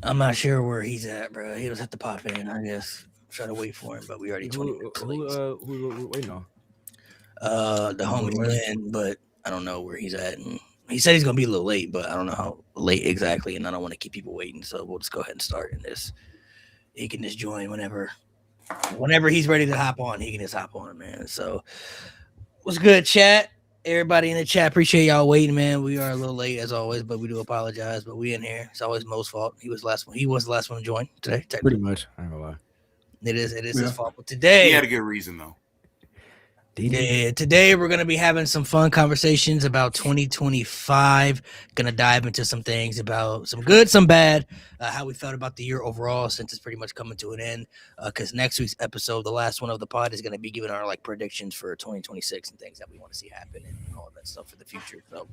I'm not sure where he's at, bro. He was at the pop in. I guess try to wait for him, but we already 20 minutes late. Who waiting on? The My boy homie Lynn. Lynn, but I don't know where he's at. And he said he's gonna be a little late, but I don't know how late exactly, and I don't want to keep people waiting. So we'll just go ahead and start in this. He can just join whenever he's ready to hop on. He can just hop on, man. So what's good, chat? Everybody in the chat, appreciate y'all waiting, man. We are a little late as always, but we do apologize. But we in here. It's always Mo's fault. He was the last one. He was the last one to join today. Pretty Technically, much. I ain't gonna lie. it is his Yeah. fault. But He had today, a good reason though. DD. today we're gonna be having some fun conversations about 2025. Gonna dive into some things about some good, some bad, how we felt about the year overall since it's pretty much coming to an end. Because next week's episode, the last one of the pod, is gonna be giving our like predictions for 2026 and things that we want to see happen and all that stuff for the future. So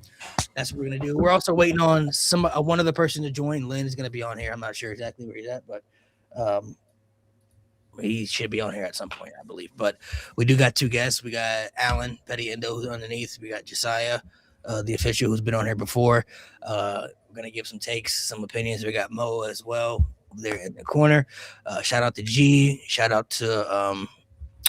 that's what we're gonna do. We're also waiting on one other person to join. Lynn is gonna be on here. I'm not sure exactly where he's at, but um, he should be on here at some point, I believe. But we do got two guests. We got Alan Petty Endo who's underneath. We got Josiah, the official, who's been on here before. We're gonna give some takes, some opinions. We got Mo as well there in the corner. Shout out to G. Shout out to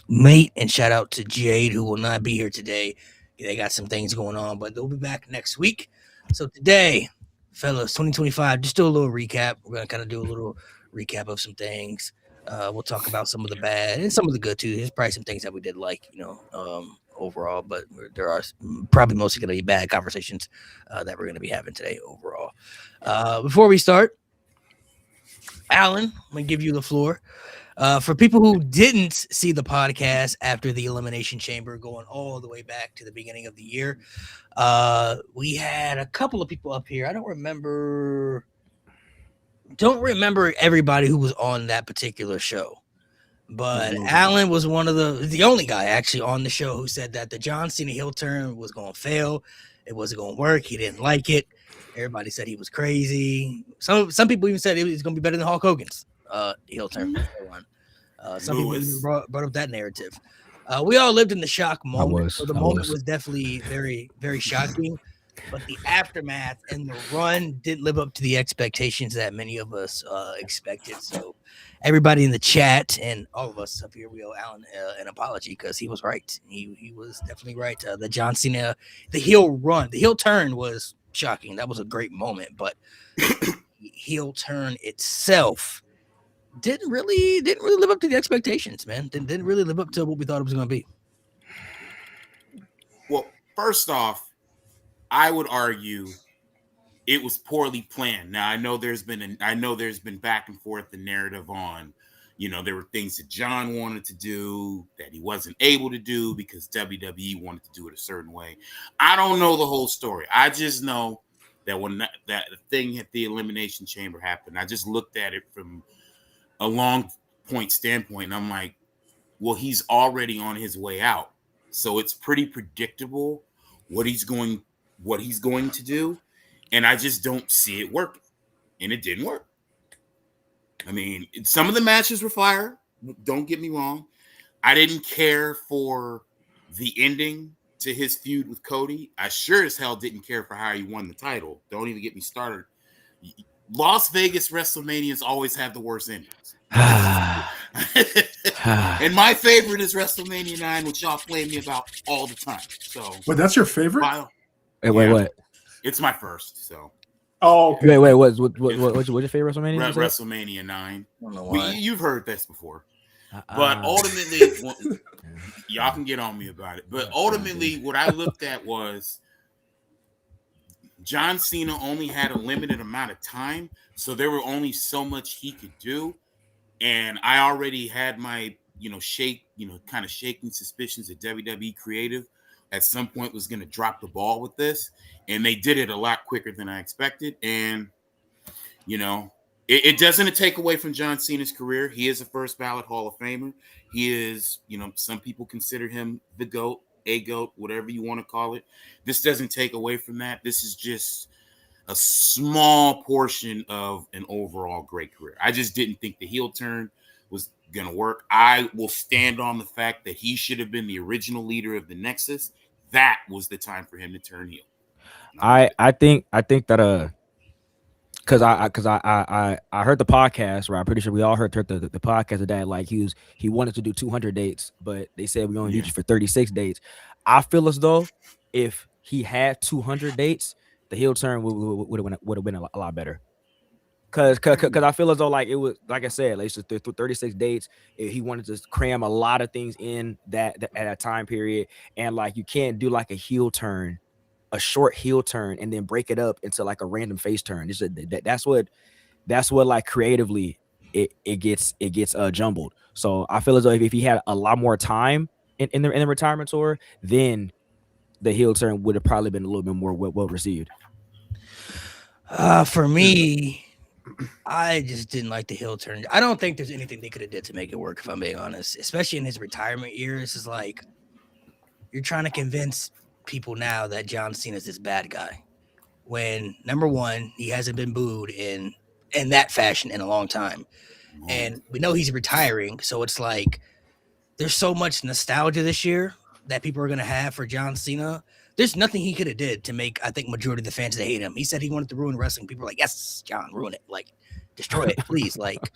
Mate, and shout out to Jade, who will not be here today. They got some things going on, but they'll be back next week. So today, fellas, 2025. Just do a little recap. We're gonna kind of do a little recap of some things. We'll talk about some of the bad and some of the good too. There's probably some things that we did like, overall, but there are probably mostly going to be bad conversations that we're going to be having today overall. Before we start, Alan, I'm going to give you the floor. For people who didn't see the podcast after the Elimination Chamber, going all the way back to the beginning of the year, we had a couple of people up here. I don't remember everybody who was on that particular show. But Alan was one of the only guy actually on the show who said that the John Cena heel turn was going to fail. It wasn't going to work. He didn't like it. Everybody said he was crazy. Some people even said it was going to be better than Hulk Hogan's heel turn. Some people even brought up that narrative. We all lived in the shock moment. So the moment was definitely very, very shocking. But the aftermath and the run didn't live up to the expectations that many of us expected. So everybody in the chat and all of us up here, we owe Alan an apology because he was right. He was definitely right. The John Cena, the heel turn was shocking. That was a great moment, but the heel turn itself didn't really live up to the expectations, man. Didn't really live up to what we thought it was going to be. Well, first off, I would argue it was poorly planned. Now I know there's been back and forth the narrative on, there were things that John wanted to do that he wasn't able to do because WWE wanted to do it a certain way. I don't know the whole story. I just know that when that thing at the Elimination Chamber happened, I just looked at it from a long point standpoint, and I'm like, well, he's already on his way out, so it's pretty predictable what he's going to do, and I just don't see it working, and it didn't work. I mean, some of the matches were fire. Don't get me wrong. I didn't care for the ending to his feud with Cody. I sure as hell didn't care for how he won the title. Don't even get me started. Las Vegas WrestleManias always have the worst endings. And my favorite is WrestleMania 9, which y'all play me about all the time. So, but that's your favorite? Wait, what? It's my first. So, oh, okay. Wait, what's your favorite WrestleMania? WrestleMania 9. You've heard this before, but ultimately, y'all can get on me about it. But ultimately, what I looked at was John Cena only had a limited amount of time, so there were only so much he could do. And I already had my, kind of shaking suspicions that WWE Creative at some point was going to drop the ball with this. And they did it a lot quicker than I expected. And, it doesn't take away from John Cena's career. He is a first ballot Hall of Famer. He is, some people consider him the GOAT, a GOAT, whatever you want to call it. This doesn't take away from that. This is just a small portion of an overall great career. I just didn't think the heel turn was going to work. I will stand on the fact that he should have been the original leader of the Nexus. That was the time for him to turn heel. I think that Because I heard the podcast, right? I'm pretty sure we all heard the podcast of that. Like he wanted to do 200 dates, but they said we only need you for 36 dates. I feel as though if he had 200 dates, the heel turn would have been a lot better. Cause I feel as though like it was, like I said, like through 36 dates, he wanted to cram a lot of things in that at that time period, and like you can't do like a heel turn, a short heel turn, and then break it up into like a random face turn. That's what like creatively it gets jumbled. So I feel as though if he had a lot more time in the retirement tour, then the heel turn would have probably been a little bit more well received. For me, I just didn't like the heel turn. I don't think there's anything they could have did to make it work, if I'm being honest. Especially in his retirement years, is like you're trying to convince people now that John Cena is this bad guy. When number one, he hasn't been booed in that fashion in a long time, and we know he's retiring. So it's like there's so much nostalgia this year that people are gonna have for John Cena. There's nothing he could have did to make, I think, majority of the fans that hate him. He said he wanted to ruin wrestling. People are like, yes, John, ruin it. Like, destroy it, please. Like,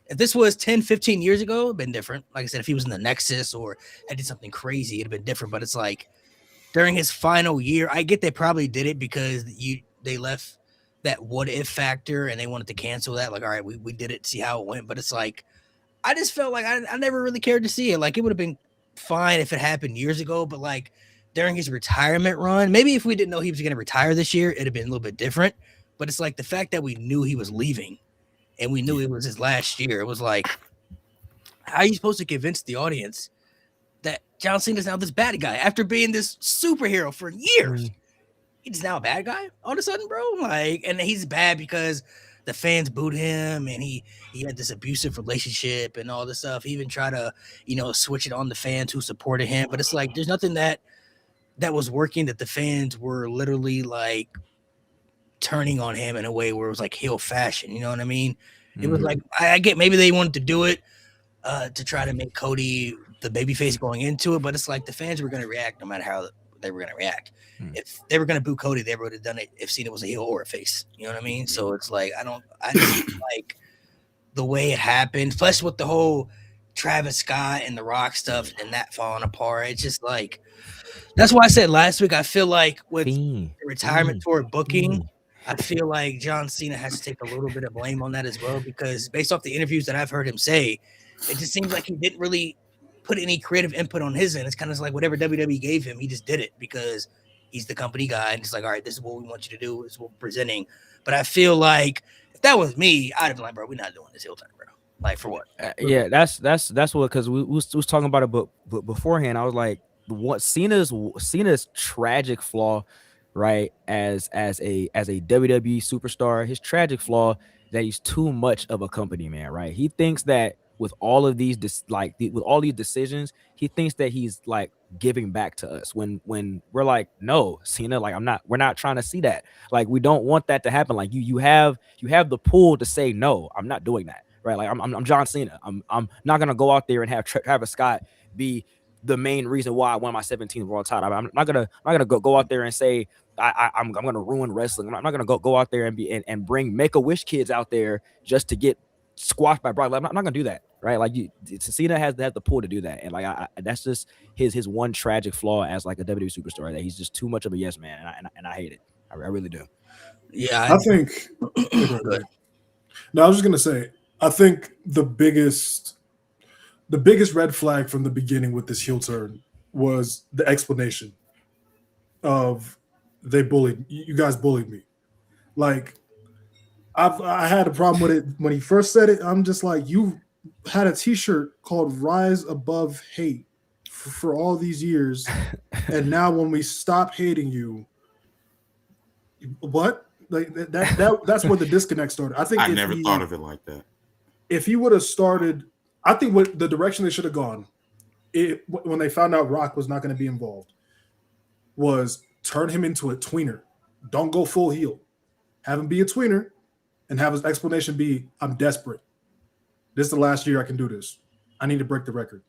if this was 10, 15 years ago, it'd been different. Like I said, if he was in the Nexus or had did something crazy, it'd have been different. But it's like, during his final year, I get they probably did it because they left that what if factor and they wanted to cancel that. Like, all right, we did it, see how it went. But it's like, I just felt like I never really cared to see it. Like, it would have been fine if it happened years ago, but like, during his retirement run, maybe if we didn't know he was going to retire this year, it'd have been a little bit different. But it's like the fact that we knew he was leaving and we knew it was his last year. It was like, how are you supposed to convince the audience that John Cena is now this bad guy after being this superhero for years? He's now a bad guy all of a sudden, bro. Like, and he's bad because the fans booed him and he had this abusive relationship and all this stuff. He even tried to, switch it on the fans who supported him. But it's like, there's nothing that was working, that the fans were literally like turning on him in a way where it was like heel fashion. You know what I mean? It was like, I get maybe they wanted to do it to try to make Cody the babyface going into it, but it's like the fans were going to react no matter how they were going to react. If they were going to boo Cody, they would have done it if Cena was a heel or a face. You know what I mean? So it's like, I just like the way it happened, plus with the whole Travis Scott and The Rock stuff and that falling apart. It's just like, that's why I said last week, I feel like with the retirement tour booking, I feel like John Cena has to take a little bit of blame on that as well, because based off the interviews that I've heard him say, it just seems like he didn't really put any creative input on his end. It's kind of like whatever WWE gave him, he just did it because he's the company guy. And it's like, all right, this is what we want you to do. This is what we're presenting. But I feel like if that was me, I'd have been like, bro, we're not doing this heel turn, bro. Like, for what? Yeah, that's what, because we was talking about it, but beforehand, I was like, what Cena's tragic flaw, right, as a WWE superstar, his tragic flaw that he's too much of a company man, right? He thinks that with all of these with all these decisions, he thinks that he's like giving back to us when we're like, no, Cena, like we're not trying to see that. Like, we don't want that to happen. Like, you have the pull to say no, I'm not doing that, right? Like, I'm John Cena. I'm not gonna go out there and have Travis Scott be the main reason why I won my 17th world title. I'm not gonna go out there and say I'm gonna ruin wrestling. I'm not gonna go out there and and bring Make-A-Wish kids out there just to get squashed by Brock. I'm not gonna do that, right? Like, Cena has the pull to do that, and like that's just his one tragic flaw as like a WWE superstar, that he's just too much of a yes man, and I hate it. I really do. Yeah, I think. No, I was just gonna say, I think the biggest red flag from the beginning with this heel turn was the explanation of you guys bullied me. Like, I had a problem with it when he first said it. I'm just like, you had a t-shirt called Rise Above Hate for all these years. And now when we stop hating you, what? Like that's where the disconnect started. I think I never thought of it like that. If he would have started, I think what the direction they should have gone, when they found out Rock was not going to be involved, was turn him into a tweener. Don't go full heel. Have him be a tweener and have his explanation be, I'm desperate. This is the last year I can do this. I need to break the record.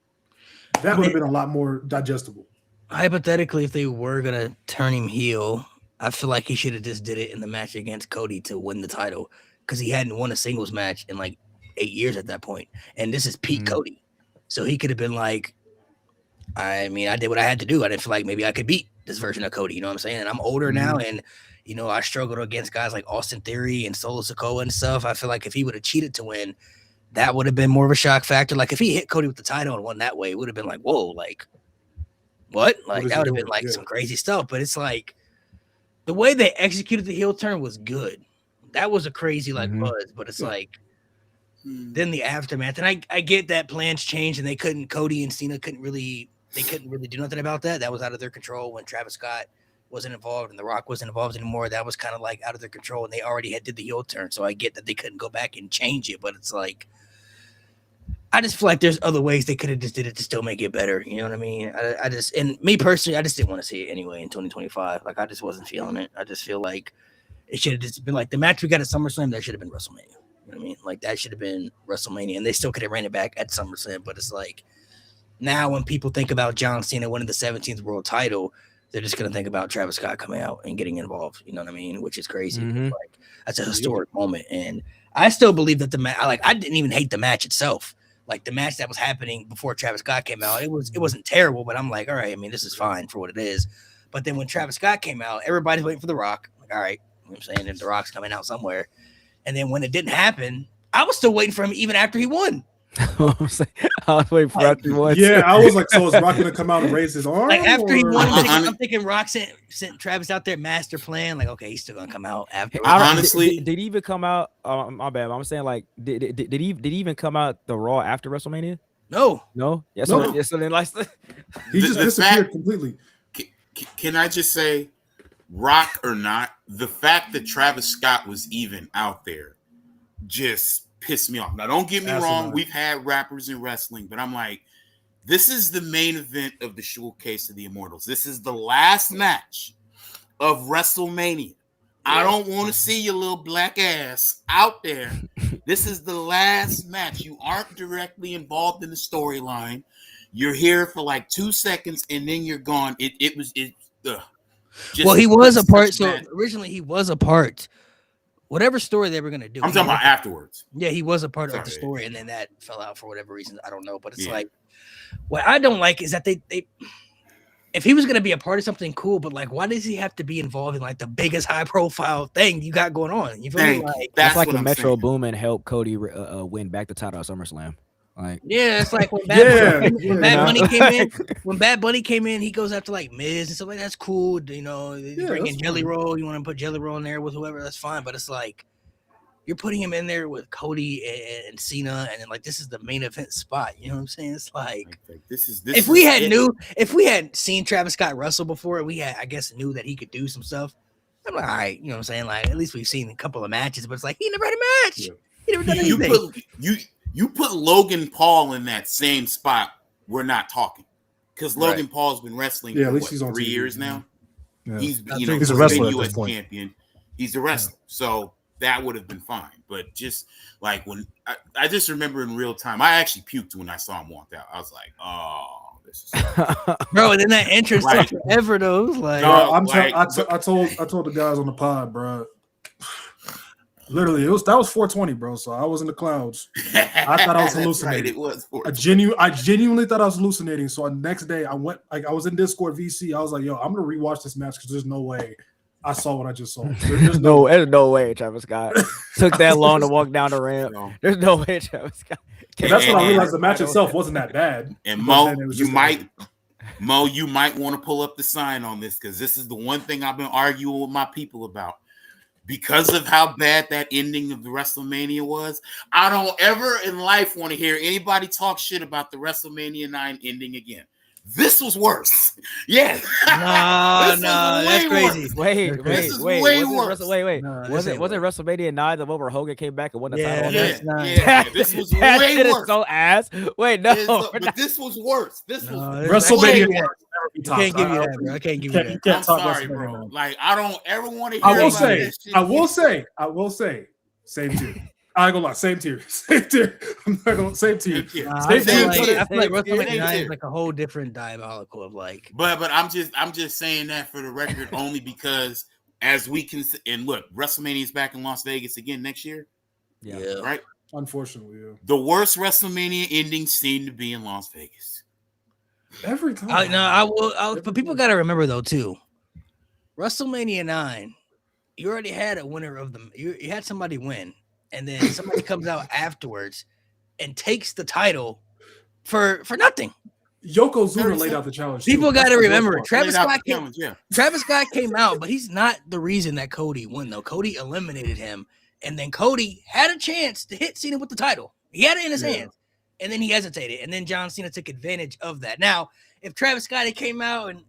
That would have been a lot more digestible. Hypothetically, if they were going to turn him heel, I feel like he should have just did it in the match against Cody to win the title. because he hadn't won a singles match in like 8 years at that point. And this is Pete Cody. So he could have been like, I mean, I did what I had to do. I didn't feel like maybe I could beat this version of Cody. You know what I'm saying? And I'm older now, and I struggled against guys like Austin Theory and Solo Sikoa and stuff. I feel like if he would have cheated to win, that would have been more of a shock factor. Like if he hit Cody with the title and won that way, it would have been like, whoa, like what? Like that would have been like some crazy stuff. But it's like the way they executed the heel turn was good. That was a crazy buzz, but it's like then the aftermath. And I get that plans changed and Cody and Cena couldn't really do nothing about that. That was out of their control when Travis Scott wasn't involved and The Rock wasn't involved anymore. That was kind of like out of their control, and they already did the heel turn. So I get that they couldn't go back and change it, but it's like I just feel like there's other ways they could have just did it to still make it better. You know what I mean? I just, and me personally, I just didn't want to see it anyway in 2025. Like I just wasn't feeling it. I just feel like it should have just been like the match we got at SummerSlam. That should have been WrestleMania. You know what I mean? Like that should have been WrestleMania, and they still could have ran it back at SummerSlam. But it's like now when people think about John Cena winning the 17th world title, they're just gonna think about Travis Scott coming out and getting involved. You know what I mean? Which is crazy. Like that's a historic moment, and I still believe that I didn't even hate the match itself. Like the match that was happening before Travis Scott came out, it wasn't terrible, but I'm like, all right, I mean, this is fine for what it is. But then when Travis Scott came out, everybody's waiting for The Rock. Like, all right, you know what I'm saying? And The Rock's coming out somewhere. And then when it didn't happen, I was still waiting for him even after he won. I was waiting for after he won. Yeah, I was like, so is Rock gonna come out and raise his arm? Like after he won, I'm thinking Rock sent Travis out there, master plan. Like, okay, he's still gonna come out after. Honestly, did he even come out? My bad. I'm saying like, did he even come out the Raw after WrestleMania? No. Yeah. No. So then like he just disappeared completely. Can I just say, Rock or not, the fact that Travis Scott was even out there just pissed me off. Now, don't get me wrong. We've had rappers in wrestling, but I'm like, this is the main event of the Showcase of the Immortals. This is the last match of WrestleMania. I don't want to see your little black ass out there. This is the last match. You aren't directly involved in the storyline. You're here for like 2 seconds and then you're gone. Well, he was a part. So originally he was a part. Whatever story they were going to do. I'm talking about afterwards. Yeah, he was a part of the story, and then that fell out for whatever reason. I don't know. But it's like, what I don't like is that they if he was going to be a part of something cool, but like, why does he have to be involved in like the biggest high profile thing you got going on? You feel me? Like, that's like a Metro Boomin helped Cody win back the title at SummerSlam. Like, yeah, it's like when Bad Bunny came in. When Bad Bunny came in, he goes after like Miz and stuff like that's cool. You know, bring in Jelly Roll. You want to put Jelly Roll in there with whoever? That's fine. But it's like you're putting him in there with Cody and Cena, and then like this is the main event spot. You know what I'm saying? It's like if we had seen Travis Scott wrestle before, we had knew that he could do some stuff. I'm like, all right, you know what I'm saying? Like at least we've seen a couple of matches, but it's like he never had a match. Yeah. He never done anything. You put Logan Paul in that same spot, we're not talking. Because Logan Paul's been wrestling for he's on 3 years now. Yeah. He's a wrestler US champion. He's a wrestler. Yeah. So that would have been fine. But just like when I just remember in real time, I actually puked when I saw him walk out. I was like, oh, this is bro, and then that entrance took forever though. Like, I told the guys on the pod, bro. Literally, that was 420, bro. So I was in the clouds. I thought I was hallucinating. Right, it was. I genuinely thought I was hallucinating. So the next day, I was in Discord VC. I was like, "Yo, I'm gonna rewatch this match because there's no way I saw what I just saw." There's no way Travis Scott took that long to walk down the ramp. No. There's no way Travis Scott. That's when I realized the match itself wasn't that bad. And Mo, you might want to pull up the sign on this because this is the one thing I've been arguing with my people about. Because of how bad that ending of the WrestleMania was, I don't ever in life want to hear anybody talk shit about the WrestleMania 9 ending again. This was worse. Yeah. No, that's crazy. Wait. Wasn't WrestleMania 9 the one where Hogan came back and won the title? This was way worse. So ass. Wait, no. But this was worse. This was WrestleMania. I can't give you that, bro. I can't give you that. I'm sorry, bro. Like, I don't ever want to hear about this shit. I will say, same tier. I ain't gonna lie, same tier. I'm not gonna same tier. I feel like WrestleMania 9 is like a whole different diabolical of like. But I'm just saying that for the record only because as we can and look, WrestleMania is back in Las Vegas again next year. Yeah. right? Unfortunately, yeah. The worst WrestleMania endings seem to be in Las Vegas. Every time. But people got to remember though too. WrestleMania 9, you already had a winner of them. You had somebody win, and then somebody comes out afterwards and takes the title for nothing. Yokozuna laid out the challenge. People got to remember, Travis Scott came out, but he's not the reason that Cody won though. Cody eliminated him, and then Cody had a chance to hit Cena with the title. He had it in his hands, and then he hesitated, and then John Cena took advantage of that. Now, if Travis Scott came out and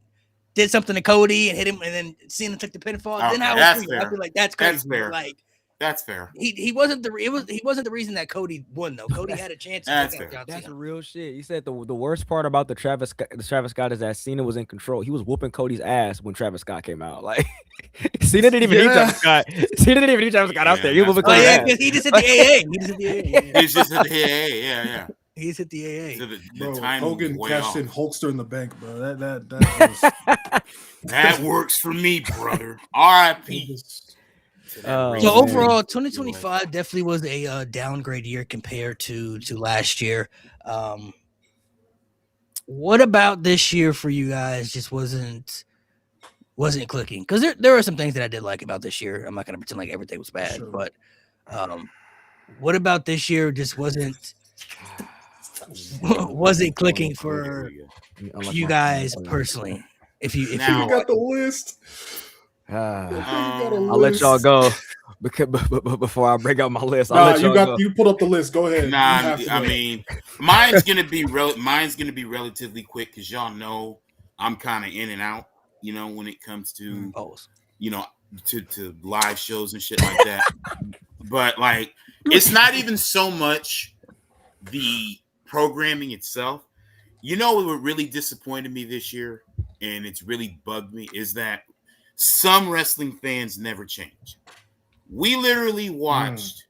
did something to Cody and hit him, and then Cena took the pinfall, then I feel like that's crazy. That's fair. Like that's fair. He wasn't the reason that Cody won though. Cody had a chance to take out John That's Cena. real shit. He said the worst part about the Travis Scott is that Cena was in control. He was whooping Cody's ass when Travis Scott came out. Like Cena didn't even need Travis Scott. Cena didn't even need Travis Scott out there. He was whooping Cody's ass. Because he just hit the AA. He's just hit the AA. Yeah. He's hit the AA. So the Bro, timing Hogan way cashed off. in Hulkster in the bank, bro. That That works for me, brother. R.I.P. was So overall, 2025 definitely was a downgrade year compared to last year. What about this year for you guys just wasn't clicking? Because there are some things that I did like about this year. I'm not gonna pretend like everything was bad, Sure. but what about this year just wasn't clicking for you guys personally? If you Now- got the list. I'll let y'all go before I break out my list. I'll Nah, let y'all go. you put up the list. Go ahead. Nah, You have to I go. mean, mine's gonna be relatively quick because y'all know I'm kind of in and out. You know, when it comes to to live shows and shit like that. But like, it's not even so much the programming itself. You know, what really disappointed me this year, and it's really bugged me, is that some wrestling fans never change. We literally watched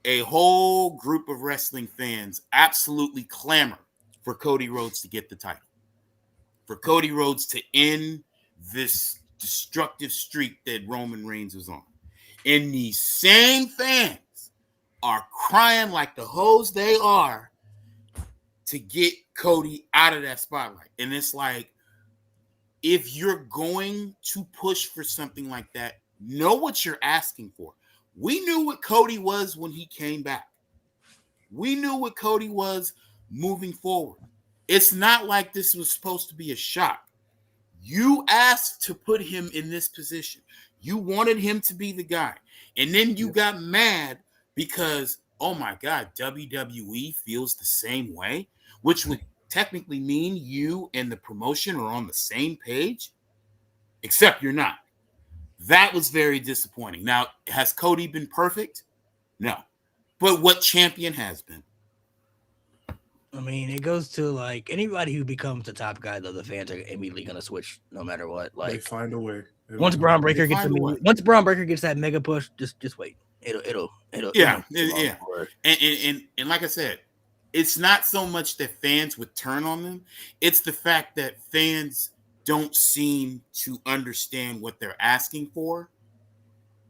a whole group of wrestling fans absolutely clamor for Cody Rhodes to get the title, for Cody Rhodes to end this destructive streak that Roman Reigns was on. And these same fans are crying like the hoes they are to get Cody out of that spotlight. And it's like, if you're going to push for something like that, know what you're asking for. We knew what Cody was when he came back. We knew what Cody was moving forward. It's not like this was supposed to be a shock. You asked to put him in this position. You wanted him to be the guy. And then you got mad because, oh my God, WWE feels the same way, which would technically mean you and the promotion are on the same page, except you're not. That was very disappointing. Now, has Cody been perfect? No. But what champion has been? I mean, it goes to like anybody who becomes the top guy, though, the fans are immediately gonna switch no matter what. They Like find a way. once Braun Breaker They gets find a way. once Braun Breaker gets that mega push, just wait. It'll Yeah. it'll- And like I said, it's not so much that fans would turn on them. It's the fact that fans don't seem to understand what they're asking for.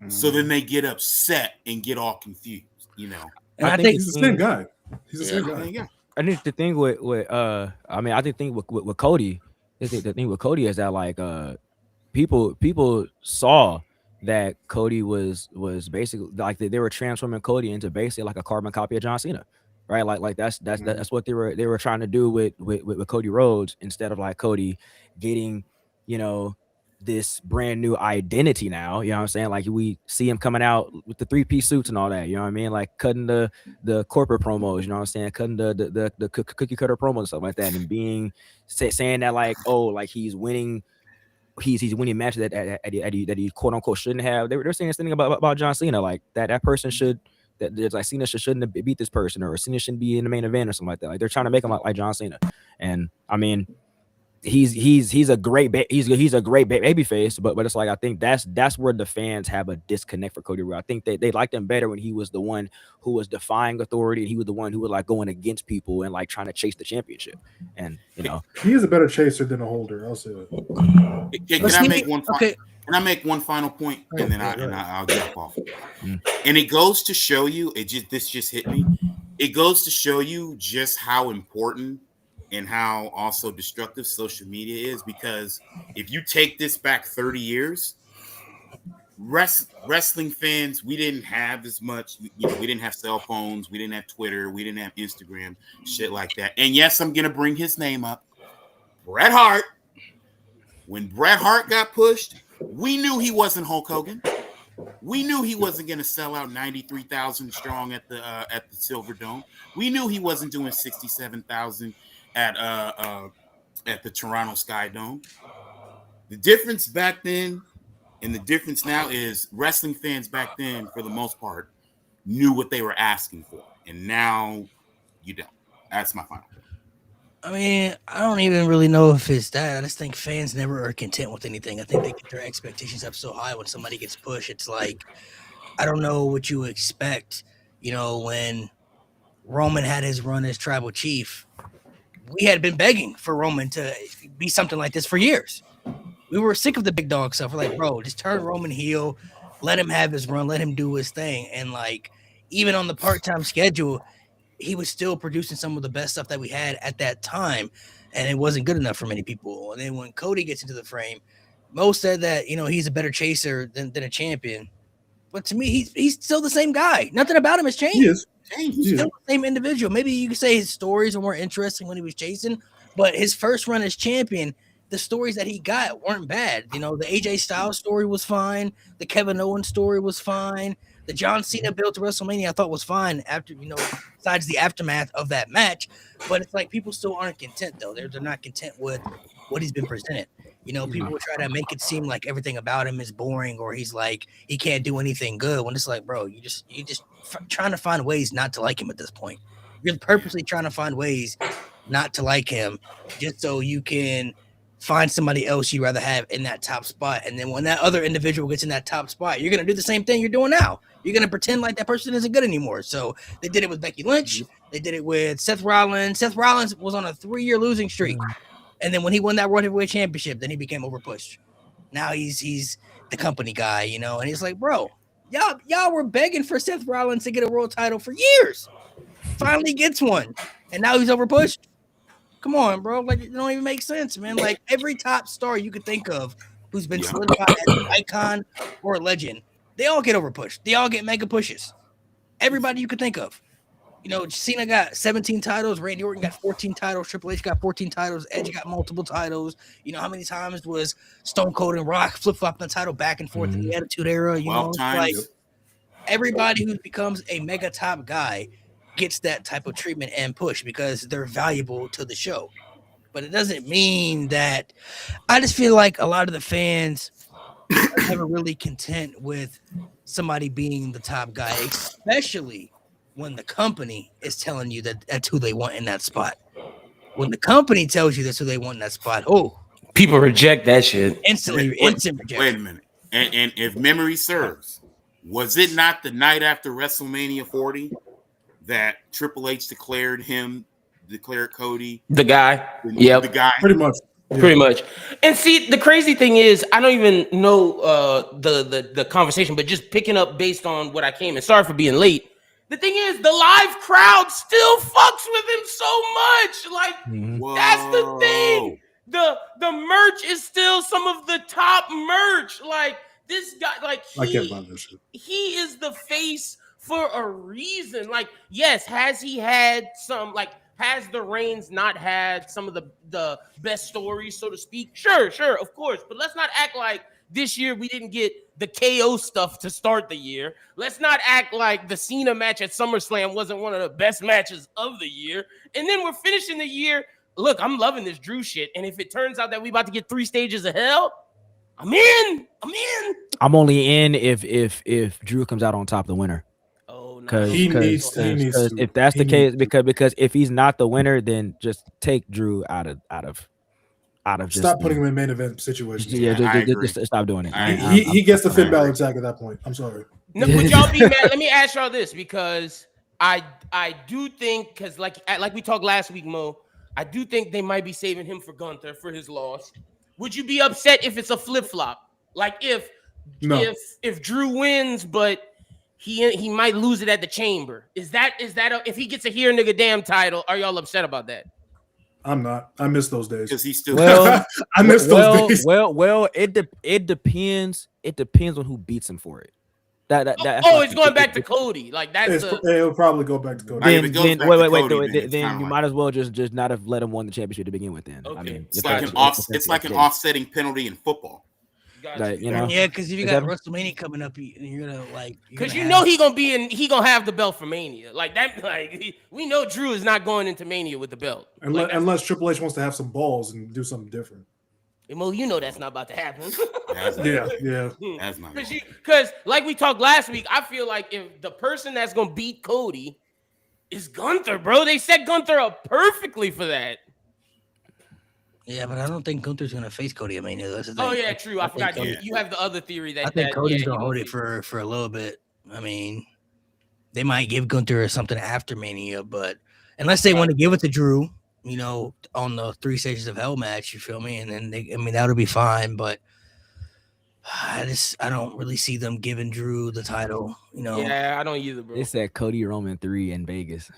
So then they get upset and get all confused, you know. And I I think think He's the same guy. He's the same I guy. think, yeah. I think the thing with Cody, the thing with Cody is that like people saw that Cody was basically like they were transforming Cody into basically like a carbon copy of John Cena, right? Like that's what they were trying to do with Cody Rhodes, instead of like Cody getting, you know, this brand new identity now. You know what I'm saying? Like we see him coming out with the 3-piece suits and all that. You know what I mean? Like cutting the corporate promos. You know what I'm saying? Cutting the cookie cutter promos and stuff like that, and being saying that like, oh, like he's winning. He's winning matches that he quote unquote shouldn't have. They're saying this thing about John Cena, like that person should, that there's like Cena shouldn't have beat this person, or Cena shouldn't be in the main event or something like that. Like they're trying to make him like John Cena. And I mean, he's a great he's a great baby face, but it's like I think that's where the fans have a disconnect for Cody Rhodes. I think they liked him better when he was the one who was defying authority, and he was the one who was like going against people and like trying to chase the championship. And you know, He is a better chaser than a holder. I'll say that. Can I make one? Okay. And I make one final point, and then I'll jump off. Mm. And it goes to show you, this just hit me. It goes to show you just how important and how also destructive social media is, because if you take this back 30 years, wrestling fans, we didn't have as much, we didn't have cell phones, we didn't have Twitter, we didn't have Instagram, shit like that. And yes, I'm gonna bring his name up. Bret Hart. When Bret Hart got pushed, we knew he wasn't Hulk Hogan. We knew he wasn't going to sell out 93,000 strong at the Silver Dome. We knew he wasn't doing 67,000 at the Toronto Sky Dome. The difference back then and the difference now is wrestling fans back then, for the most part, knew what they were asking for, and now you don't. That's my final point. I mean, I don't even really know if it's that. I just think fans never are content with anything. I think they get their expectations up so high when somebody gets pushed. It's like, I don't know what you expect. You know, when Roman had his run as tribal chief, we had been begging for Roman to be something like this for years. We were sick of the big dog stuff. We're like, bro, just turn Roman heel, let him have his run, let him do his thing. And like, even on the part-time schedule, he was still producing some of the best stuff that we had at that time, and it wasn't good enough for many people. And then when Cody gets into the frame, Mo said that, you know, he's a better chaser than a champion. But to me, he's still the same guy. Nothing about him has changed. He is. He's still the same individual. Maybe you could say his stories are more interesting when he was chasing, but his first run as champion, the stories that he got weren't bad. You know, the AJ Styles story was fine. The Kevin Owens story was fine. The John Cena build to WrestleMania I thought was fine after, you know, besides the aftermath of that match. But it's like people still aren't content, though. They're not content with what he's been presented. You know, people will try to make it seem like everything about him is boring, or he's like, he can't do anything good, when it's like, bro, you just trying to find ways not to like him at this point. You're purposely trying to find ways not to like him just so you can find somebody else you'd rather have in that top spot. And then when that other individual gets in that top spot, you're going to do the same thing you're doing now. You're going to pretend like that person isn't good anymore. So they did it with Becky Lynch. They did it with Seth Rollins. Seth Rollins was on a 3-year losing streak. And then when he won that World Heavyweight Championship, then he became overpushed. Now he's the company guy, you know, and he's like, bro, y'all were begging for Seth Rollins to get a world title for years. Finally gets one. And now he's overpushed. Come on, bro. Like, it don't even make sense, man. Like, every top star you could think of who's been solidified as an icon or a legend, they all get overpushed. They all get mega pushes. Everybody you could think of. You know, Cena got 17 titles. Randy Orton got 14 titles. Triple H got 14 titles. Edge got multiple titles. You know, how many times was Stone Cold and Rock flip-flopping the title back and forth in the Attitude Era? You know, like, everybody who becomes a mega top guy gets that type of treatment and push because they're valuable to the show. But it doesn't mean that. I just feel like a lot of the fans are never really content with somebody being the top guy, especially when the company is telling you that that's who they want in that spot. When the company tells you that's who they want in that spot, people reject that shit. Instant rejection. Wait a minute. And if memory serves, was it not the night after WrestleMania 40 that Triple H declared Cody the guy? The guy. Pretty much. Yeah. Pretty much. And see, the crazy thing is, I don't even know the conversation, but just picking up based on what I came, and sorry for being late. The thing is, the live crowd still fucks with him so much. Like, that's the thing. The merch is still some of the top merch. Like, this guy, like, he is the face for a reason. Like, yes, has he had some, like, has the Reigns not had some of the best stories, so to speak? Sure, of course. But let's not act like this year we didn't get the KO stuff to start the year. Let's not act like the Cena match at SummerSlam wasn't one of the best matches of the year. And then we're finishing the year. Look, I'm loving this Drew shit. And if it turns out that we about to get 3 stages of hell, I'm in. I'm only in if Drew comes out on top, the winner. Because he needs to. If that's the case, because if he's not the winner, then just take Drew out of Stop putting him in main event situations. Yeah, just stop doing it. He gets the Finn Balor tag at that point. I'm sorry. No, would y'all be mad? Let me ask y'all this, because I do think, because like we talked last week, Mo, I do think they might be saving him for Gunther for his loss. Would you be upset if it's a flip flop? Like if No. if Drew wins, but he might lose it at the Chamber. Is that if he gets a here nigga damn title? Are y'all upset about that? I'm not. I miss those days. Because he's still Well, I miss those days. Well. It depends. It depends on who beats him for it. That's it's going back to Cody. Like that's It'll probably go back to Cody. Right, if it goes Then back to wait. Cody, then it's Then kinda you like- might as well just not have let him win the championship to begin with. Then I Okay. mean, it's like an offsetting penalty in football. Like, you know, Yeah, because if you Is got that- WrestleMania coming up, you're gonna like because you know he gonna have the belt for Mania. Like that. Like we know Drew is not going into Mania with the belt. Unless Triple H wants to have some balls and do something different. Mo, you know that's not about to happen. That's not, Yeah. that's not Because like we talked last week, I feel like if the person that's gonna beat Cody is Gunther, bro, they set Gunther up perfectly for that. Yeah, but I don't think Gunther's gonna face Cody at Mania. That's the thing. Oh yeah, true. I forgot think you. Cody- You have the other theory that I think Cody's he gonna hold will it face- for a little bit. I mean, they might give Gunther something after Mania, but unless they want to give it to Drew, you know, on the 3 Stages of Hell match, you feel me? And then that would be fine. But I don't really see them giving Drew the title. You know, Yeah, I don't either, bro. they said Cody Roman 3 in Vegas.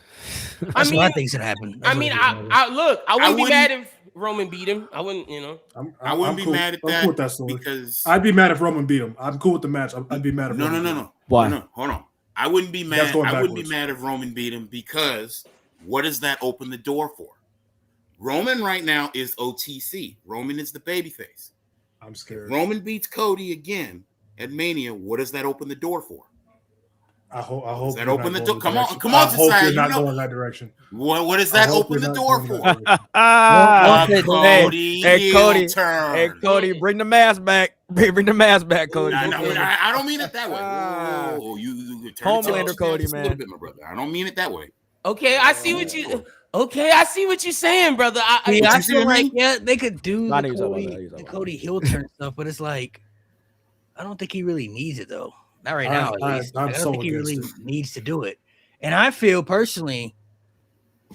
that's I what I mean- think's gonna happen. I That's mean, what I think. I look. I wouldn't be wouldn't- mad if Roman beat him. I wouldn't, you know. I wouldn't be cool. mad at I'm that, cool with that story. because I'd be mad if Roman beat him. I'm cool with the match. I'd be mad if Roman beat him. Why? No, hold on. I wouldn't be That's mad. going I wouldn't be backwards. mad if Roman beat him, because what does that open the door for? Roman right now is OTC. Roman is the babyface. I'm scared. Roman beats Cody again at Mania. What does that open the door for? I hope that you're open not the going door? that Come on, direction. come on, I hope society, you're not you know- going that direction. What does I that hope open you're the not door going for? that direction. Ah, Hey, Cody hey, Cody. heel turn. Hey, Cody, bring the mask back. Bring the mask back, Cody. I don't mean it that way. Ah. Oh, you turn it Homelander just Cody, a little man. bit, my brother. I don't mean it that way. Okay, I see what you. Okay, I see what you're saying, brother. Yeah, What I you see feel what I like they could do I the know you're talking about that, Cody, you're talking the about Cody heel turn stuff, but it's like I don't think he really needs it though. Not right now. At least. I'm Like, I don't so think he really against it. needs to do it. And I feel personally,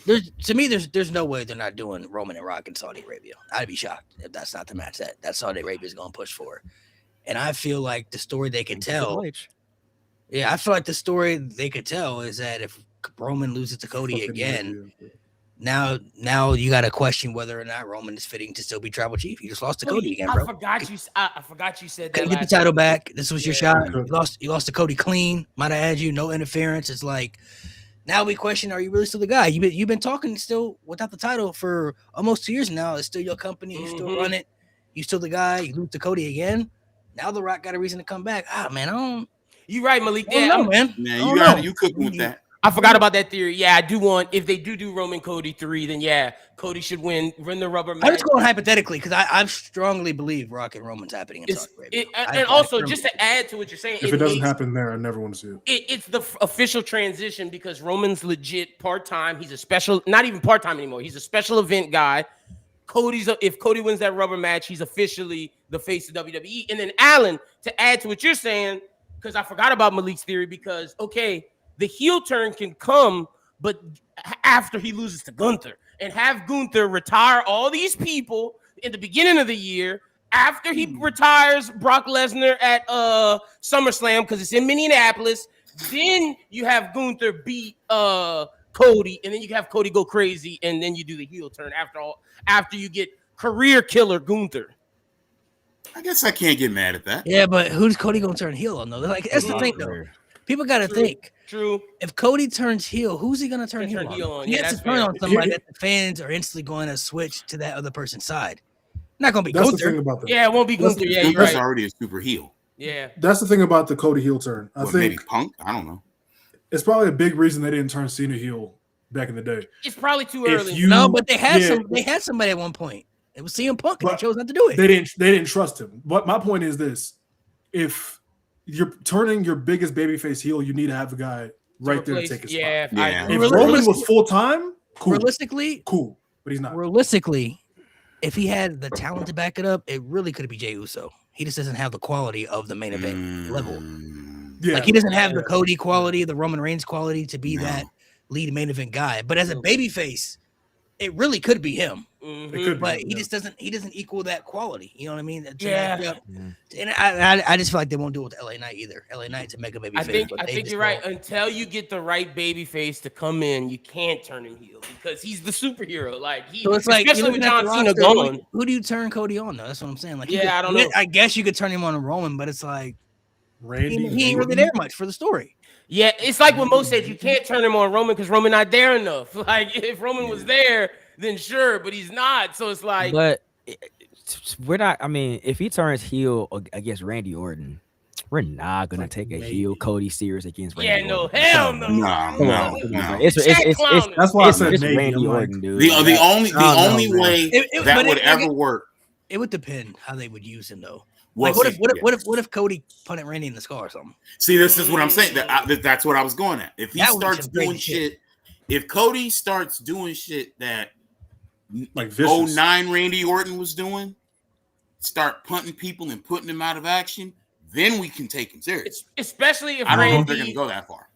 there's no way they're not doing Roman and Rock in Saudi Arabia. I'd be shocked if that's not the match that Saudi Arabia is going to push for. And I feel like the story they can tell. Yeah, I feel like the story they could tell is that if Roman loses to Cody Fucking again, idea. now you got to question whether or not Roman is fitting to still be tribal chief. He just lost to Cody again, I bro. forgot you. I forgot you said that. Couldn't get the last title week. back. This was your Yeah. shot. You lost to Cody clean. Might have had you, no interference. It's like now we question: are you really still the guy? You've been talking still without the title for almost 2 years now. It's still your company. You still Mhm. run it. You still the guy. You lose to Cody again. Now the Rock got a reason to come back. Ah man, I You right, Malik. don't Yeah, know, man. Man, I you don't got know. you cooking with that. I forgot about that theory. Yeah, I do want if they do Roman Cody 3, then yeah, Cody should win the rubber I'm match. just going hypothetically because I strongly believe Rock and Roman's happening in Saudi Arabia. And also, just to add to what you're saying, If it doesn't makes- happen there, I never want to see it. it's the official transition because Roman's legit part-time. He's a special, not even part-time anymore. He's a special event guy. If Cody wins that rubber match, he's officially the face of WWE. And then Alan, to add to what you're saying, because I forgot about Malik's theory, because okay, the heel turn can come, but after he loses to Gunther, and have Gunther retire all these people in the beginning of the year. After he retires Brock Lesnar at SummerSlam because it's in Minneapolis, then you have Gunther beat Cody, and then you have Cody go crazy, and then you do the heel turn after you get career killer Gunther. I guess I can't get mad at that. Yeah, but who's Cody gonna turn heel on though? Like that's the thing though. People got to True. think. True. If Cody turns heel, who's he gonna turn He'll heel turn heel on? on. He Yeah, has to that's turn fair. on somebody that the fans are instantly going to switch to that other person's side. Not gonna be That's the thing Gunther. about that. Yeah, it won't be That's- Gunther. Yeah, you're Gunther's right. already a super heel. Yeah. That's the thing about the Cody heel turn. I What, maybe think Punk? I don't know. it's probably a big reason they didn't turn Cena heel back in the day. It's probably too If early. you- No, but they had Yeah. they had somebody at one point. It was CM Punk, and they But chose not to do it. They didn't trust him. But my point is this: if you're turning your biggest babyface heel, you need to have a guy right there to Replace- take his yeah, spot. I Yeah. agree. If Realistic- Roman was full time, cool, Realistically, but he's not. realistically, if he had the talent to back it up, it really could be Jey Uso. He just doesn't have the quality of the main event level. Yeah, Like he doesn't have the Cody quality, the Roman Reigns quality to be No. that lead main event guy. But as a babyface, it really could be him. It could be, But he yeah. just doesn't equal that quality. You know what I mean? To Yeah. match up. Yeah. And I just feel like they won't do it with LA Knight either. LA Knight's a mega baby I face, think but they just you're right. won't. Until you get the right baby face to come in, you can't turn him heel because he's the superhero. Like he, So it's like, especially with you look at John the Cena roster, gone. who do you turn Cody on though? That's what I'm saying. Like, Yeah, I don't know. I guess you could turn him on to Roman, but it's like Randy, he ain't really there much for the story. Yeah, it's like what Mo said. You can't turn him on Roman because Roman not there enough. Like if Roman was there, then sure, but he's not. So it's like, But we're not. I mean, if he turns heel against Randy Orton, we're not gonna Like, take a maybe. heel Cody series against Randy. yeah, no, Orton. hell no. No, Come no, on, come on, no. bro. It's clowning. That's why I it's, said it's maybe. Randy I'm like, Orton, dude. The Like, only I don't know, man. way But that would it ever work. It would depend how they would use him though. Well, Like see, what if Cody punted Randy in the skull or something? See, this is what I'm saying. That's what I was going at. If he That would be starts some crazy doing shit. shit, if Cody starts doing shit that Like vicious. 09 Randy Orton was doing, start punting people and putting them out of action, then we can take him serious. Especially if I don't know if Randy, they're going to go that far.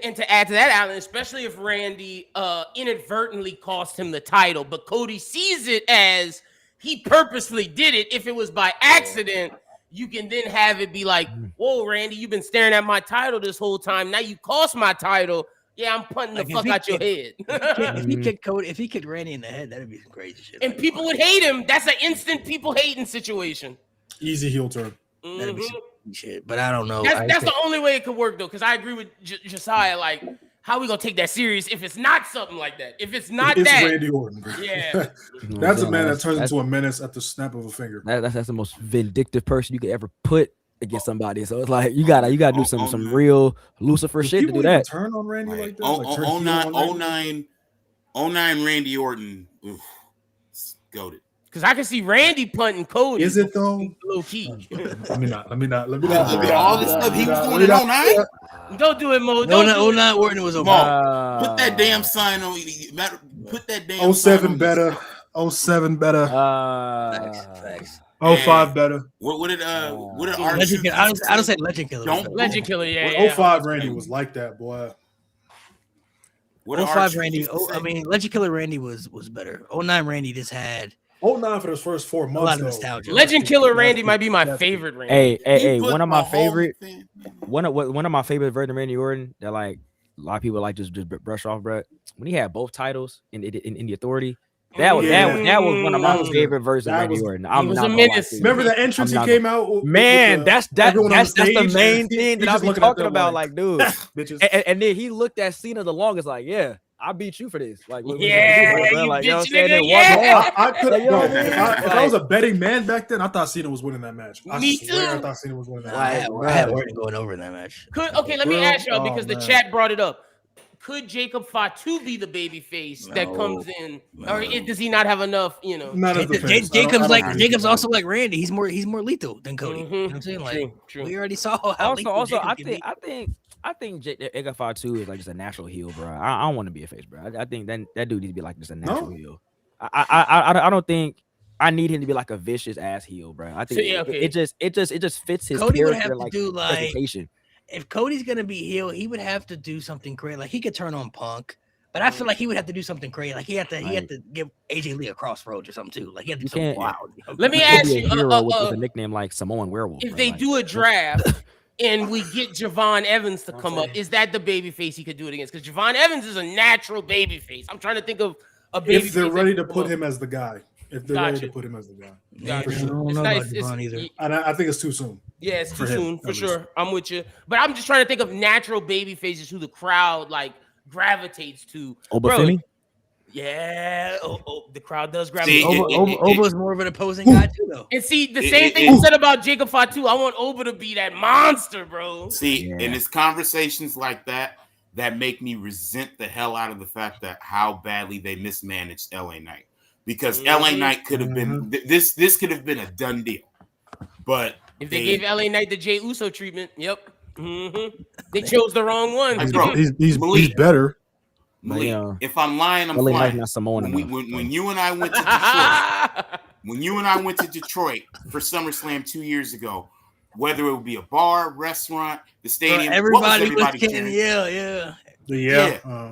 and to add to that, Alan, especially if Randy inadvertently cost him the title, but Cody sees it as he purposely did it. If it was by accident, you can then have it be like, whoa, Randy, you've been staring at my title this whole time. Now you cost my title. Yeah, I'm punting Like, the if fuck he out your head. If he kicked Randy in the head, that'd be some crazy shit. And people would hate him. That's an instant people hating situation. Easy heel turn. That'd be Mhm. some crazy shit. But I don't know. That's the only way it could work though, because I agree with Josiah. Like, how we gonna take that serious if it's not something like that? If it's not It's that, Randy Orton, bro. Yeah. you know what I'm That's a saying? man that turns That's- into a menace at the snap of a finger. that's the most vindictive person you could ever put against somebody. So it's like you gotta do some man. real Lucifer shit to People do even that. turn on Randy like that. Oh, Like, turn heel on Randy? 09 Randy Orton, oof, goated. because I can see Randy punting Cody. Is it though? Low key. Let me not. All this stuff he was doing in 09? Don't do it, Mo. No, Don't do it. 09 Orton was over. Come on. Put that damn sign on. Put that damn sign 07 on better. 07 better. Facts. 05 better. What did Legend R-Truth Killer. I don't say Legend Killer. Don't- Legend Killer, yeah. Well, yeah. 05 Randy was like that, boy. what did 05 R-Truth Randy. used to say? I mean, Legend Killer Randy was better. 09 Randy just had 09 for those first 4 a months. lot of though. nostalgia. Legend Killer Randy might be my That's- favorite Randy. Hey, He put one of my a whole favorite thing- one of my favorite version of Randy Orton that like a lot of people like just brush off, bro. When he had both titles in the Authority, that was one of my That was favorite versions of that Randy was- Orton. he I'm was not a gonna lie menace. to you. Remember the entrance I'm he not came out with? Man, with that's everyone on that's the stage, main and thing that he's I just be looking at talking them about. Like, dude, bitches. and then he looked at Cena the longest. Like, yeah, I beat you for this. Like, what Yeah, you doing, bro? you Like, you know what I'm bitch saying? nigga, Then yeah. walk off. I could, Like, you know bro, what I mean? if I was a betting man back then, I thought Cena was winning that match. I Me swear too. I thought Cena was winning that I match. had Orton going over in that match. Okay, let me Bro, ask y'all oh, because the man. chat brought it up. Could Jacob Fatu be the baby face that No. comes in, or No. does he not have enough? You know. Not as the face. I don't Jacob's like agree Jacob's with also like Randy. He's more lethal than Cody. Mhm. You know what I'm saying? Like True. we already saw how lethal Also, Jacob I can think be. Ega 2 is like just a natural heel, bro. I don't want to be a face, bro. I think that dude needs to be like just a natural No? heel. I don't think I need him to be like a vicious ass heel, bro. I think So, yeah, okay. it just fits his Cody would character have to like do like presentation. if Cody's gonna be heel, he would have to do something crazy. Like he could turn on Punk, but I feel like he would have to do something crazy. Like he had to give AJ Lee a crossroads or something too. Like he had to do You something can't- wild. Let me He could ask be you, a hero with a nickname like Samoan Werewolf. if bro. they Like, do a draft and we get Javon Evans to come up, Okay. is that the baby face he could do it against? Because Javon Evans is a natural baby face. I'm trying to think of a baby If they're face ready that to could put come him as the guy. If they're ready Gotcha. to put him as the guy. up. Yeah, for I sure. don't It's know nice. about Javon either. And I think it's too soon. Yeah, it's too For him, soon at for least. sure. I'm with you, but I'm just trying to think of natural baby faces who the crowd like gravitates to. Obafemi? Yeah, the crowd does See, gravitate. Oba's more of an opposing guy too, though. And see, the It- same it- thing you said about Jacob Fatu. I want Oba to be that monster, bro. See, Yeah. and it's conversations like that make me resent the hell out of the fact that how badly they mismanaged LA Knight. Because LA Mhm. Knight could have been this could have been a done deal. But If they gave LA Knight the Jey Uso treatment, yep. They chose the wrong one. Like, bro, He's Malik. better. Malik, Yeah. if I'm lying, I'm LA Knight's flying. not Samoan When, enough. when you and I went to Detroit, when you and I went to Detroit for SummerSlam 2 years ago, whether it would be a bar, restaurant, the stadium, what was Everybody was everybody getting cheering? yeah. Yeah.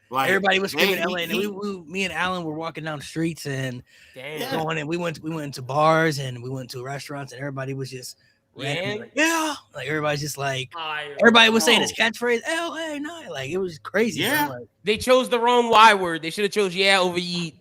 Like Everybody was screaming LA, and he- me and Alan were walking down the streets and Damn. going, and we went into bars and we went to restaurants, and everybody was just randomly like, yeah, like everybody's just like everybody was saying his catchphrase, LA night, like it was crazy. Yeah. Bro. Like, They chose the wrong Y word. They should have chose yeah over yeet.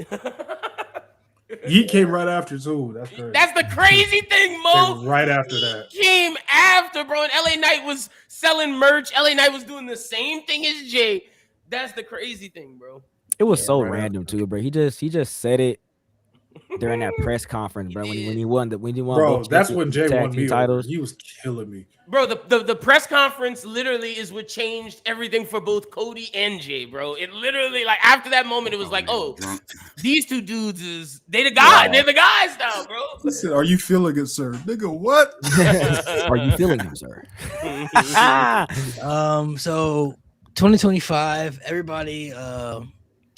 Yeet came right after too. That's crazy. That's the crazy thing, Mo. Came right after that. Came after, bro. And LA Knight was selling merch. LA Knight was doing the same thing as Jay. That's the crazy thing, bro. It was Yeah, so right random too, bro. He just said it during that press conference, bro. When he won Bro, both that's when Jay tag won team me titles. over. He was killing me. Bro, the press conference literally is what changed everything for both Cody and Jay, bro. It literally, like, after that moment, it was like, oh, these two dudes they the guys. Yeah. They're the guys now, bro. He said, "Are you feeling it, sir?" Nigga, what? Are you feeling him, sir? so 2025, everybody, well,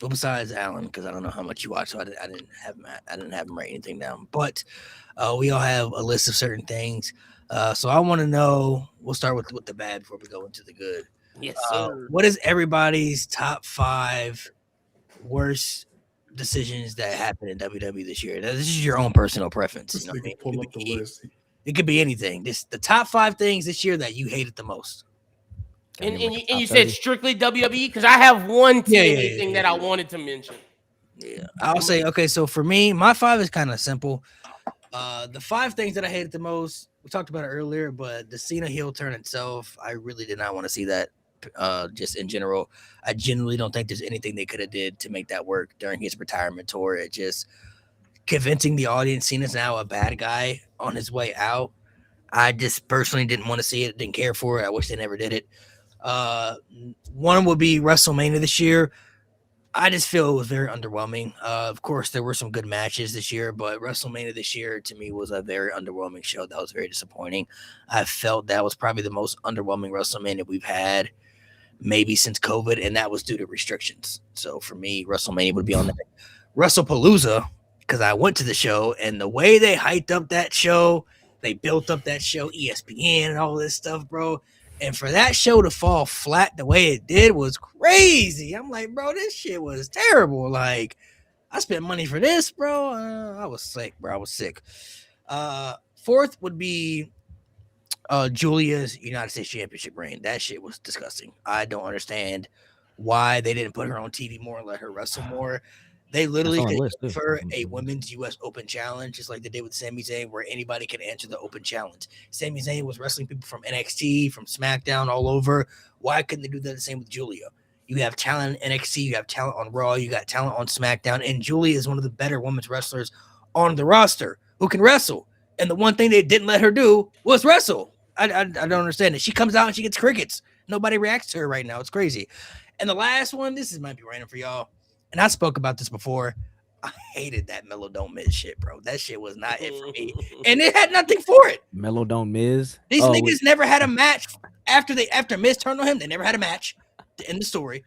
besides Alan, because I don't know how much you watch, so I didn't have him write anything down. But we all have a list of certain things. So I want to know. We'll start with the bad before we go into the good. Yes, sir. What is everybody's top 5 worst decisions that happened in WWE this year? Now, this is your own personal preference. This You know what I mean? nigga pull up the list. It could be anything. The top 5 things this year that you hated the most. And you said strictly WWE? Because I have one thing that I wanted to mention. Yeah, I'll say, okay, so for me, my 5 is kind of simple. The 5 things that I hated the most, we talked about it earlier, but the Cena heel turn itself, I really did not want to see that. Just in general, I genuinely don't think there's anything they could have did to make that work during his retirement tour. It just convincing the audience Cena's now a bad guy on his way out. I just personally didn't want to see it, didn't care for it. I wish they never did it. One would be WrestleMania this year. I just feel it was very underwhelming. Of course, there were some good matches this year, but WrestleMania this year to me was a very underwhelming show. That was very disappointing. I felt that was probably the most underwhelming WrestleMania we've had maybe since COVID, and that was due to restrictions. So for me, WrestleMania would be on there. WrestlePalooza, because I went to the show, and the way they hyped up that show, they built up that show, ESPN and all this stuff, bro. And for that show to fall flat the way it did was crazy. I'm like, bro, this shit was terrible. Like, I spent money for this, bro. I was sick, bro. I was sick. 4th would be Julia's United States Championship reign. That shit was disgusting. I don't understand why they didn't put her on TV more and let her wrestle more. They literally could give her a women's U.S. Open challenge, just like they did with Sami Zayn, where anybody can answer the open challenge. Sami Zayn was wrestling people from NXT, from SmackDown, all over. Why couldn't they do that the same with Julia? You have talent in NXT, you have talent on Raw, you got talent on SmackDown, and Julia is one of the better women's wrestlers on the roster who can wrestle. And the one thing they didn't let her do was wrestle. I don't understand it. She comes out and she gets crickets. Nobody reacts to her right now. It's crazy. And the last one, this might be random for y'all. And I spoke about this before. I hated that Melo Don't Miz shit, bro. That shit was not it for me. And it had nothing for it. Melo Don't Miz. These niggas never had a match after Miz turned on him. They never had a match to end the story.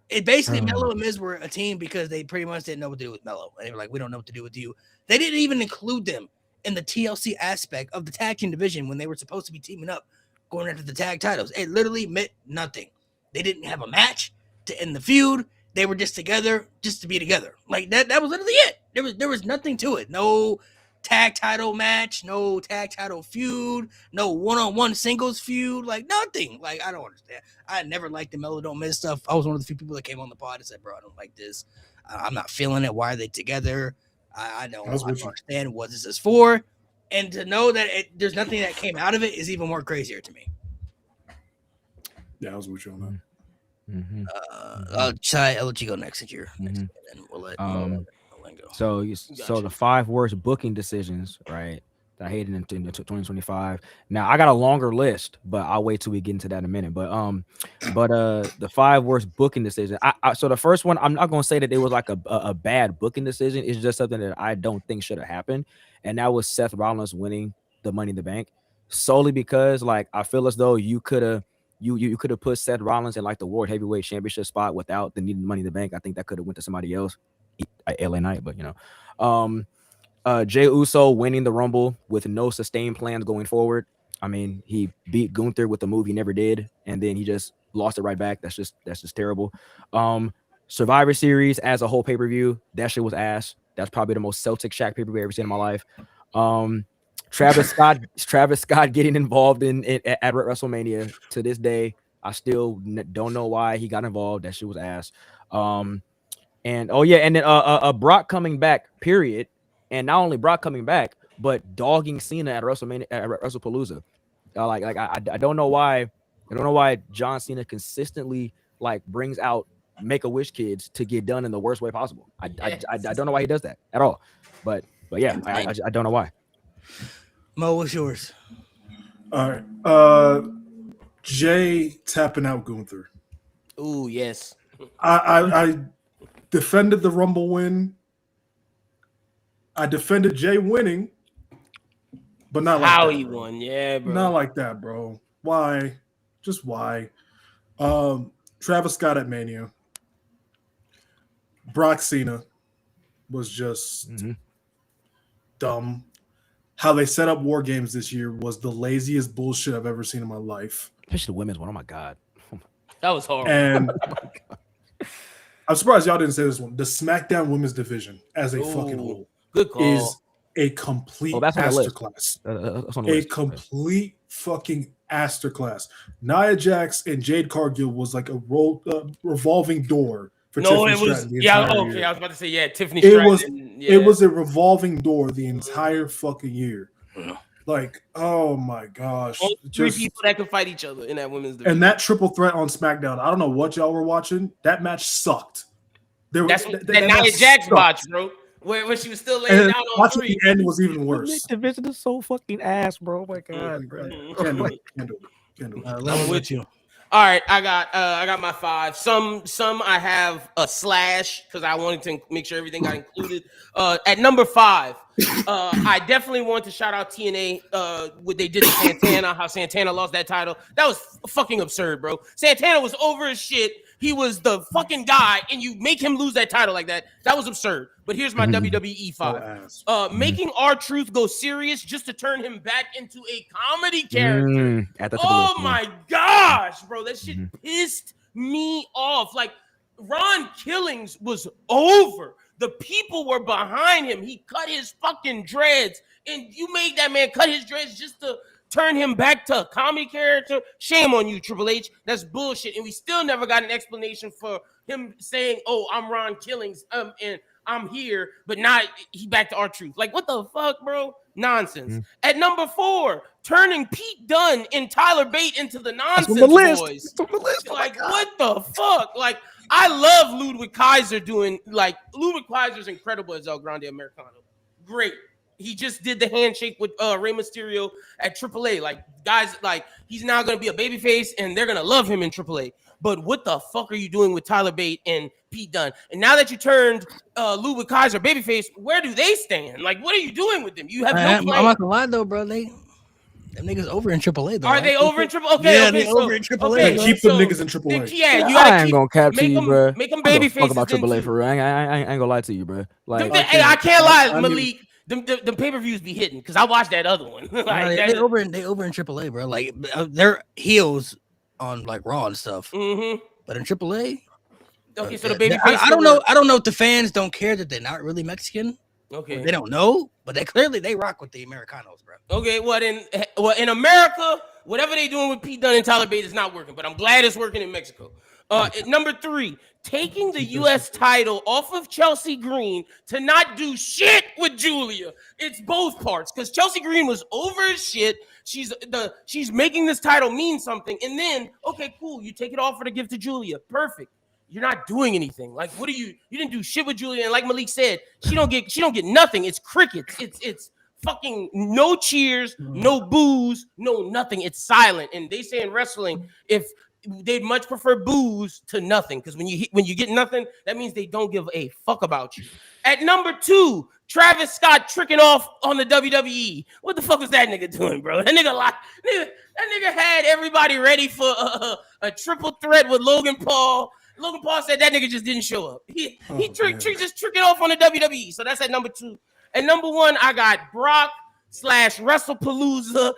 It basically Melo and Miz were a team because they pretty much didn't know what to do with Melo. And they were like, we don't know what to do with you. They didn't even include them in the TLC aspect of the tag team division when they were supposed to be teaming up going after the tag titles. It literally meant nothing. They didn't have a match to end the feud. They were just together just to be together. Like that was literally it. There was nothing to it. No tag title match, no tag title feud, no one-on-one singles feud, like nothing. Like I don't understand. I never liked the Melo Don't Miz stuff. I was one of the few people that came on the pod and said, bro, I don't like this. I'm not feeling it. Why are they together? I don't understand what this is for. And to know that there's nothing that came out of it is even more crazier to me. Yeah, I was with you on that. Mm-hmm. I'll let you go next since you're next, and then we'll let go. So the 5 worst booking decisions, right, that I hated in 2025. Now I got a longer list, but I'll wait till we get into that in a minute. But the 5 worst booking decisions. So the first one, I'm not gonna say that it was like a bad booking decision. It's just something that I don't think should have happened, and that was Seth Rollins winning the Money in the Bank, solely because like I feel as though you could have put Seth Rollins in like the World Heavyweight Championship spot without the needing Money in the Bank. I think that could have went to somebody else, LA Knight, but you know, Jey Uso winning the Rumble with no sustained plans going forward. I mean, he beat Gunther with the move he never did, and then he just lost it right back. That's just terrible. Survivor Series as a whole pay-per-view, that shit was ass. That's probably the most Celtic Shaq pay-per-view I've ever seen in my life. Travis Scott getting involved in at WrestleMania to this day. I still don't know why he got involved. That shit was ass. And then Brock coming back, period. And not only Brock coming back, but dogging Cena at WrestleMania at WrestlePalooza. I don't know why. I don't know why John Cena consistently like brings out Make-A-Wish kids to get done in the worst way possible. I don't know why he does that at all. But yeah, I don't know why. Mo, what's yours? All right. Jay tapping out Gunther. Ooh, yes. I defended the Rumble win. I defended Jay winning, but not like how that, he bro. won. Yeah, bro. Not like that, bro. Why? Just why? Travis Scott at Mania. Brock Cena was just dumb. How they set up War Games this year was the laziest bullshit I've ever seen in my life. Especially the women's one. Oh my god. That was horrible. And I'm surprised y'all didn't say this one. The SmackDown Women's Division as a fucking whole Good call. is a complete that's on the list. masterclass. That's on the A list. complete fucking masterclass. Nia Jax and Jade Cargill was like a revolving door for No, Tiffany it was. Stratton the Yeah, entire okay. year. I was about to say, yeah, Tiffany It Stratton. was- yeah. It was a revolving door the entire fucking year. Like, oh my gosh. only three Just- people that could fight each other in that women's division. and that triple threat on SmackDown, I don't know what y'all were watching. That match sucked. That's that that Nia match Jax sucked. botch, bro. Where she was still laying And down on watching three. the end was even Women's worse. division is so fucking ass, bro. Oh my god, bro. Can't do it. Can't do it. Can't do it. Level with you. All right, I got my 5. Some I have a slash because I wanted to make sure everything got included. At number 5, I definitely want to shout out TNA. What they did to Santana, how Santana lost that title. That was fucking absurd, bro. Santana was over his shit. He was the fucking guy, and you make him lose that title like that. That was absurd. But here's my WWE 5. Making R-Truth go serious just to turn him back into a comedy character. At the Oh my gosh, bro. That shit pissed me off. Like, Ron Killings was over. The people were behind him. He cut his fucking dreads. And you made that man cut his dreads just to turn him back to a comedy character. Shame on you, Triple H. That's bullshit. And we still never got an explanation for him saying, oh, I'm Ron Killings. And I'm here, but not he back to R-Truth. Like, what the fuck, bro? Nonsense. At number 4, turning Pete Dunne and Tyler Bate into the nonsense boys. Like, what the fuck? Like, I love Ludwig Kaiser doing, like, Ludwig Kaiser's incredible as El Grande Americano. Great. He just did the handshake with Rey Mysterio at AAA. Like, guys, like, he's now going to be a babyface, and they're going to love him in AAA. But what the fuck are you doing with Tyler Bate and Pete Dunne? And now that you turned Ludwig Kaiser babyface, where do they stand? Like, what are you doing with them? You have no I'm plan. not gonna lie though, bro. Them niggas over in AAA though. Are right? they over in AAA? Okay, Yeah, okay, they so, over in AAA. okay, Keep so them niggas in AAA. Yeah, you I gotta ain't keep, gonna cap to make you, them, bro. make them I don't baby give a fuck about faces. AAA for real. I ain't gonna lie to you, bro. Like, Hey, I can't lie, I mean- Malik. Them pay-per-views be hitting because I watched that other one. Nah, Like, they over in AAA, bro. Like they're heels on like Raw and stuff, but in AAA. Okay, so the baby. I don't know. I don't know if the fans don't care that they're not really Mexican. Okay. They don't know, but they rock with the Americanos, bro. Okay, well in America, whatever they doing with Pete Dunne and Tyler Bate is not working, but I'm glad it's working in Mexico. At number 3, taking the U.S. title off of Chelsea Green to not do shit with Julia. It's both parts because Chelsea Green was over as shit. She's making this title mean something, and then okay, cool, you take it off for the gift to Julia. Perfect. You're not doing anything. Like, what are you? You didn't do shit with Julia, and like Malik said, she don't get nothing. It's crickets. It's fucking no cheers, no boos, no nothing. It's silent. And they say in wrestling, if they'd much prefer boos to nothing, because when you get nothing, that means they don't give a fuck about you. At number 2, Travis Scott tricking off on the WWE. What the fuck was that nigga doing, bro? That nigga had everybody ready for a triple threat with Logan Paul. Logan Paul said that nigga just didn't show up. He just tricking off on the WWE. So that's at number 2. At number 1, I got Brock / WrestlePalooza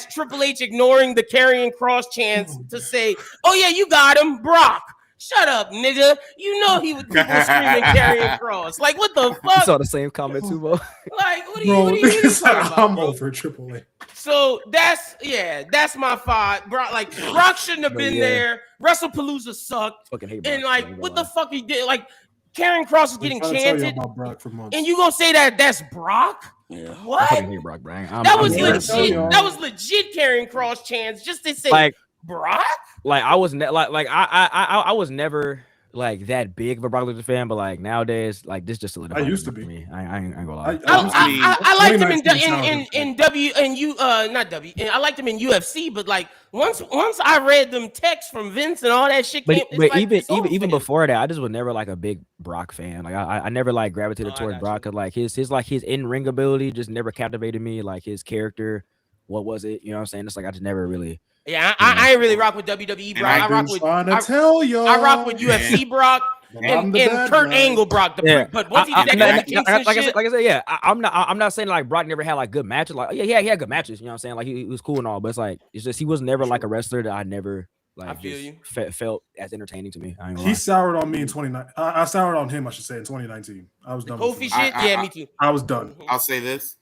/ Triple H ignoring the Karrion Kross chance to say, oh yeah, you got him, Brock. Shut up, nigga. You know he would people screaming Karrion Kross. Like, what the You fuck? saw the same comment too, Mo. Like, what are Bro, you talking about, I'm bro? over Triple A. So that's my thought. Brock, like, Brock shouldn't have But been yeah. there. WrestlePalooza sucked. Fucking hate Brock. And I like, ain't what gonna the fuck he did? Like, Karrion Kross is I'm getting trying to tell you chanted, about Brock for months. and you gonna say that's Brock? Yeah. lie. I What? fucking hate Brock, Brian. That was here to tell legit. y'all. That was legit Karrion Kross chants just to say like Brock. I was I was never like that big of a Brock Lesnar fan, but like nowadays, like this just solidified I used to for be. me. I ain't gonna lie. I liked him in 2019 not W. I liked him in UFC, but like once I read them texts from Vince and all that shit, But, came, it's but like, even it's over even for him. before that, I just was never like a big Brock fan. Like I never like gravitated Oh, I towards got Brock because like his in ring ability just never captivated me. Like his character, what was it? You know what I'm saying? It's like I just never really. Yeah, I ain't really rock with WWE And Brock. I I've rock been with trying to tell y'all. I rock with UFC Brock I'm and the bad Kurt guy. Angle Brock. Yeah, But once he did that I'm- Kofi Kingston like shit, I said, yeah. I'm not saying like Brock never had like good matches. Like yeah, he had good matches. You know what I'm saying? Like he was cool and all, but it's like it's just he was never like a wrestler that I never like I feel just you. felt as entertaining to me. I ain't gonna He lie. soured on me in 2019. I soured on him, I should say, in 2019. I was done. with Kofi him. shit, yeah, me too. I was done. I'll say this: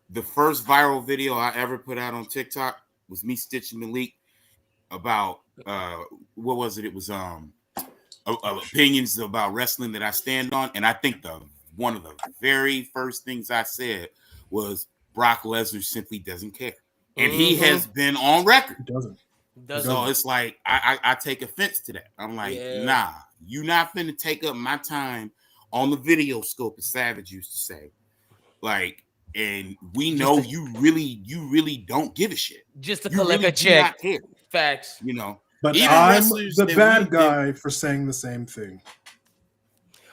the first viral video I ever put out on TikTok was me stitching Malik about what was it? It was opinions about wrestling that I stand on, and I think one of the very first things I said was Brock Lesnar simply doesn't care, and he has been on record. He doesn't. So it's like I take offense to that. I'm like, nah, you not finna take up my time on the video scope, as Savage used to say. Like, and we know you really don't give a shit. Just to You collect really a do check. not care, Facts. you know. But Even I'm wrestlers the that bad we- guy for saying the same thing.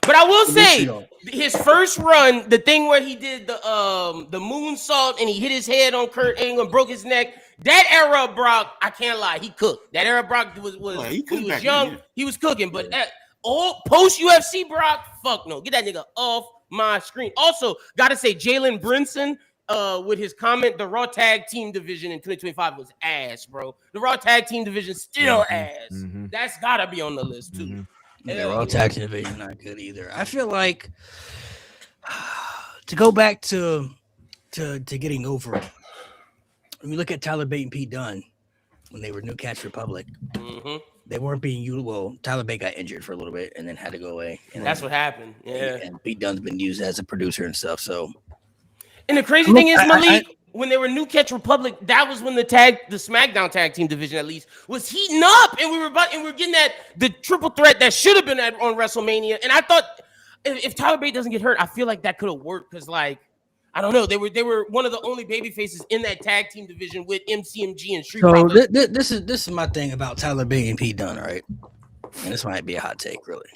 But I will say Felicio. his first run, the thing where he did the moonsault and he hit his head on Kurt Angle and broke his neck. That era of Brock, I can't lie, he cooked. That era of Brock was he cooked he was back young, then, yeah. he was cooking. But that old post UFC Brock, fuck no, get that nigga off my screen. Also, gotta say Jalen Brunson. With his comment, the Raw Tag Team division in 2025 was ass, bro. The Raw Tag Team division still ass. Mhm. That's gotta be on the list too. Mhm. The Hell Raw yeah. Tag Team division not good either. I feel like to go back to getting over it. When you look at Tyler Bate and Pete Dunne when they were New Catch Republic, Mhm. they weren't being used. Well, Tyler Bate got injured for a little bit and then had to go away. And That's what happened. Yeah. And Pete Dunne's been used as a producer and stuff. So And the crazy Look, thing is, I- Malik, when they were New Catch Republic, that was when the SmackDown Tag Team division at least was heating up, and we were getting the triple threat that should have been on WrestleMania. And I thought if Tyler Bate doesn't get hurt, I feel like that could have worked because, like, I don't know, they were one of the only baby faces in that tag team division with MCMG and Street So Profits. this is my thing about Tyler Bate and Pete Dunne, right? And this might be a hot take, really.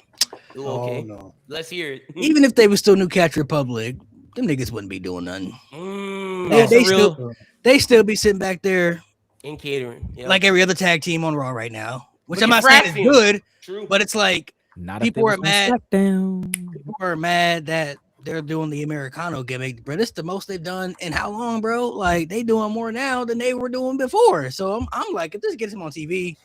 Ooh, okay, Oh no. let's hear it. Even if they were still New Catch Republic, them niggas wouldn't be doing nothing. Mm, Yeah, that's they a real still they be sitting back there in catering, yeah. like every other tag team on Raw right now, which Look I'm at not saying is Fraxium. good, True, but it's like Not People if are they was on SmackDown. people are mad that they're doing the Americano gimmick, bro. This the most they've done in how long, bro? Like they doing more now than they were doing before. So I'm like, if this gets him on TV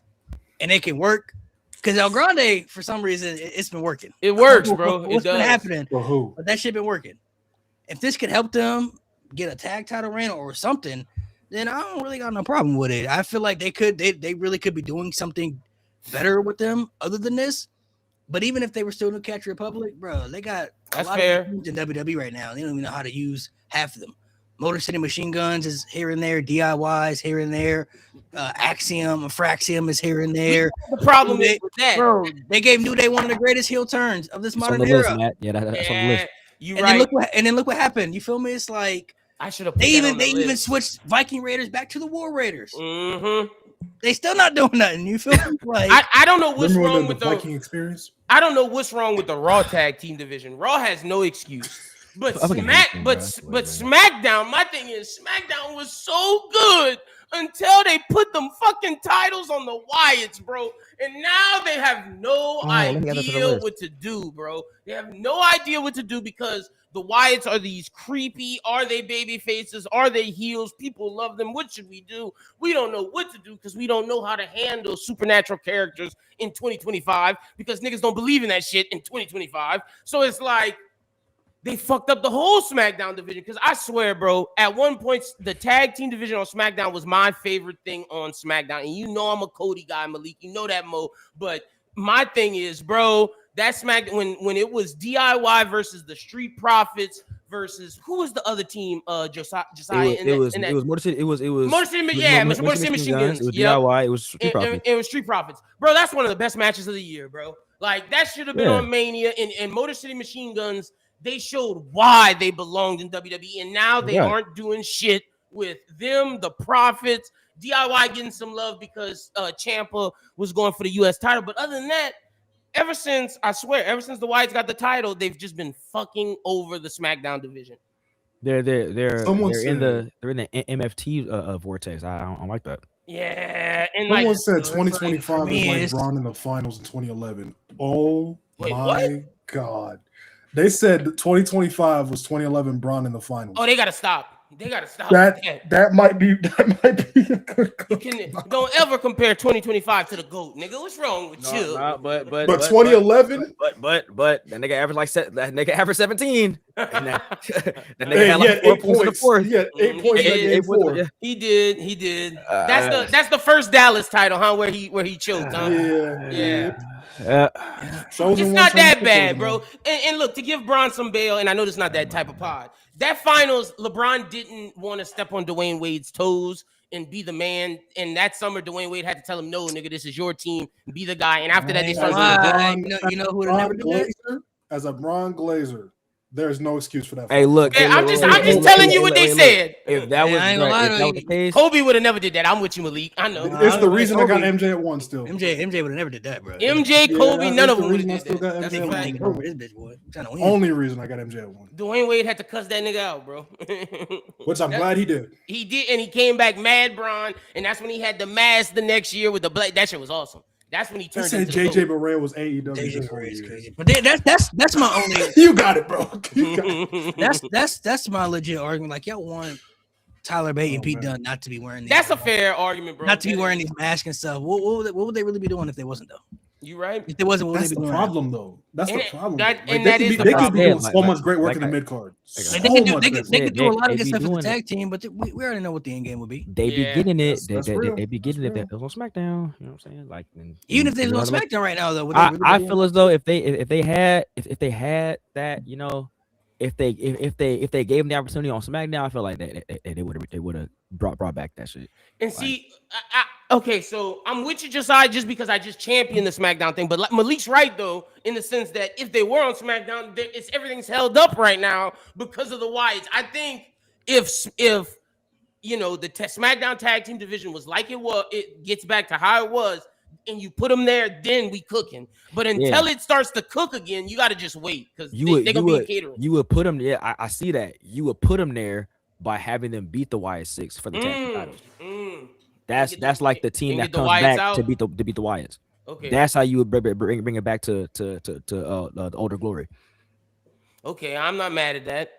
and it can work, because El Grande for some reason it's been working. it works, bro. What's It been does. happening? For who? But that shit been working. If this could help them get a tag title reign or something, then I don't really got no problem with it. I feel like they really could be doing something better with them other than this. But even if they were still New Catch Republic, bro, they got That's a lot fair. of teams in WWE right now. They don't even know how to use half of them. Motor City Machine Guns is here and there, DIYs here and there, Axiom, Fraxium is here and there. The problem is with that, Bro, they gave New Day one of the greatest heel turns of this That's on modern the list, era. Matt. Yeah, that's on the yeah, list. you And right. then look what happened. You feel me? It's like I should have. they even switched Viking Raiders back to the War Raiders. Mm-hmm. They still not doing nothing. You feel me? Like I don't know what's Remember wrong the with Viking experience? I don't know what's wrong with the Raw tag team division. Raw has no excuse. But I fucking hate him, bro. That's the way, man. SmackDown, my thing is SmackDown was so good until they put them fucking titles on the Wyatts, bro. And now they have no let me add that to the idea list. what to do, bro. They have no idea what to do because the Wyatts are these creepy, are they baby faces? Are they heels? People love them. What should we do? We don't know what to do because we don't know how to handle supernatural characters in 2025 because niggas don't believe in that shit in 2025. So it's like, they fucked up the whole SmackDown division because I swear, bro, at one point, the tag team division on SmackDown was my favorite thing on SmackDown. And you know I'm a Cody guy, Malik. You know that, Mo. But my thing is, bro, that SmackDown, when it was DIY versus the Street Profits versus, who was the other team? Josiah. It was Motor City. It was Motor City Machine Guns. It was Yep. DIY. It was Street Profits. It was Street Profits. Bro, that's one of the best matches of the year, bro. Like, that should have been on Mania. And Motor City Machine Guns, they showed why they belonged in WWE, and now they aren't doing shit with them, the Profits. DIY getting some love because Ciampa was going for the U.S. title. But other than that, ever since the Wyatts got the title, they've just been fucking over the SmackDown division. They're in the MFT vortex. I don't like that. Yeah, and someone said 2025 is like Braun in the finals in 2011. Oh my god. They said 2025 was 2011 Braun in the finals. Oh, they gotta stop. They gotta stop. That might be a good. Don't ever compare 2025 to the GOAT, nigga. What's wrong with you? But 2011. But that nigga averaged 17. And that nigga Hey, had like 4 points in the fourth. Yeah, 8 points. Eight points. Yeah. He did. That's the first Dallas title, huh? Where he choked, huh? Yeah. It's not that bad, bro. And look, to give Braun some bail, and I know this is not that type of pod. That finals, LeBron didn't want to step on Dwayne Wade's toes and be the man. And that summer, Dwayne Wade had to tell him, "No, nigga, this is your team. Be the guy." And after that, they started. You know who would never do that? As a Braun Glazer, there's no excuse for that. Hey, look. I'm just telling you what they said. If that was the case, Kobe would have never did that. I'm with you, Malik. I know. It's the reason I got MJ at 1 still. MJ would have never did that, bro. MJ, Kobe, none of them would have did that. That's only reason I got MJ at 1. Dwayne Wade had to cuss that nigga out, bro. Which I'm glad he did. He did, and he came back mad, Braun, and that's when he had the mask the next year with the black. That shit was awesome. That's when he turned. They said JJ Barea was AEW. But that's my only. You got it, bro. You got it. That's my legit argument. Like, y'all want Tyler Bate and Pete Dunne not to be wearing these. That's a fair argument, bro. Not to be wearing these masks and stuff. What would they really be doing if they wasn't though? You right? If they wasn't, what that's would they be the doing? problem, though. That's the problem. They could be doing so much great work in the mid card. They could do a lot of good stuff with the tag team, but we already know what the end game would be. They be getting it. They be getting it. That was on SmackDown. You know what I'm saying? Like, even if they was on SmackDown right now, though, I feel as though if they had that, you know, if they gave them the opportunity on SmackDown, I feel like they would have brought back that shit. And see, okay, so I'm with you, Josiah, just because I just championed the SmackDown thing. But Malik's right though, in the sense that if they were on SmackDown, everything's held up right now because of the Wyatts. I think if you know the SmackDown tag team division was like it gets back to how it was, and you put them there, then we cooking. But until it starts to cook again, you got to just wait because they're gonna be catering. You would put them. Yeah, I see that. You would put them there by having them beat the Wyatt 6 for the tag team titles. That's like the team that comes back out to beat the Wyatts. Okay, that's how you would bring it back to the older glory. Okay, I'm not mad at that.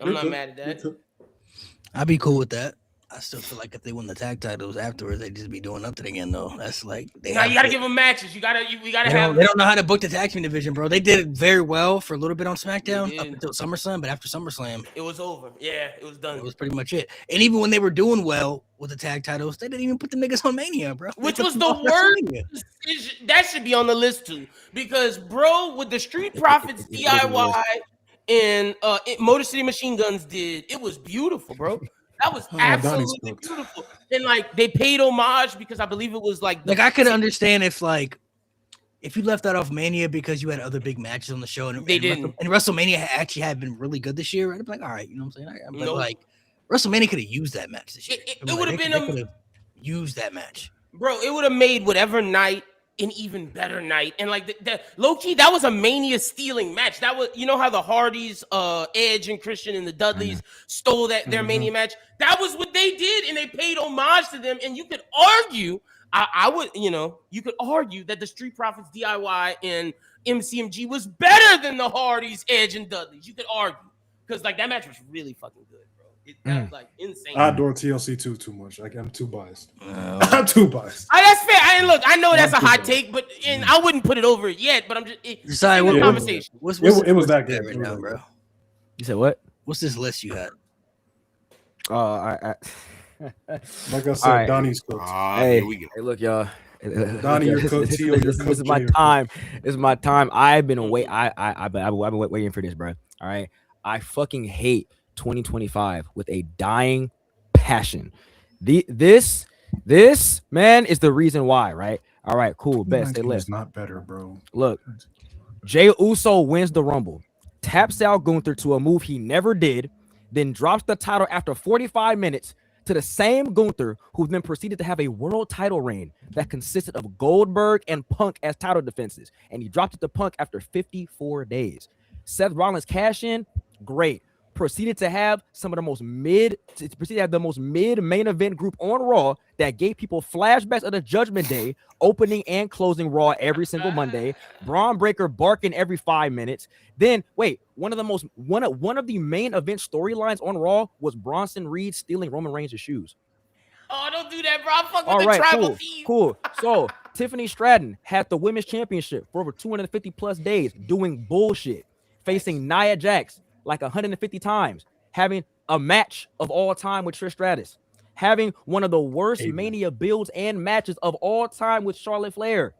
I'd be cool with that. I still feel like if they win the tag titles afterwards, they just be doing nothing again, though. That's like you gotta give them matches. We gotta have. They don't know how to book the tag team division, bro. They did it very well for a little bit on SmackDown up until SummerSlam, but after SummerSlam, it was over. Yeah, it was done. It was pretty much it. And even when they were doing well with the tag titles, they didn't even put the niggas on Mania, bro. Which was the worst decision. That should be on the list too, because bro, with the Street Profits DIY and Motor City Machine Guns did, it was beautiful, bro. That was absolutely beautiful. And like they paid homage because I believe it was like I could understand if you left that off Mania because you had other big matches on the show and they didn't. And WrestleMania actually had been really good this year. I'd be like, all right, you know what I'm saying? But like WrestleMania could have used that match this year. It would have been used that match, bro. It would have made whatever night an even better night. And like the low key, that was a Mania stealing match. That was, you know how the Hardys, Edge and Christian and the Dudleys stole their Mania match. That was what they did, and they paid homage to them. And you could argue, I would, you could argue that the Street Profits DIY and MCMG was better than the Hardys, Edge, and Dudleys. You could argue because like that match was really fucking good, bro. That was like insane. I adore TLC too much. Like, I'm too biased. I'm too biased. That's fair. I know that's a hot take, but and I wouldn't put it over yet. But I'm just Decide what what conversation. What's It was that good good. right now, bro? You said what? What's this list you had? I Like I said, All right. Donnie's cooked. Hey, Here we go. hey, look, y'all. Donnie, you're cooked. This Tio, you're is cooked. my Jay, time. This is my time. I've been wait. I've been waiting for this, bro. All right. I fucking hate 2025 with a dying passion. This man is the reason why, right? All right, cool. Bet stay 19 lit. is not better, bro. Look, Jey Uso wins the Rumble, taps out Gunther to a move he never did, then drops the title after 45 minutes to the same Gunther who then proceeded to have a world title reign that consisted of Goldberg and Punk as title defenses, and he dropped it to Punk after 54 days. Seth Rollins cash in, great. Proceeded to have the most mid main event group on Raw that gave people flashbacks of the Judgment Day, opening and closing Raw every single Monday. Braun Breaker barking every 5 minutes. Then wait, one of the main event storylines on Raw was Bronson Reed stealing Roman Reigns' shoes. Oh, don't do that, bro. I'm fucking All with right, the tribal team. cool. So Tiffany Stratton had the women's championship for over 250 plus days doing bullshit, facing Nia Jax like 150 times, having a match of all time with Trish Stratus, having one of the worst Mania builds and matches of all time with Charlotte Flair.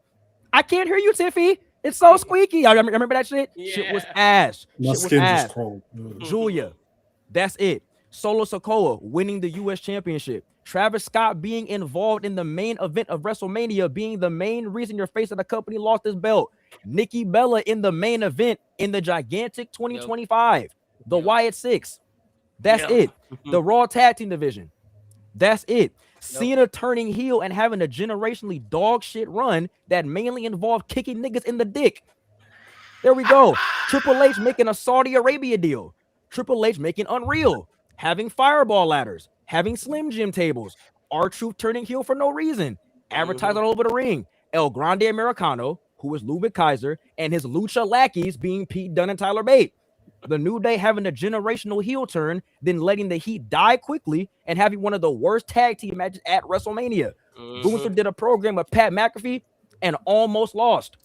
I can't hear you, Tiffy. It's so squeaky. I remember that shit. Yeah. Shit was ass. My Shit was skin ass. just crawled. Ugh. Julia, that's it. Solo Sikoa winning the U.S. Championship. Travis Scott being involved in the main event of WrestleMania, being the main reason your face of the company lost his belt. Nikki Bella in the main event in the gigantic 2025. The Wyatt Six. That's it. The Raw Tag Team Division. That's it. Cena turning heel and having a generationally dog shit run that mainly involved kicking niggas in the dick. There we go. Triple H making a Saudi Arabia deal. Triple H making Unreal. Having fireball ladders. Having Slim Jim tables. R-Truth turning heel for no reason. Advertising all over the ring. El Grande Americano, who is Ludwig Kaiser, and his lucha lackeys being Pete Dunne and Tyler Bate. The New Day having a generational heel turn, then letting the Heat die quickly and having one of the worst tag team matches at WrestleMania. Gunther did a program with Pat McAfee and almost lost.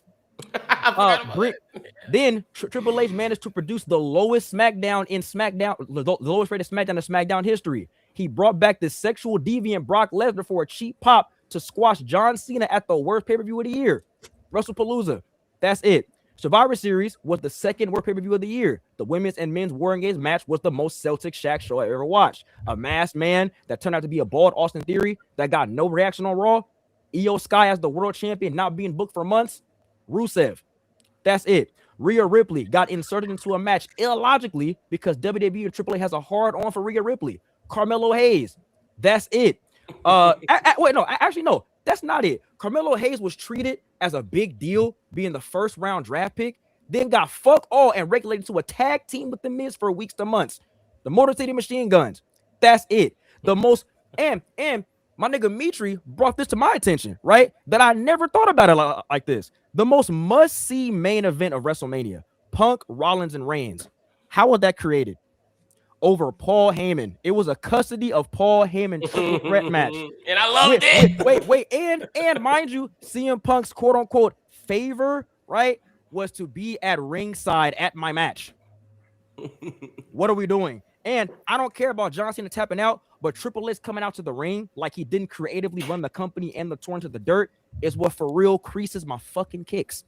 Then Triple H managed to produce the lowest SmackDown in SmackDown, the lowest rated SmackDown in SmackDown history. He brought back the sexual deviant Brock Lesnar for a cheap pop to squash John Cena at the worst pay-per-view of the year. WrestlePalooza. That's it. Survivor Series was the second worst pay-per-view of the year. The women's and men's Warring Games match was the most Celtic Shaq show I ever watched. A masked man that turned out to be a bald Austin Theory that got no reaction on Raw. Io Sky as the world champion not being booked for months. Rusev. That's it. Rhea Ripley got inserted into a match illogically because WWE and AAA has a hard on for Rhea Ripley. Carmelo Hayes. That's it. Actually, no, that's not it. Carmelo Hayes was treated as a big deal, being the first round draft pick, then got fuck all and regulated to a tag team with the Miz for weeks to months. The Motor City Machine Guns. That's it. The most and my nigga Mitri brought this to my attention, right? That I never thought about it like this. The most must-see main event of WrestleMania: Punk, Rollins, and Reigns. How was that created? Over Paul Heyman. It was a custody of Paul Heyman triple threat match. And I loved it. Wait. And mind you, CM Punk's quote-unquote favor, right, was to be at ringside at my match. What are we doing? And I don't care about John Cena tapping out, but Triple H coming out to the ring like he didn't creatively run the company and the tour into the dirt is what for real creases my fucking kicks.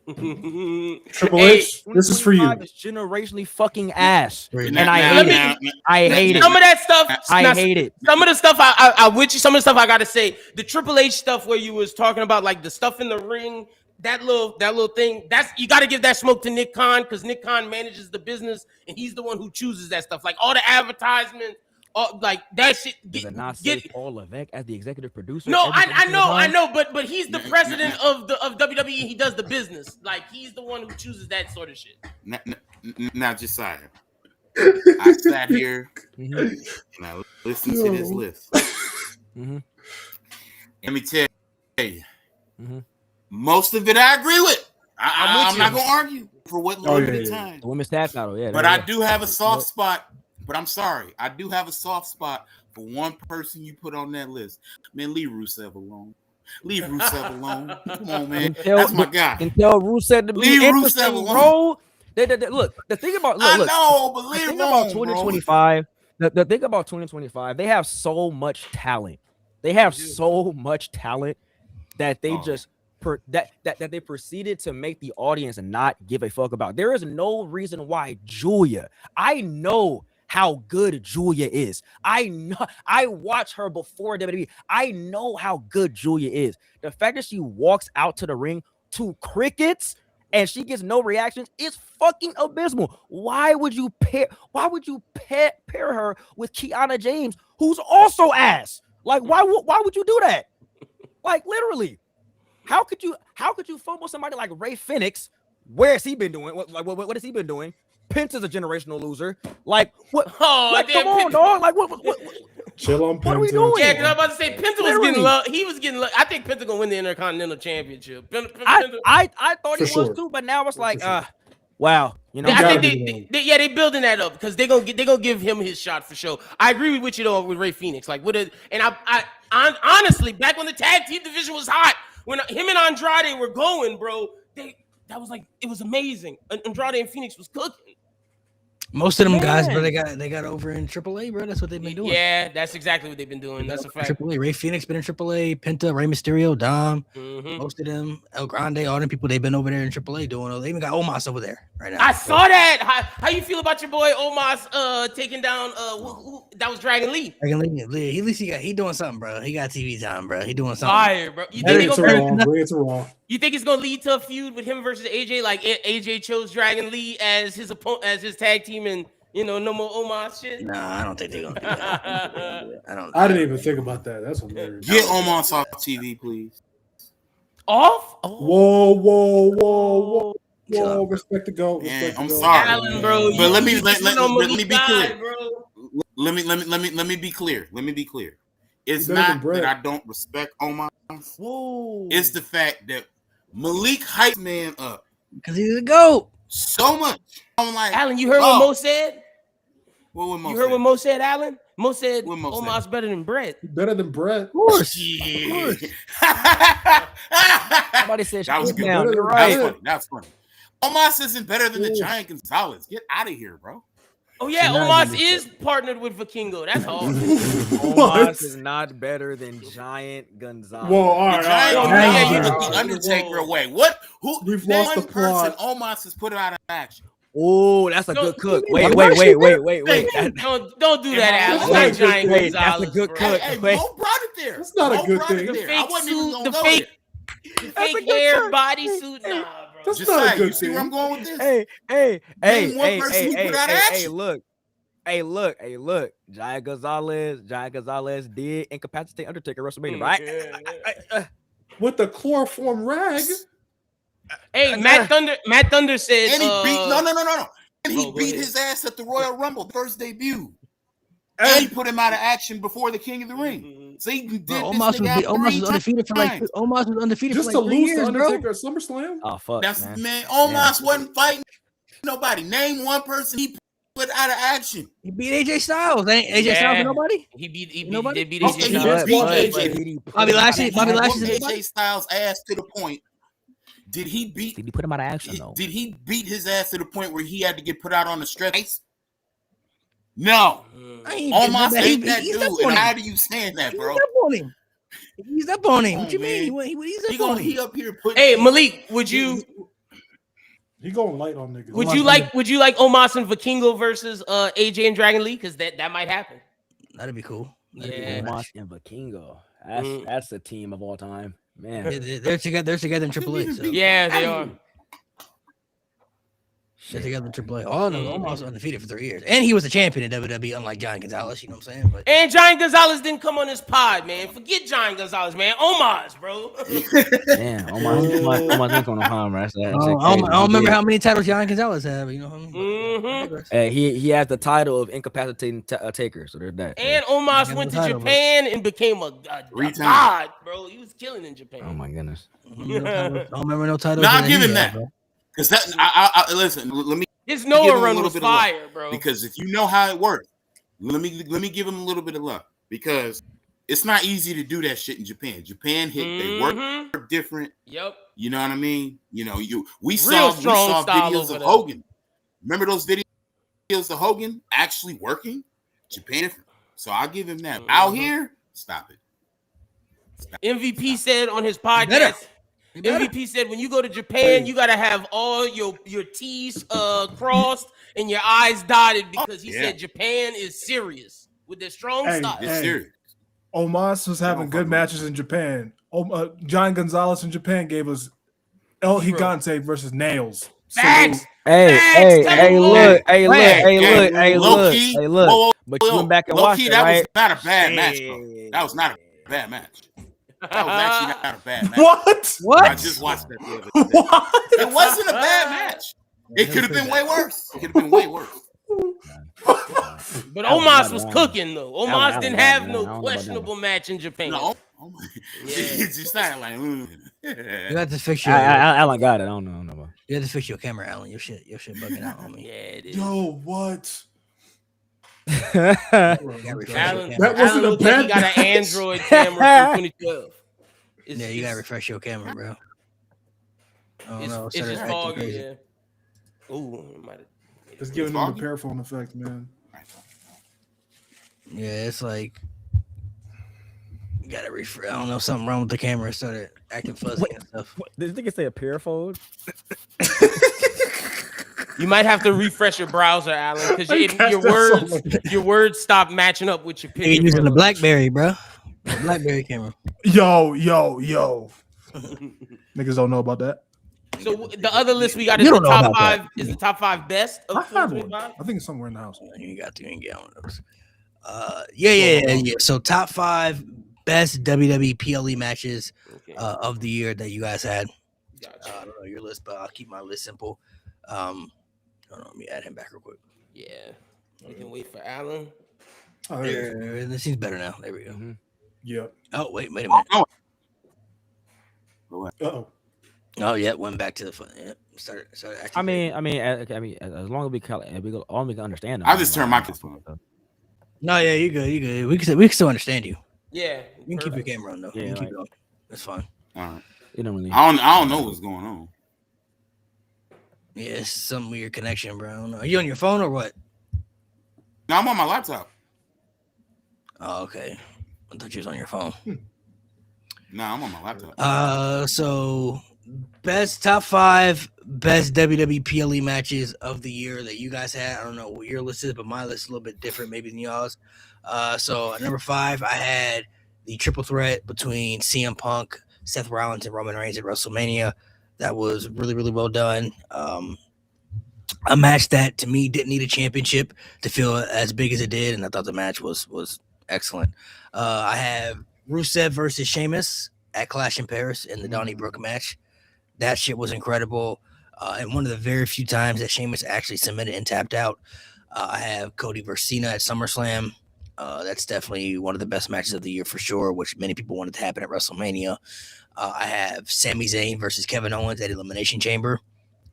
Triple H, this is for you. Is generationally fucking ass, and Now- I now- hate now- it. I hate it. Some of that stuff, I hate it. Some of the stuff I with you. Some of the stuff I gotta say, the Triple H stuff where you was talking about like the stuff in the ring, that little thing. That's you got to give that smoke to Nick Khan because Nick Khan manages the business and he's the one who chooses that stuff. Like all the advertisements, like that shit. Does it not say Paul Levesque as the executive producer? No, every single I time? know, but he's the president of WWE. He does the business. Like he's the one who chooses that sort of shit. Now, Josiah, I sat here Mhm. and I listened to this list. Mhm. Let me tell you, Mhm. most of it I agree with. I'm I'm not gonna argue for what limited time. The women's tag title, yeah. But I do have a soft spot. But I'm sorry, I do have a soft spot for one person you put on that list. Man, leave Rusev alone. Leave Rusev alone. Come on, man. That's my guy. Until Rusev to be Leave interesting, Rusev alone. bro. Look, the thing about I look, know, but the leave thing him about alone, 2025, the thing about 2025, they have so much talent. They have so much talent that they just that they proceeded to make the audience not give a fuck about. There is no reason why Julia. I know how good Julia is. I know. I watched her before WWE. I know how good Julia is. The fact that she walks out to the ring to crickets and she gets no reactions is fucking abysmal. Why would you pair her with Kiana James, who's also ass? Like, why would you do that? Like, literally, how could you fumble somebody like Ray Phoenix? Where has he been doing? What has he been doing? Penta's a generational loser. Like, what? Oh, like, come on, dog. Like, what? Chill on Penta. What are we doing? Yeah, because I'm about to say Penta was Literally. getting love. He was getting love. I think Penta gonna win the Intercontinental Championship. I thought he For was sure. too, but now it's like, sure. wow. You know, I gotta think be they building that up because they gonna give him his shot for sure. I agree with you though with Ray Phoenix. Like I honestly back when the tag team division was hot, when him and Andrade were going, bro, that was like it was amazing. Andrade and Phoenix was cooking. Most of them guys, bro, Man. they got over in AAA, bro. That's what they've been doing. Yeah, that's exactly what they've been doing. That's a fact. AAA. Ray Phoenix been in AAA. Penta, Rey Mysterio, Dom. Mhm. Most of them, El Grande, all them people, they've been over there in AAA doing. They even got Omos over there right now. I saw that. How you feel about your boy Omos taking down who that was Dragon Lee? At least he doing something, bro. He got TV time, bro. He doing something. Fire, bro. You Bring think, it to Raw. Bring it to Raw. you think it's gonna lead to a feud with him versus AJ? Like AJ chose Dragon Lee as his opponent, as his tag team, and no more Omos shit. Nah, I don't think they're gonna do that. I didn't even think about that. That's hilarious. Get Omos off TV, please. Off? Whoa. Chill out. Respect the GOAT. Man, Respect the I'm GOAT. sorry. Allen, bro. But let me you be guy, clear. bro. Let me be clear. Let me be clear. It's Better than not Brett. that I don't respect Omos. whoa. It's the fact that Malik hyped man up Because he's a GOAT. so much. I'm like, Allen, you heard oh, what Mo said? What would Mo You heard say? what Mo said, Allen? Mo said What Mo Omos better than Brett. Better than Brett. Of course. Shit. Somebody said That was shit good. down. Better You're than right. Brett. That's funny. Omos isn't better than the Oof. Giant Gonzalez. Get out of here, bro. Oh yeah, So now Omos you- is partnered with Vikingo. That's all. Omos is not better than Giant Gonzalez. Well, all The right. Giant, all yeah, right, you all right, took all the right. Undertaker away. What? Who? We've Name lost the one person plot. Omos has put out of action. Oh, that's a No, good cook. what do you Wait. mean? Don't do that, Allen. Wait, Not Giant wait, that's a Gonzalez. good bro. cook. Hey, Wait. Mo brought it there. That's not a Mo good brought it thing. The there. I fake wasn't even suit, gonna the go fake, there. the That's a fake good hair cook. bodysuit. Nah, bro. That's Just not a saying, good you see where thing. I'm going with this? Hey, one person who put out action. look. Giant Gonzalez did incapacitate Undertaker at WrestleMania, right? With the chloroform rag. Hey, Matt Thunder said. And he beat no. And he Oh, go beat ahead. his ass at the Royal Rumble first debut. And he put him out of action before the King of the Ring. So he did Bro, this Omos nigga out was 3 undefeated for times. Just to 3 lose years, to bro. Undertaker at SummerSlam? Oh fuck, That's man. man. Omos wasn't fighting nobody. Name one person he put out of action. He beat AJ Styles. Ain't AJ Yeah. Styles for nobody? They beat Okay, AJ he Styles. just beat AJ. Bobby Lashley Whooped is AJ Styles' ass to the point. Did he beat? Did he put him out of action though? Did he beat his ass to the point where he had to get put out on the stretch? No. Omos ain't that dude. And how do you saying that, bro? He's up on him. Come What you on, mean? man. He's up on him. He up here putting. Hey, Malik, would you He going light on niggas. like Omos and Vikingo versus AJ and Dragon Lee? Because that might happen. That'd be cool. Yeah. Omos and Vikingo. Mm. That's a team of all time, man. They're together. They're together in AAA. So. Yeah, they are. They're together in AAA. Oh no, Omos undefeated for 3 years, and he was the champion in WWE, unlike Giant Gonzalez. You know what I'm saying? But And Giant Gonzalez didn't come on this pod, man. Forget Giant Gonzalez, man. Omos, bro. Damn, Omos ain't gonna harm, right? I don't remember how many titles Giant Gonzalez had, but you know what I mean? Mhm. He has the title of incapacitating taker, so there's that. And Omos Yeah, went to the title, Japan and became a 3 times. god, bro. He was killing in Japan. Oh my goodness. I don't remember no titles. Nah, that I'll he give him had, that. bro. Because that I listen. Let me His give Noah him a run little was bit of luck. fire, bro. because if you know how it works, let me give him a little bit of luck because it's not easy to do that shit in Japan. Japan they work different. Yep. You know what I mean? You know, we Real saw strong style videos over of there. Hogan. Remember those videos of Hogan actually working? Japan. So I'll give him that. Out here, stop it. MVP said on his better. podcast. You better. MVP said when you go to Japan, you gotta have all your T's crossed and your I's dotted because he Yeah. said Japan is serious with their strong Hey, style. It's Hey. serious. Omos was having good matches in Japan. Giant Gonzalez in Japan gave us El Hero. Gigante versus Nails. Facts. Hey, Facts, hey, tell hey, him look, more. hey, look, Hey, hey, hey, look, hey, low look, key, hey, look. whoa, But you went back and low watched key, it, that right? was not a bad match, bro. That was not a bad match. That was actually not a bad match. What? What? I just watched that the other day. What? It wasn't a bad match. It could have been way worse. It could have been way worse. But That was Omos not was bad. cooking though. That Omos was didn't bad, have man. I don't know no about questionable match in Japan. No, oh my. Yeah. It's just not like. You have to fix your. Alan got it. I don't know. You have to fix your camera, Alan. Your shit bugging out on Yeah, me. it is. Yo, what? You gotta refresh your Alan, camera. That wasn't Alan a looks like he bad got match. an Android camera from 2012. Yeah, you gotta refresh your camera, bro. Oh no, It's started just acting foggy, crazy. yeah. Ooh, it might have. It's giving them the Paraphone effect, man. Yeah, it's like you gotta refresh. I don't know, something wrong with the camera. It started acting fuzzy and stuff. Did you say a paraphone? You might have to refresh your browser, Alan, because I catch that so your words stop matching up with your You're picture. using the BlackBerry, bro. The BlackBerry camera. Yo. Niggas don't know about that. So the other list we got is You the don't know top about that. 5. Is the top 5 best of I had one. 2025? I think it's somewhere in the house. You ain't get one of those. Yeah. So top 5 best WWE PLE matches Okay. of the year that you guys had. Gotcha. I don't know your list, but I'll keep my list simple. Hold on, let me add him back real quick. Yeah. We can wait for Alan. Oh, There, this seems better now. There we go. Mm-hmm. yeah. Oh wait a minute. Uh-oh. Oh yeah, went back to the fun. Yeah, started acting. I mean, as long as we can understand them. I just turned my phone. No, yeah, you good. We can still understand you. Yeah. You can keep your camera on though. Yeah, you can keep like- it on. That's fine. All right. You don't really. I don't know what's going on. Yeah, it's some weird connection, bro. I don't know. Are you on your phone or what? No, I'm on my laptop. Oh, okay. I thought you was on your phone. No, I'm on my laptop. So top 5 best WWE PLE matches of the year that you guys had. I don't know what your list is, but my list is a little bit different maybe than y'all's. So at number 5, I had the triple threat between CM Punk, Seth Rollins, and Roman Reigns at WrestleMania. That was really, really well done. A match that to me didn't need a championship to feel as big as it did, and I thought the match was excellent. I have Rusev versus Sheamus at Clash in Paris in the Donnybrook match. That shit was incredible. And one of the very few times that Sheamus actually submitted and tapped out. I have Cody versus Cena at SummerSlam. That's definitely one of the best matches of the year for sure, which many people wanted to happen at WrestleMania. I have Sami Zayn versus Kevin Owens at Elimination Chamber.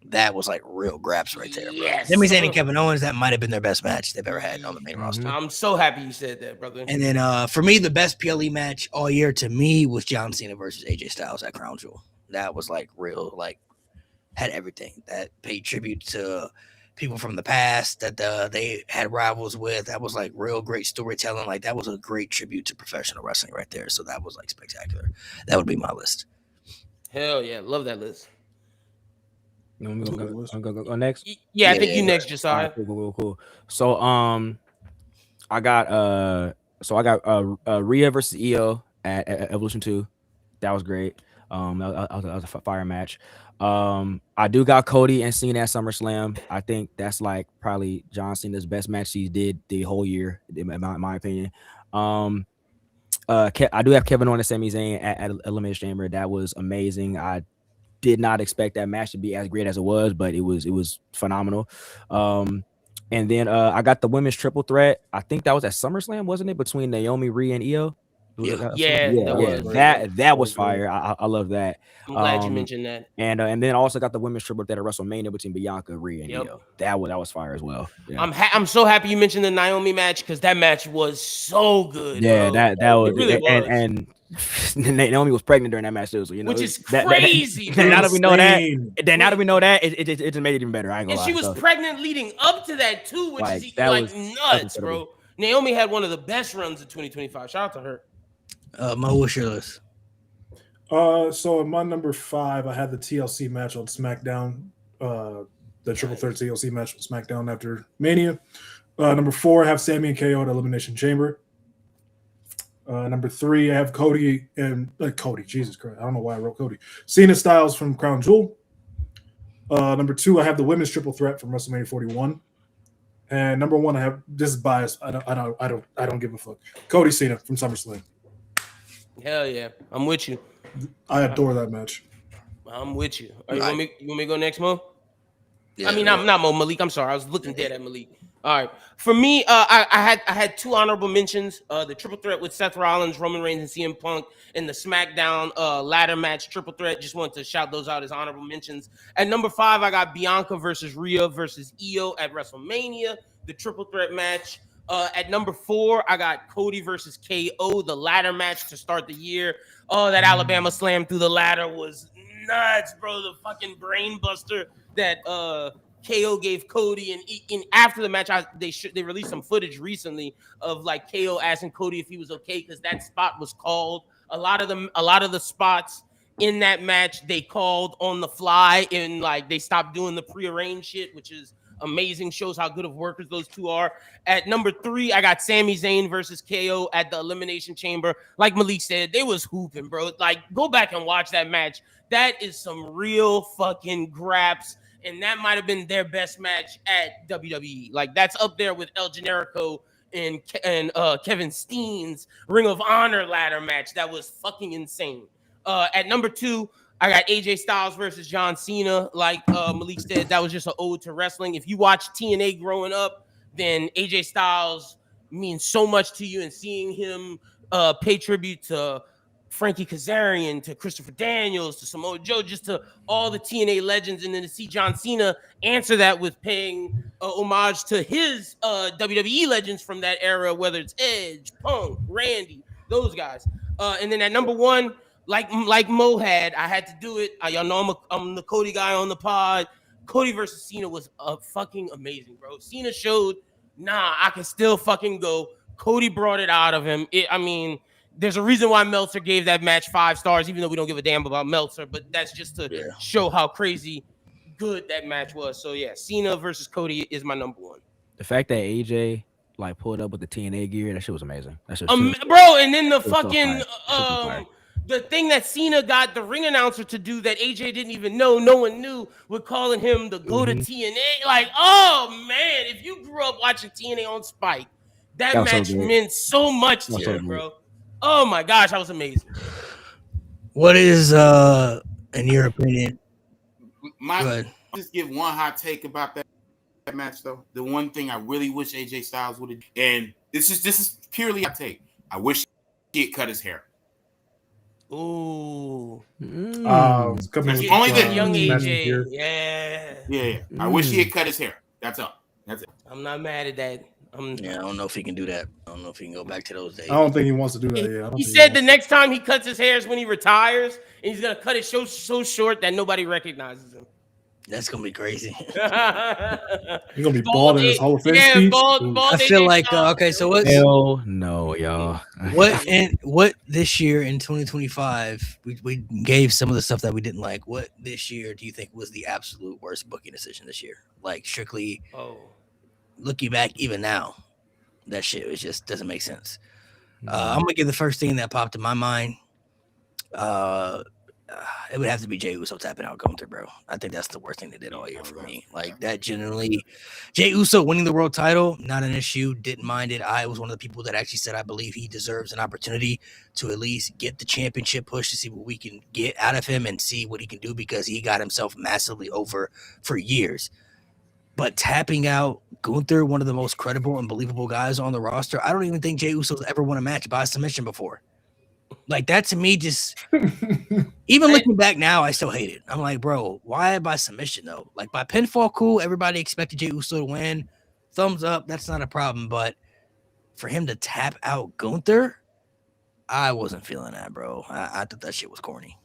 That was like real graps right there, bro. Yes. Sami Zayn and Kevin Owens, that might have been their best match they've ever had on the main roster. I'm so happy you said that, brother. And then for me, the best PLE match all year to me was John Cena versus AJ Styles at Crown Jewel. That was like real, like had everything. That paid tribute to people from the past that they had rivals with. That was like real great storytelling. Like that was a great tribute to professional wrestling right there. So that was like spectacular. That would be my list. Hell yeah, love that list. I'm gonna go next. Yeah, I think you Yeah. next, All Josiah. right, cool. So I got Rhea versus Io at Evolution 2. That was great. That was a fire match. I do got Cody and Cena at SummerSlam. I think that's like probably John Cena's best match he did the whole year, in my opinion. I do have Kevin Owens and Sami Zayn at Elimination Chamber. That was amazing. I did not expect that match to be as great as it was, but it was phenomenal. And then I got the women's triple threat. I think that was at SummerSlam, wasn't it? Between Naomi, Rhea, and Io. That was fire. I love that. I'm glad you mentioned that. And then also got the women's triple threat at WrestleMania between Bianca, Rhea, and Io. That was fire as well. Yeah. I'm so happy you mentioned the Naomi match because that match was so good. Yeah, bro. that was, really was. And Naomi was pregnant during that match too, so which is crazy. Now that we know that, it just made it even better. I ain't gonna lie. And she was pregnant leading up to that too, which is like nuts, bro. Naomi had one of the best runs of 2025. Shout out to her. Mo, what's your list? So in my number 5, I had the TLC match on SmackDown. The triple threat TLC match on SmackDown after Mania. Number 4, I have Sami and KO at Elimination Chamber. Number 3, I have Cody and Cody. Jesus Christ, I don't know why I wrote Cody. Cena Styles from Crown Jewel. Number 2, I have the women's triple threat from WrestleMania 41. And number 1, I have, this is biased. I don't give a fuck. Cody Cena from SummerSlam. Hell yeah, I'm with you. I adore that match. I'm with you. You want me to go next, Mo? Yeah, I mean, not Mo, Malik. I'm sorry, I was looking dead at Malik. All right, for me, I had 2 honorable mentions: the triple threat with Seth Rollins, Roman Reigns, and CM Punk, and the SmackDown ladder match triple threat. Just wanted to shout those out as honorable mentions. At number 5, I got Bianca versus Rhea versus Io at WrestleMania, the triple threat match. At number 4, I got Cody versus KO, the ladder match to start the year. Oh, that Alabama slam through the ladder was nuts, bro. The fucking brain buster that KO gave Cody, and after the match, they released some footage recently of like KO asking Cody if he was okay because that spot was called. A lot of the spots in that match they called on the fly, and like they stopped doing the prearranged shit, which is amazing. Shows how good of workers those two are. At number 3, I got Sami Zayn versus KO at the Elimination Chamber. Like Malik said, they was hooping, bro. Like, go back and watch that match. That is some real fucking graps, and that might have been their best match at WWE. Like, that's up there with El Generico and Kevin Steen's Ring of Honor ladder match. That was fucking insane. At number 2, I got AJ Styles versus John Cena. Like Malik said, that was just an ode to wrestling. If you watch TNA growing up, then AJ Styles means so much to you, and seeing him pay tribute to Frankie Kazarian, to Christopher Daniels, to Samoa Joe, just to all the TNA legends, and then to see John Cena answer that with paying homage to his WWE legends from that era, whether it's Edge, Punk, Randy, those guys. And then at number 1, like Mo had, I had to do it. Y'all know I'm the Cody guy on the pod. Cody versus Cena was fucking amazing, bro. Cena showed, I can still fucking go. Cody brought it out of him. I mean, there's a reason why Meltzer gave that match 5 stars, even though we don't give a damn about Meltzer, but that's just to show how crazy good that match was. So yeah, Cena versus Cody is my number 1. The fact that AJ like pulled up with the TNA gear, that shit was amazing. That shit bro, and then the fucking the thing that Cena got the ring announcer to do that AJ didn't even know, no one knew, with calling him the go to TNA. Like, oh man, if you grew up watching TNA on Spike, that match meant so much to you, bro. Oh my gosh, that was amazing. What is, in your opinion? I'll just give one hot take about that match, though. The one thing I really wish AJ Styles would have, and this is purely a hot take. I wish he had cut his hair. Ooh. Only the young AJ. Yeah. I wish he had cut his hair. That's it. I'm not mad at that. I don't know if he can do that. I don't know if he can go back to those days. I don't think he wants to do that. He said the next time he cuts his hair is when he retires, and he's gonna cut it so short that nobody recognizes him. That's gonna be crazy. He's gonna be bald in his Hall of Fame speech. Bald I feel like okay. So what's hell no, y'all. What this year in 2025? We gave some of the stuff that we didn't like. What this year do you think was the absolute worst booking decision this year? Like strictly. Looking back, even now, that shit just doesn't make sense. I'm gonna give the first thing that popped in my mind. it would have to be Jey Uso tapping out Gunther, bro. I think that's the worst thing they did all year for me. Like that, genuinely, Jey Uso winning the world title, not an issue. Didn't mind it. I was one of the people that actually said I believe he deserves an opportunity to at least get the championship push to see what we can get out of him and see what he can do because he got himself massively over for years. But tapping out Gunther, one of the most credible and believable guys on the roster, I don't even think Jey Uso's ever won a match by submission before. Like that to me, just even looking back now, I still hate it. I'm like, bro, why by submission though? Like by pinfall, cool. Everybody expected Jey Uso to win. Thumbs up, that's not a problem. But for him to tap out Gunther, I wasn't feeling that, bro. I thought that shit was corny.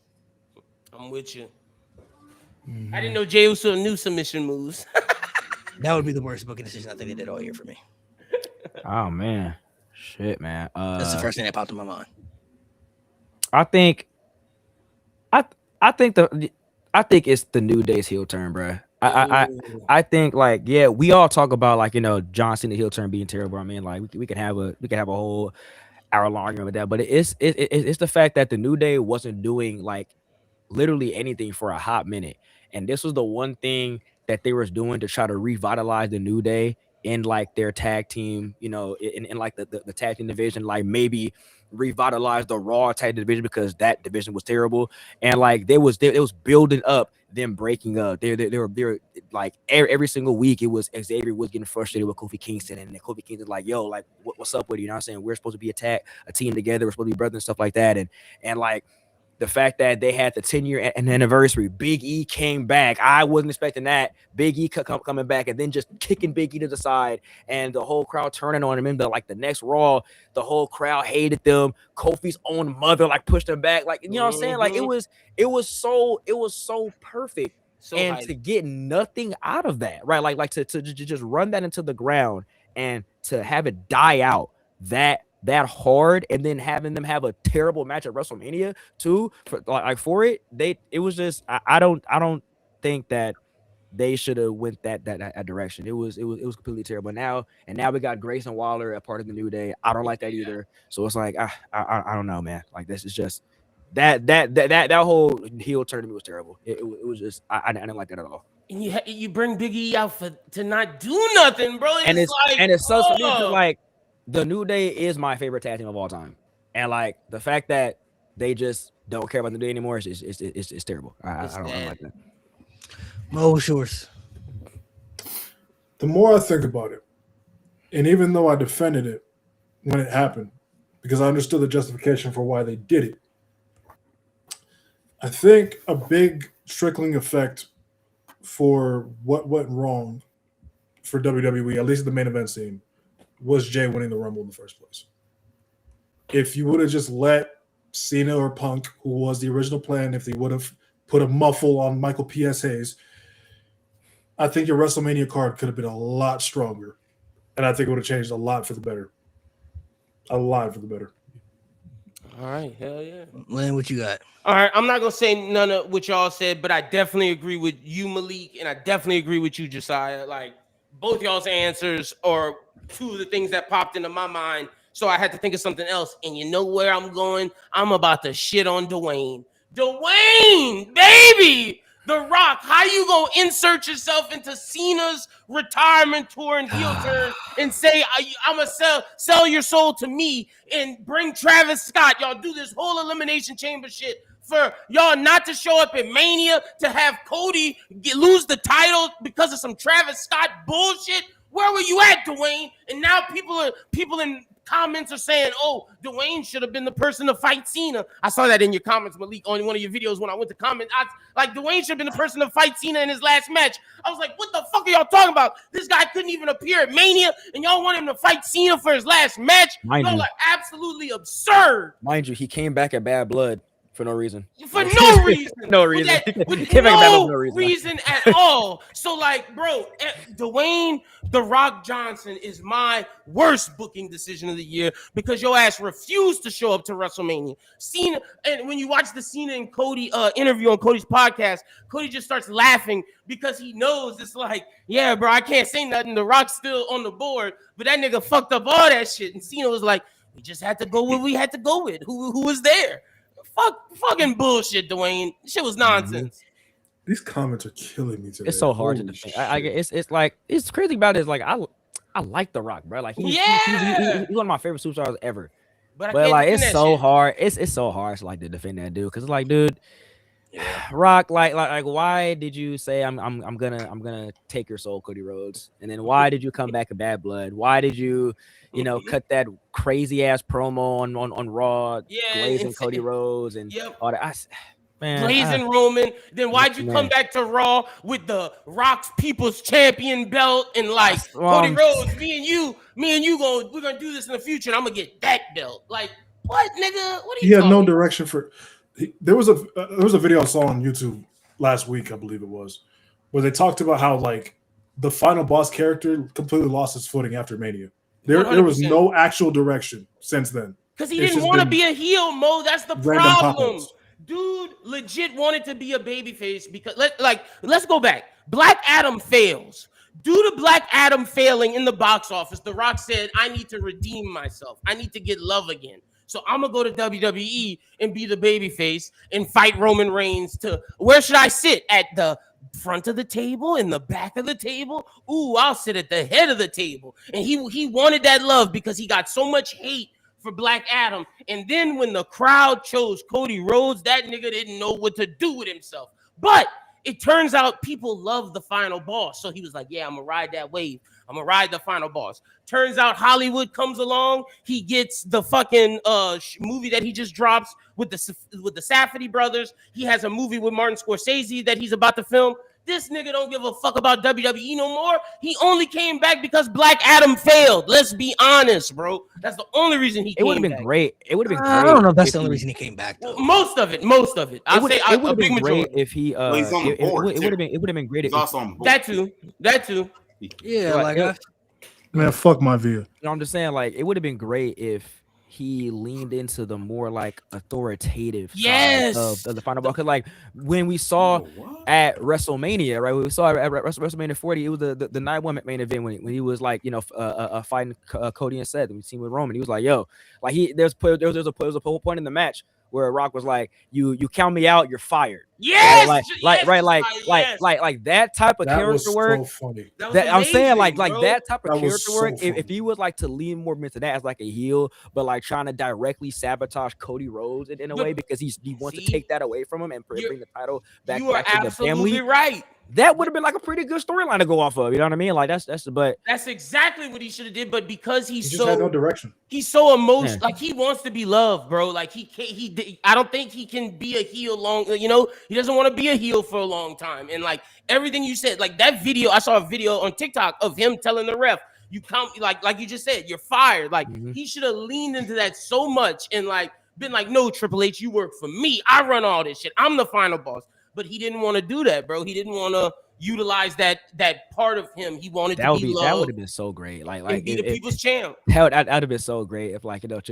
I'm with you. I didn't know Jey Uso knew submission moves. That would be the worst booking decision I think they did all year for me. Oh man, shit, man. That's the first thing that popped in my mind. I think it's the New Day's heel turn, bro. I think like yeah, we all talk about like John Cena heel turn being terrible. I mean like we can have a whole hour-long argument with that, but it's the fact that the New Day wasn't doing like literally anything for a hot minute, and this was the one thing that they was doing to try to revitalize the New Day in like their tag team, in like the tag team division, like maybe revitalize the Raw tag division because that division was terrible, and like it was building up them breaking up. They were like every single week it was Xavier was getting frustrated with Kofi Kingston, and then Kofi Kingston like, yo, like what's up with you? You know what I'm saying? We're supposed to be a team together. We're supposed to be brothers and stuff like that, and like. The fact that they had the 10-year anniversary, Big E came back. I wasn't expecting that. Big E coming back and then just kicking Big E to the side and the whole crowd turning on him. And the next Raw, the whole crowd hated them. Kofi's own mother like pushed him back. Like, you know what I'm saying? Like it was so perfect. So and to get nothing out of that, right? Like to just run that into the ground and to have it die out that hard, and then having them have a terrible match at WrestleMania too for it. It was just I don't think that they should have went that direction. It was completely terrible. Now we got Grayson Waller a part of the New Day. I don't like that either. So it's like I don't know, man. Like this is just that whole heel turn to me was terrible. It was just I didn't like that at all. And you bring Big E out to not do nothing, bro. It's so like. The New Day is my favorite tag team of all time, and like the fact that they just don't care about the New Day anymore is terrible. I don't like that. Mo, yours. The more I think about it, and even though I defended it when it happened, because I understood the justification for why they did it, I think a big trickling effect for what went wrong for WWE, at least the main event scene, was Jay winning the Rumble in the first place. If you would have just let Cena or Punk, who was the original plan, if they would have put a muffle on Michael P.S. Hayes, I think your WrestleMania card could have been a lot stronger. And I think it would have changed a lot for the better. A lot for the better. All right, hell yeah. Lynn, what you got? All right, I'm not going to say none of what y'all said, but I definitely agree with you, Malik, and I definitely agree with you, Josiah. Like, both y'all's answers are two of the things that popped into my mind, so I had to think of something else. And you know where I'm going? I'm about to shit on Dwayne. Dwayne, baby! The Rock, how you gonna insert yourself into Cena's retirement tour and heel turn and say, I'm gonna sell your soul to me and bring Travis Scott? Y'all do this whole Elimination Chamber shit for y'all not to show up at Mania, to have Cody lose the title because of some Travis Scott bullshit? Where were you at, Dwayne? And now people in comments are saying, oh, Dwayne should have been the person to fight Cena. I saw that in your comments, Malik, on one of your videos when I went to comment. Dwayne should have been the person to fight Cena in his last match. I was like, what the fuck are y'all talking about? This guy couldn't even appear at Mania, and y'all want him to fight Cena for his last match? Y'all are absolutely absurd. Mind you, he came back at Bad Blood. For no reason. For no reason. No reason. With no reason at all. So, like, bro, Dwayne The Rock Johnson is my worst booking decision of the year because your ass refused to show up to WrestleMania. Cena, and when you watch the Cena and Cody interview on Cody's podcast, Cody just starts laughing because he knows it's like, yeah, bro, I can't say nothing. The Rock's still on the board, but that nigga fucked up all that shit. And Cena was like, we just had to go where we had to go with. Who was there? Fucking bullshit, Dwayne. Shit was nonsense. These comments are killing me today. It's so hard to Holy defend. shit. It's like it's crazy about it is like I like The Rock, bro. Like he's one of my favorite superstars ever. But But like it's so shit. hard. It's so hard to like to defend that dude because it's like, dude, Rock, like why did you say I'm gonna take your soul, Cody Rhodes? And then why did you come back in Bad Blood? Why did you cut that crazy ass promo on Raw, glazing Cody Rhodes and all that? Blazing Roman. Then why'd you come back to Raw with the Rock's People's Champion belt and like Cody Rhodes? Me and you we're gonna do this in the future, and I'm gonna get that belt. Like what, nigga? What are you? He had no direction for. There was a video I saw on YouTube last week, I believe it was, where they talked about how like the final boss character completely lost his footing after Mania. There was no actual direction since then. Because he didn't want to be a heel, Mo. That's the problem. Dude legit wanted to be a babyface because let's go back. Black Adam fails. Due to Black Adam failing in the box office, The Rock said, I need to redeem myself. I need to get love again. So I'm gonna go to WWE and be the babyface and fight Roman Reigns to where should I sit? At the front of the table, in the back of the table? Ooh, I'll sit at the head of the table. And he wanted that love because he got so much hate for Black Adam. And then when the crowd chose Cody Rhodes, that nigga didn't know what to do with himself. But it turns out people love the final boss. So he was like, yeah, I'm gonna ride that wave. I'm gonna ride the final boss. Turns out Hollywood comes along. He gets the fucking movie that he just drops with the Safdie brothers. He has a movie with Martin Scorsese that he's about to film. This nigga don't give a fuck about WWE no more. He only came back because Black Adam failed. Let's be honest, bro. That's the only reason he came back. It would have been great. It would have been great. I don't know if that's the only reason he came back, though. Well, most of it. It would have been great if he he's on the board. It would have been great if also on the board. That too. Yeah, like man, fuck my view. I'm just saying, like, it would have been great if he leaned into the more like authoritative side of the final boss. Because like when we saw at WrestleMania, right? We saw at WrestleMania 40, it was the night one main event when he was like, fighting Cody and Seth, and we seen with Roman. He was like, yo, like there was a point in the match where Rock was like, you count me out, you're fired. Yes, like that type of character work. So funny. That I'm saying, like that type of That was character so work. funny. If he was like to lean more into that as like a heel, but like trying to directly sabotage Cody Rhodes in a way because he wants to take that away from him and bring the title back to the family. You are absolutely right. That would have been like a pretty good storyline to go off of. You know what I mean? Like that's exactly what he should have did. But because He just had no direction. he's so emotional, like he wants to be loved, bro. Like he can't. I don't think he can be a heel long. He doesn't want to be a heel for a long time. And like everything you said, like that video, I saw a video on TikTok of him telling the ref, "You count like you just said, you're fired." Like he should have leaned into that so much and like been like, "No, Triple H, you work for me. I run all this shit. I'm the final boss." But he didn't want to do that, bro. He didn't want to utilize that part of him. He wanted to be loved. That would have been so great. Like be the people's champ. That'd have been so great if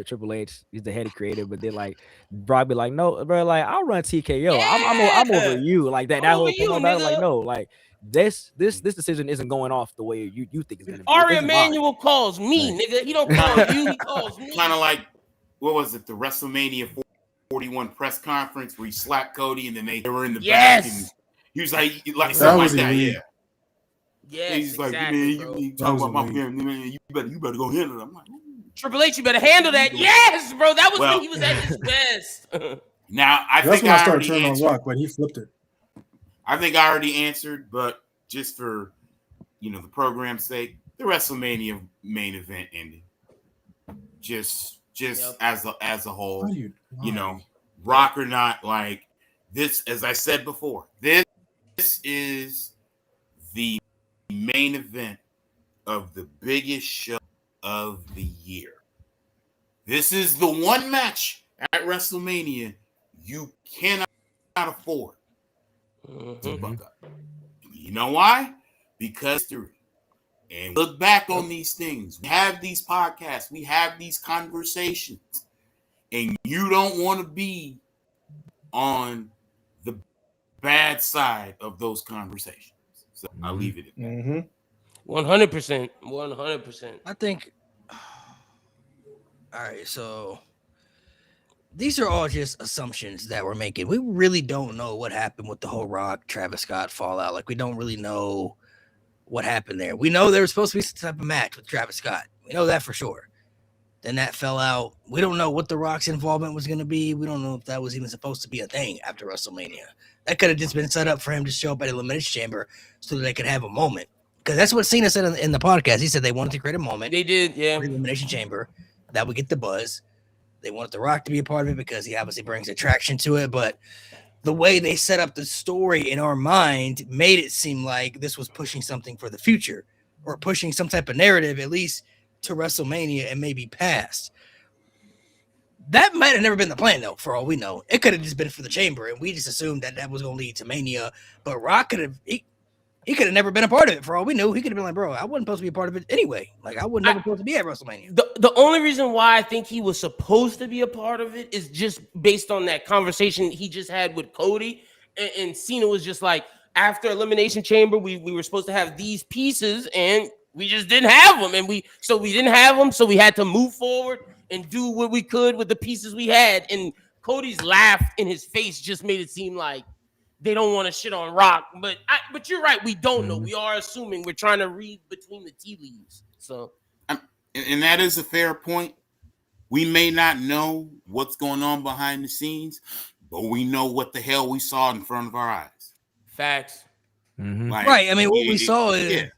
Triple H is the head creative, but then like Brock be like, no, bro, like I'll run TKO. I'm over you. Like that whole thing about like no, like this decision isn't going off the way you think it's gonna be. Ari Emanuel calls me, nigga. He don't call you. He calls me. Kind of like what was it? The WrestleMania 41 press conference where he slapped Cody and then they were in the back and he was like something like that. Yeah. Yeah. He's like, man, you talk about my family, man. You better go handle it. I'm like, Triple H, you better handle that. Yes, bro. That was when he was at his best. Now That's when I started turning on Rock, but he flipped it. I think I already answered, but just for the program's sake, the WrestleMania main event ending. Just as a whole, Rock or not, like this, as I said before, this is the main event of the biggest show of the year. This is the one match at WrestleMania you cannot afford to buck up. You know why? Because history. And look back on these things. We have these podcasts. We have these conversations. And you don't want to be on the bad side of those conversations. So I'll leave it at that. 100%. 100%. I think. All right, so these are all just assumptions that we're making. We really don't know what happened with the whole Rock Travis Scott fallout. Like, we don't really know what happened there. We know there was supposed to be some type of match with Travis Scott. We know that for sure. Then that fell out. We don't know what the Rock's involvement was going to be. We don't know if that was even supposed to be a thing after WrestleMania. That could have just been set up for him to show up at Elimination Chamber so that they could have a moment. Because that's what Cena said in the podcast. He said they wanted to create a moment. They did, yeah. For Elimination Chamber that would get the buzz. They wanted The Rock to be a part of it because he obviously brings attraction to it. But the way they set up the story in our mind made it seem like this was pushing something for the future or pushing some type of narrative, at least to WrestleMania and maybe past. That might have never been the plan, though, for all we know. It could have just been for the Chamber, and we just assumed that that was going to lead to Mania. But Rock could have... He could have never been a part of it. For all we knew, he could have been like, bro, I wasn't supposed to be a part of it anyway. Like, I wasn't never supposed to be at WrestleMania. The only reason why I think he was supposed to be a part of it is just based on that conversation he just had with Cody. And Cena was just like, after Elimination Chamber, we were supposed to have these pieces, and we just didn't have them. And we didn't have them, so we had to move forward and do what we could with the pieces we had. And Cody's laugh in his face just made it seem like they don't want to shit on Rock, but you're right. We don't know. We are assuming. We're trying to read between the tea leaves. So, and that is a fair point. We may not know what's going on behind the scenes, but we know what the hell we saw in front of our eyes. Facts. Like, right. I mean, what we saw is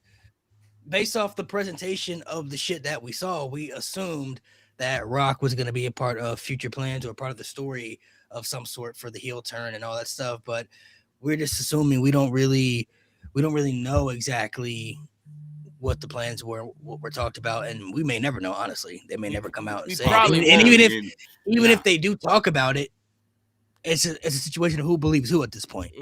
based off the presentation of the shit that we saw, we assumed that Rock was going to be a part of future plans or a part of the story of some sort for the heel turn and all that stuff. But we're just assuming we don't really know exactly what the plans were, what we're talked about, and we may never know. Honestly, they may never come out and say it. And even if they do talk about it, it's a situation of who believes who at this point.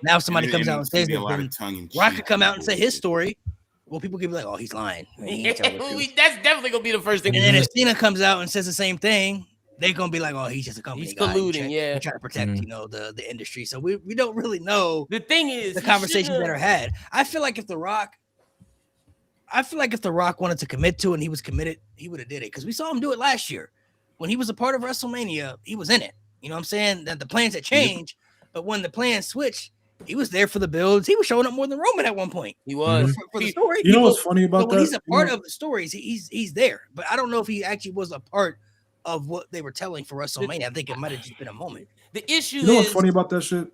Now, if somebody comes out and says that, Rock could come out and say his story. Well, people could be like, "Oh, he's lying." That's definitely gonna be the first thing. And then if Cena comes out and says the same thing, they're gonna be like, "Oh, he's just a company he's guy. colluding." He try to protect, the industry. So we don't really know. The thing is, the conversations that are had. I feel like if The Rock wanted to commit to it and he was committed, he would have did it. Because we saw him do it last year when he was a part of WrestleMania. He was in it. You know what I'm saying? That the plans had changed, but when the plans switched, he was there for the builds. He was showing up more than Roman at one point. He was for the story. You know what's funny about that? When he's a part of the stories, he's there. But I don't know if he actually was a part of what they were telling for WrestleMania. I think it might have just been a moment. The issue You know what's funny about that shit?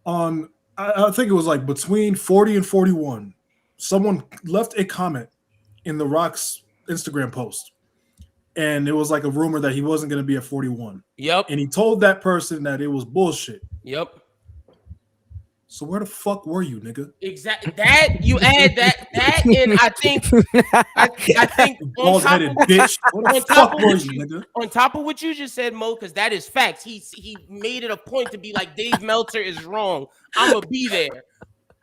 I think it was like between 40 and 41, someone left a comment in The Rock's Instagram post. And it was like a rumor that he wasn't going to be at 41. Yep. And he told that person that it was bullshit. Yep. So where the fuck were you, nigga? Exactly. That you add that, and I think bald-headed bitch. Where the fuck were you, nigga? On top of what you just said, Mo, because that is facts. He made it a point to be like, Dave Meltzer is wrong. I'm gonna be there.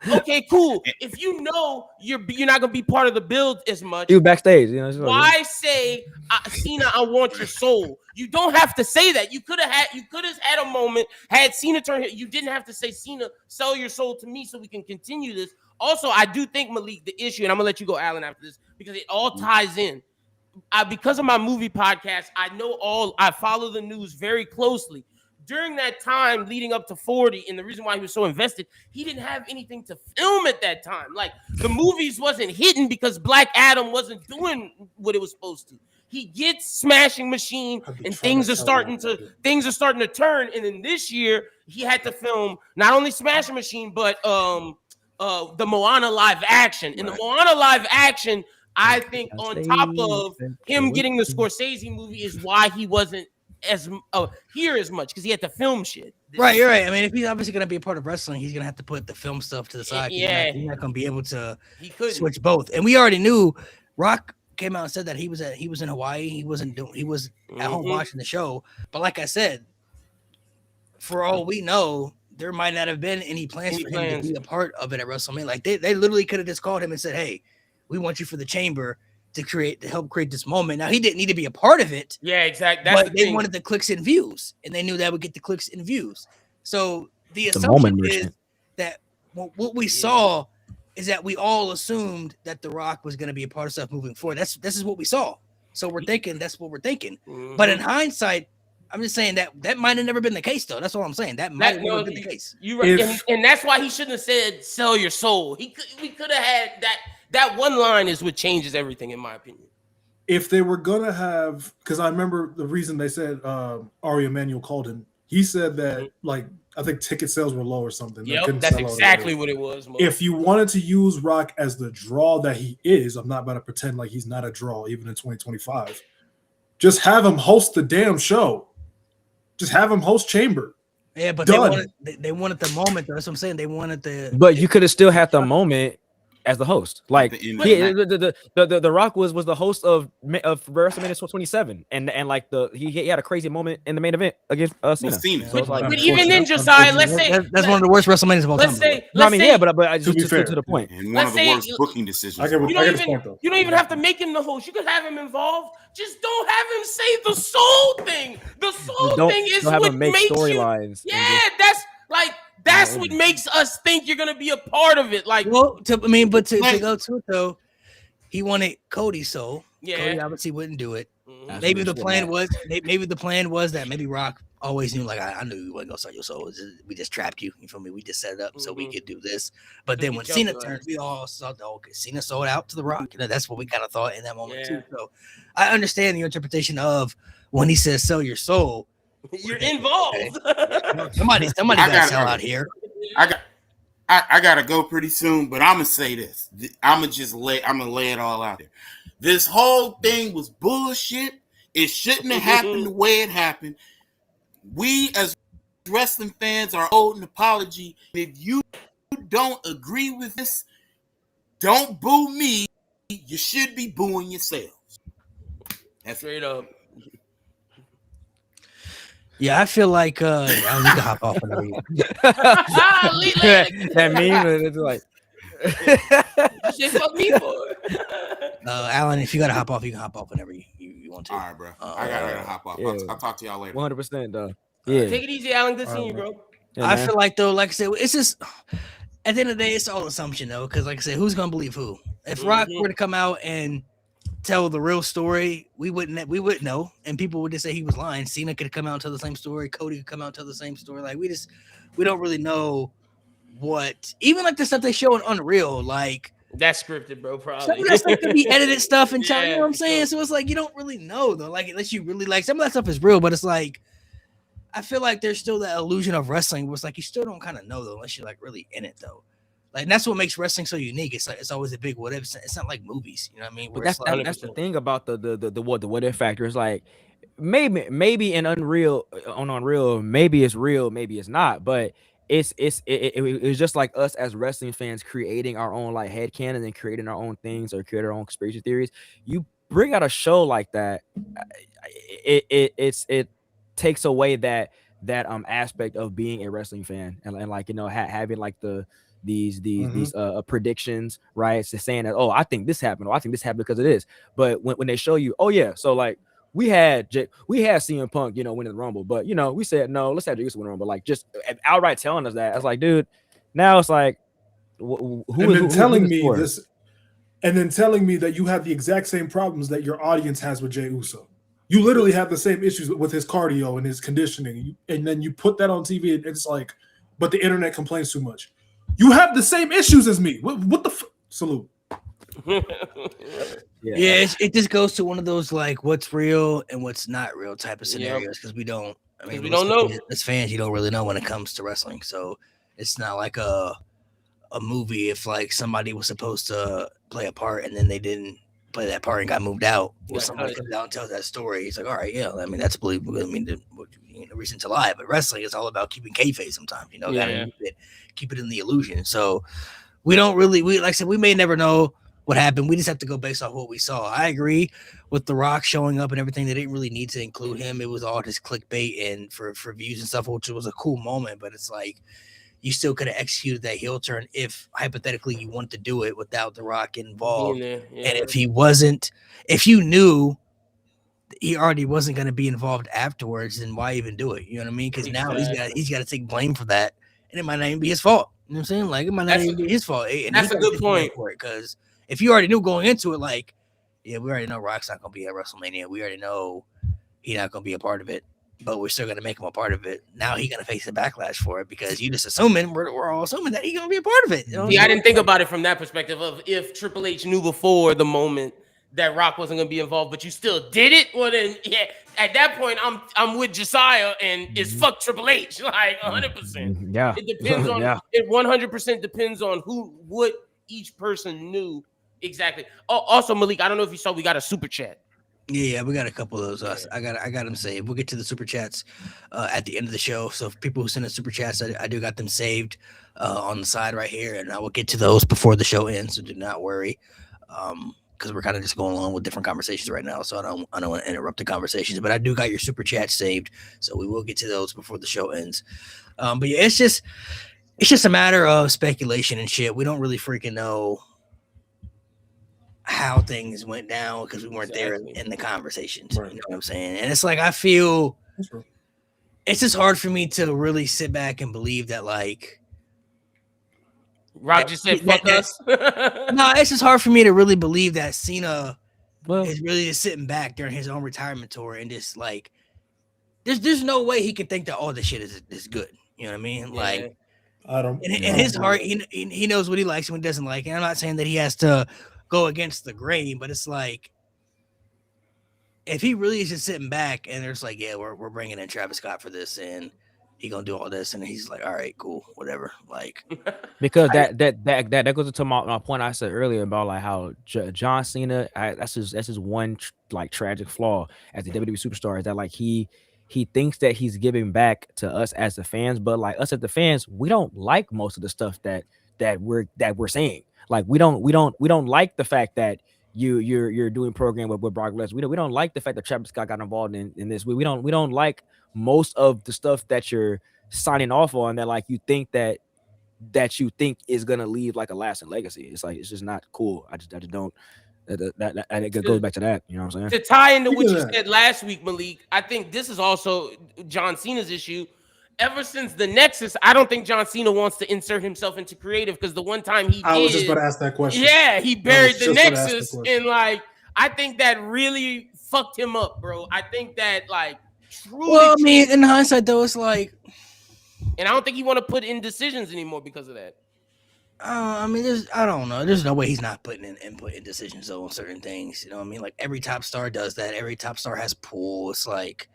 Okay, cool. If you know you're not gonna be part of the build as much, you backstage. Why say, Cena, I want your soul? You don't have to say that. You could have had a moment, had Cena turn here. You didn't have to say, Cena, sell your soul to me so we can continue this. Also, I do think, Malik, the issue, and I'm gonna let you go, Alan, after this, because it all ties in. Because of my movie podcast, I follow the news very closely. During that time leading up to 40, and the reason why he was so invested, he didn't have anything to film at that time. Like, the movies wasn't hitting because Black Adam wasn't doing what it was supposed to. He gets Smashing Machine, and things are starting to turn. And then this year, he had to film not only Smashing Machine, but the Moana live action. In the Moana live action, I think on top of him getting the Scorsese movie is why he wasn't here as much, because he had to film shit. Right, you're right. I mean, if he's obviously gonna be a part of wrestling, he's gonna have to put the film stuff to the side. Yeah, he's not gonna be able to switch both. And we already knew Rock came out and said that he was in Hawaii. He was at home watching the show. But like I said, for all we know, there might not have been any plans for him to be a part of it at WrestleMania. Like they literally could have just called him and said, "Hey, we want you for the Chamber to help create this moment." Now he didn't need to be a part of it. Yeah, exactly. But they wanted the clicks and views, and they knew that would get the clicks and views. So the assumption is that what we saw is that we all assumed that The Rock was going to be a part of stuff moving forward. This is what we saw. So we're thinking that's what we're thinking. But in hindsight, I'm just saying that might have never been the case, though. That's all I'm saying. That might have never been the case. You right, and that's why he shouldn't have said "sell your soul." We could have had that one line is what changes everything, in my opinion. If they were gonna have, because I remember the reason they said Ari Emanuel called him. He said that like I think ticket sales were low or something. Yep, that's exactly what it was. If you wanted to use Rock as the draw that he is, I'm not about to pretend like he's not a draw even in 2025. Just have him host the damn show. Just have him host Chamber. Yeah, but they wanted the moment. That's what I'm saying. They wanted the. But you could have still had the moment as the host. Like the Rock was the host of WrestleMania 27, and like he had a crazy moment in the main event against Cena. So but even then, Josiah, let's say that's one of the worst WrestleManias of all time. But I just to the point. And one of the worst booking decisions. You don't even have to make him the host. You could have him involved. Just don't have him say the soul thing. The soul thing is what makes storylines. Yeah, that's what makes us think you're gonna be a part of it. Like, well, to go to it though, he wanted Cody's soul. Yeah, Cody obviously wouldn't do it. Mm-hmm. Maybe the plan was that maybe Rock always knew, like, I knew you wasn't gonna sell your soul. We just trapped you. You feel me? We just set it up so we could do this. But then when Cena turned, we all saw Cena sold out to the Rock. You know, that's what we kind of thought in that moment too. So I understand your interpretation of when he says sell your soul. You're involved. Okay. Somebody got sell out here. I gotta go pretty soon, but I'm gonna say this. I'm gonna lay it all out there. This whole thing was bullshit. It shouldn't have happened the way it happened. We as wrestling fans are owed an apology. If you don't agree with this, don't boo me. You should be booing yourselves. That's straight up. Yeah, I feel like I need to hop off whenever you. That meme is like. Just fuck me for it. Alan, if you gotta hop off, you can hop off whenever you want to. All right, bro. I gotta hop off. Yeah. I'll talk to y'all later. 100%, though. Yeah. Take it easy, Alan. Good seeing you, bro. Yeah, I feel like though, like I said, it's just at the end of the day, it's all assumption though, because like I said, who's gonna believe who? If Rock were to come out and tell the real story, we wouldn't know, and people would just say he was lying. Cena could come out and tell the same story. Cody could come out and tell the same story. Like we don't really know what, even like the stuff they show in Unreal, like that's scripted, bro. Probably some of that stuff could be edited stuff and tell, you know what I'm saying. So it's like you don't really know though. Like unless you really like some of that stuff is real, but it's like I feel like there's still that illusion of wrestling where it's like you still don't kind of know though unless you're like really in it though. Like and that's what makes wrestling so unique. It's like it's always a big what if. It's not like movies, you know what I mean? But that's the thing about the what if factor is like maybe in Unreal maybe it's real, maybe it's not, but it's just like us as wrestling fans creating our own like headcanon and creating our own things or create our own conspiracy theories. You bring out a show like that, it takes away that aspect of being a wrestling fan and like, you know, having like these predictions, right? It's just saying that, oh, I think this happened, or I think this happened because of this. But when they show you, oh yeah, so like we had CM Punk, you know, winning the Rumble, but you know, we said no, let's have Jey Uso win the Rumble. Like just outright telling us that. I was like, dude, now it's like telling me that you have the exact same problems that your audience has with Jey Uso. You literally have the same issues with his cardio and his conditioning, and then you put that on TV, and it's like, but the internet complains too much. You have the same issues as me. What the salute? Yeah, it just goes to one of those like what's real and what's not real type of scenarios because we don't. I mean, we don't know. As fans, you don't really know when it comes to wrestling, so it's not like a movie. If like somebody was supposed to play a part and then they didn't play that part and got moved out, or somebody comes out and tells that story, he's like, all right, yeah, I mean that's believable. I mean, no reason to lie, but wrestling is all about keeping kayfabe. Sometimes, you know, gotta keep it in the illusion. So we don't really, like I said, we may never know what happened. We just have to go based off what we saw. I agree with The Rock showing up and everything. They didn't really need to include him. It was all just clickbait and for views and stuff, which was a cool moment. But it's like you still could have executed that heel turn if hypothetically you wanted to do it without The Rock involved. And if you knew he already wasn't going to be involved afterwards, then why even do it? You know what I mean? Because now he's got to take blame for that, and it might not even be his fault. You know what I'm saying? Like it might not even be his fault. And that's a good point. Because if you already knew going into it, like, yeah, we already know Rock's not going to be at WrestleMania. We already know he's not going to be a part of it. but we're still gonna make him a part of it. Now he's gonna face the backlash for it because you just assuming we're all assuming that he's gonna be a part of it. You know what I'm Yeah, I saying? didn't think about it from that perspective of if Triple H knew before the moment that Rock wasn't going to be involved, but you still did it. Well, then, yeah, at that point, I'm with Josiah and it's fuck Triple H, like 100%. Yeah, It depends on it. 100% depends on what each person knew exactly. Oh, also Malik, I don't know if you saw, we got a super chat. Yeah, we got a couple of those. I got them saved. We'll get to the super chats at the end of the show. So for people who send us super chats, I do got them saved on the side right here, and I will get to those before the show ends. So do not worry, because we're kind of just going along with different conversations right now. So I don't want to interrupt the conversations, but I do got your super chat saved, so we will get to those before the show ends. But yeah, it's just a matter of speculation and shit. We don't really freaking know how things went down because we weren't there in the conversations. Right. You know what I'm saying? And it's like I feel it's just hard for me to really sit back and believe that like Rock just said fuck us. no, it's just hard for me to really believe that Cena well, is really just sitting back during his own retirement tour and just like there's no way he can think that all this shit is good. You know what I mean? Yeah. Like I don't. in his heart, he knows what he likes and what he doesn't like. And I'm not saying that he has to go against the grain, but it's like if he really is just sitting back and there's like, yeah, we're bringing in Travis Scott for this and he gonna do all this, and he's like, all right, cool, whatever. Like because that goes into my point I said earlier about like how John Cena, that's his one like tragic flaw as a WWE superstar is that like he thinks that he's giving back to us as the fans, but like us as the fans, we don't like most of the stuff that we're saying. Like we don't like the fact that you're doing program with Brock Lesnar. We don't like the fact that Travis Scott got involved in this. We don't like most of the stuff that you're signing off on that like you think that you think is gonna leave like a lasting legacy. It's like it's just not cool. I just don't. That it goes back to that. You know what I'm saying? To tie into what you said last week, Malik, I think this is also John Cena's issue. Ever since the Nexus, I don't think John Cena wants to insert himself into creative because the one time I was just about to ask that question. Yeah, he buried the just about to ask Nexus, the question. and like I think that really fucked him up, bro. I think that like truly. well, I mean, in hindsight though, it's like and I don't think he want to put in decisions anymore because of that. I mean, I don't know. There's no way he's not putting in input and decisions though on certain things. You know what I mean? Like every top star does that. Every top star has pull. It's like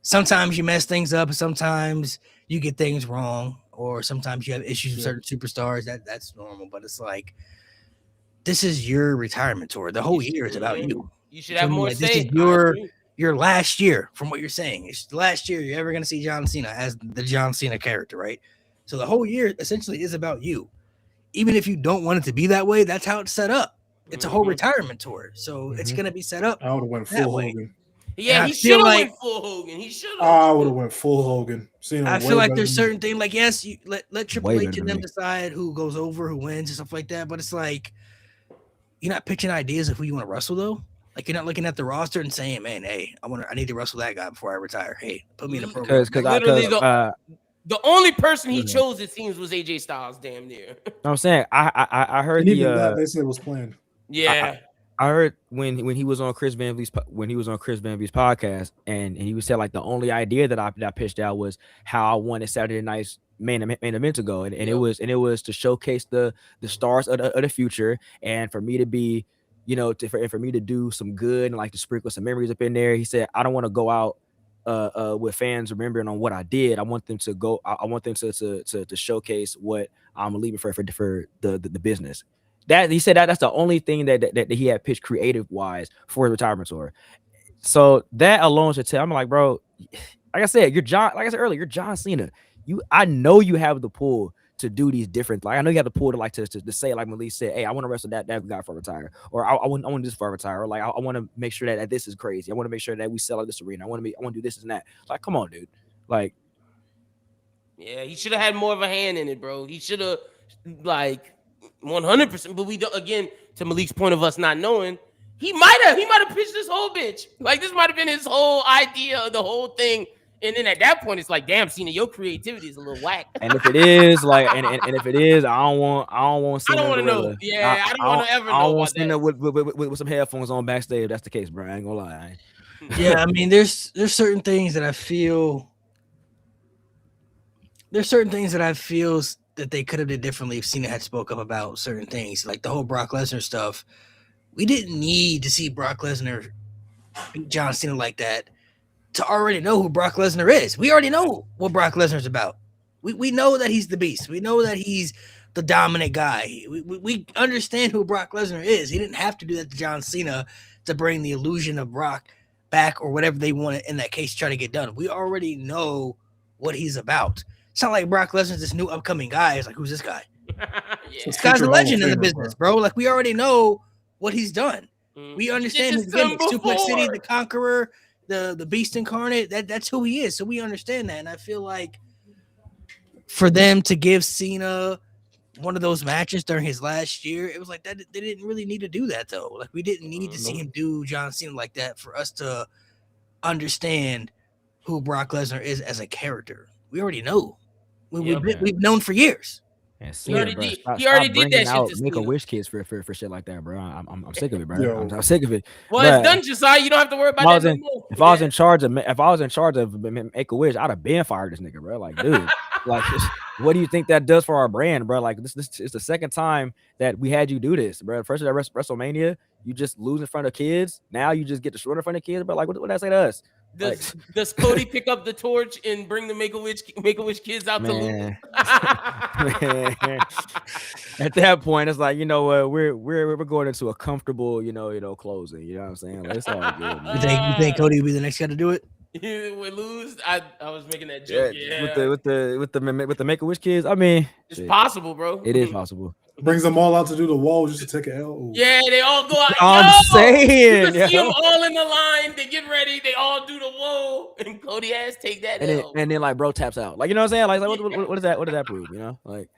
sometimes you mess things up, sometimes you get things wrong, or sometimes you have issues with certain superstars. That's normal. But it's like this is your retirement tour. The whole year is about you. You should have more like, say. This is your last year, from what you're saying. It's the last year you're ever going to see John Cena as the John Cena character, right? So the whole year essentially is about you. Even if you don't want it to be that way, that's how it's set up. It's a whole retirement tour. So it's going to be set up. I would have went full Hogan. Yeah, he should have went full Hogan. He should have. I would have went full Hogan. I feel like there's certain things like, yes, you let Triple H and them decide who goes over, who wins, and stuff like that. But it's like you're not pitching ideas of who you want to wrestle though. Like you're not looking at the roster and saying, "Man, hey, I need to wrestle that guy before I retire." Hey, put me in a program. Because the only person he chose, it seems, was AJ Styles. Damn near. I'm saying I heard they said it was planned. Yeah. I heard when he was on Chris Van Vliet's podcast and he was saying like the only idea that I pitched out was how I wanted Saturday Night's main event to go, and it was to showcase the stars of the future, and for me to be, you know, for me to do some good and like to sprinkle some memories up in there. He said I don't want to go out with fans remembering on what I did. I want them to go. I want them to showcase what I'm leaving for the business. That he said that's the only thing that he had pitched creative wise for his retirement tour. So that alone should tell. I'm like, bro, like I said, like I said earlier, you're John Cena. I know you have the pull to do these different. Like I know you have the pull to like to say like Malik said, hey, I want to wrestle that guy for retire, or I want this for retire, or like I want to make sure that this is crazy. I want to make sure that we sell out this arena. I want to do this and that. Like, come on, dude. Like, yeah, he should have had more of a hand in it, bro. He should have like 100%. But we don't, again, to Malik's point of us not knowing, he might have pitched this whole bitch. Like this might have been his whole idea of the whole thing. And then at that point, it's like, damn, Cena, your creativity is a little whack. And if it is like, and if it is, I don't want. Cena, I don't want to know. Yeah, I don't want to ever know. I don't want Cena with some headphones on backstage. If that's the case, bro. I ain't gonna lie. Yeah, I mean, there's certain things that I feel. There's certain things that I feel that they could have did differently if Cena had spoke up about certain things, like the whole Brock Lesnar stuff. We didn't need to see Brock Lesnar beat John Cena like that to already know who Brock Lesnar is. We already know what Brock Lesnar's about. We know that he's the beast. We know that he's the dominant guy. We understand who Brock Lesnar is. He didn't have to do that to John Cena to bring the illusion of Brock back or whatever they wanted in that case to try to get done. We already know what he's about. It's not like Brock Lesnar's this new upcoming guy. It's like, who's this guy? Yeah. This guy's a legend in the business, bro. Like, we already know what he's done. We understand his gimmicks. Suplex City, the Conqueror, the Beast Incarnate. That's who he is. So we understand that. And I feel like for them to give Cena one of those matches during his last year, it was like that. They didn't really need to do that, though. Like, we didn't need to see him do John Cena like that for us to understand who Brock Lesnar is as a character. We already know. We've known for years. And He already did that shit to Make-A-Wish kids for shit like that, bro. I'm sick of it, bro. Yo. I'm sick of it. Well, Bruh, it's done, Josiah. You don't have to worry about that no more. If I was in charge of Make-A-Wish, I'd have been fired this nigga, bro. Like, dude, like, what do you think that does for our brand, bro? Like, this is the second time that we had you do this, bro. First at WrestleMania, you just lose in front of kids. Now you just get to short in front of kids, but like, what that say to us? Does Cody pick up the torch and bring the Make-A-Wish kids out to Luke? At that point, it's like, you know what, we're going into a comfortable, closing. You know what I'm saying? Like, it's all good. You think Cody will be the next guy to do it? We lose. I was making that joke. Yeah. With the Make-A-Wish kids. I mean, it's possible, bro. It is possible. Brings them all out to do the wall just to take an L. Ooh. Yeah, they all go out. I'm saying, you can see them all in the line. They get ready. They all do the whoa, and Cody has take that L. And then like bro taps out. Like, you know what I'm saying? Like what does that? What does that prove? You know, like.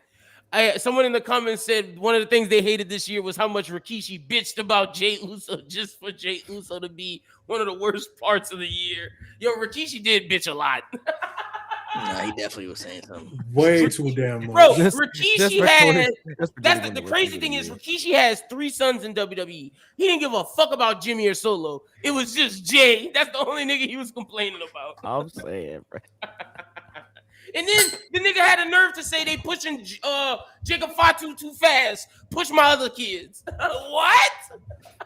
Someone in the comments said one of the things they hated this year was how much Rikishi bitched about Jey Uso just for Jey Uso to be one of the worst parts of the year. Yo, Rikishi did bitch a lot. Nah, he definitely was saying something. Way too damn much. Bro, Rikishi had... That's the crazy thing is Rikishi has 3 sons in WWE. He didn't give a fuck about Jimmy or Solo. It was just Jay. That's the only nigga he was complaining about. I'm saying, bro. And then the nigga had a nerve to say they pushing Jacob Fatu too fast. Push my other kids. What?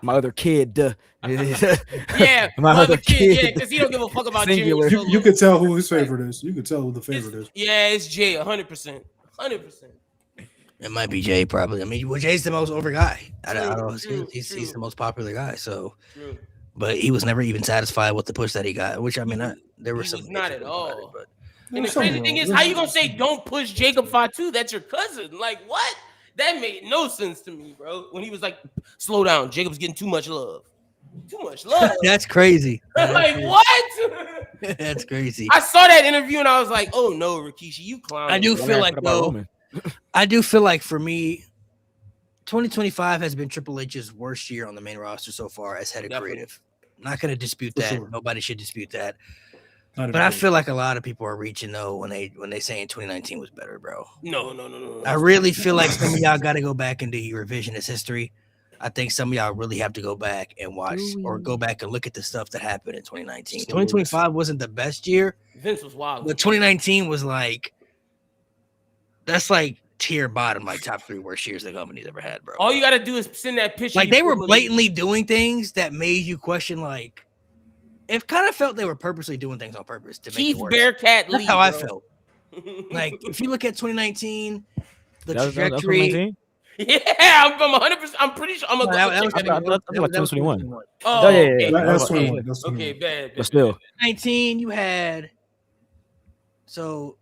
My other kid. Yeah, my other kid. Yeah, because he don't give a fuck about Jimmy. You could tell who his favorite is. You could tell who the favorite is. Yeah, it's Jay, 100%. 100%. It might be Jay, probably. I mean, well, Jay's the most over guy. I don't know. He's the most popular guy. So, but he was never even satisfied with the push that he got. Which I mean, there were some not at all. But and the crazy thing is, how you gonna say don't push Jacob Fatu? That's your cousin. Like what? That made no sense to me, bro. When he was like, "Slow down, Jacob's getting too much love." Too much love. That's crazy. Like what? That's crazy. I saw that interview and I was like, "Oh no, Rikishi, you clown." I do feel like though. I do feel like for me, 2025 has been Triple H's worst year on the main roster so far as head of creative. I'm not gonna dispute that. Sure. Nobody should dispute that. But I feel like a lot of people are reaching though when they saying 2019 was better, bro. No. I really feel like some of y'all got to go back and do your revisionist history. I think some of y'all really have to go back and watch or go back and look at the stuff that happened in 2019. 2025 wasn't the best year. Vince was wild. But 2019 was like, that's like tier bottom, like top 3 worst years the company's ever had, bro. All you got to do is send that picture. Like they were blatantly doing things that made you question, like, it kind of felt they were purposely doing things on purpose to make it worse. Bearcat That's how I felt. Like, if you look at 2019, the trajectory. Yeah, I'm 100%. I'm pretty sure. That was like 2021. Oh, yeah. That's 21. Okay, bad. But still, 19, you had. So,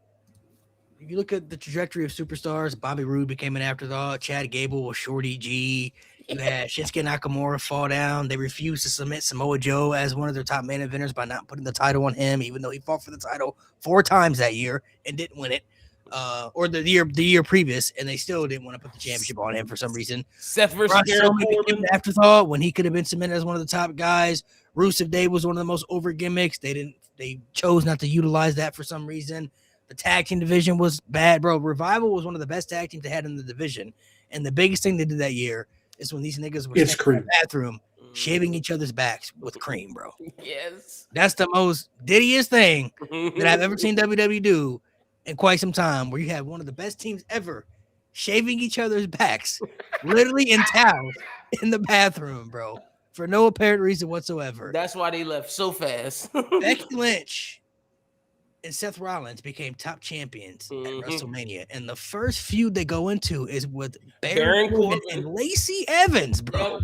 if you look at the trajectory of superstars, Bobby Roode became an afterthought. Chad Gable was Shorty G. You had Shinsuke Nakamura fall down. They refused to submit Samoa Joe as one of their top main eventers by not putting the title on him, even though he fought for the title 4 times that year and didn't win it. Or the year previous, and they still didn't want to put the championship on him for some reason. Seth versus Baron afterthought when he could have been cemented as one of the top guys. Rusev Day was one of the most over gimmicks. They chose not to utilize that for some reason. The tag team division was bad, bro. Revival was one of the best tag teams they had in the division, and the biggest thing they did that year is when these niggas were in the bathroom shaving each other's backs with cream, bro. Yes. That's the most diddiest thing that I've ever seen WWE do in quite some time, where you have one of the best teams ever shaving each other's backs, literally in towels in the bathroom, bro, for no apparent reason whatsoever. That's why they left so fast. Becky Lynch and Seth Rollins became top champions at Mhm. WrestleMania, and the first feud they go into is with Baron Baron Corbin Corbin. and Lacey Evans, bro. Yep.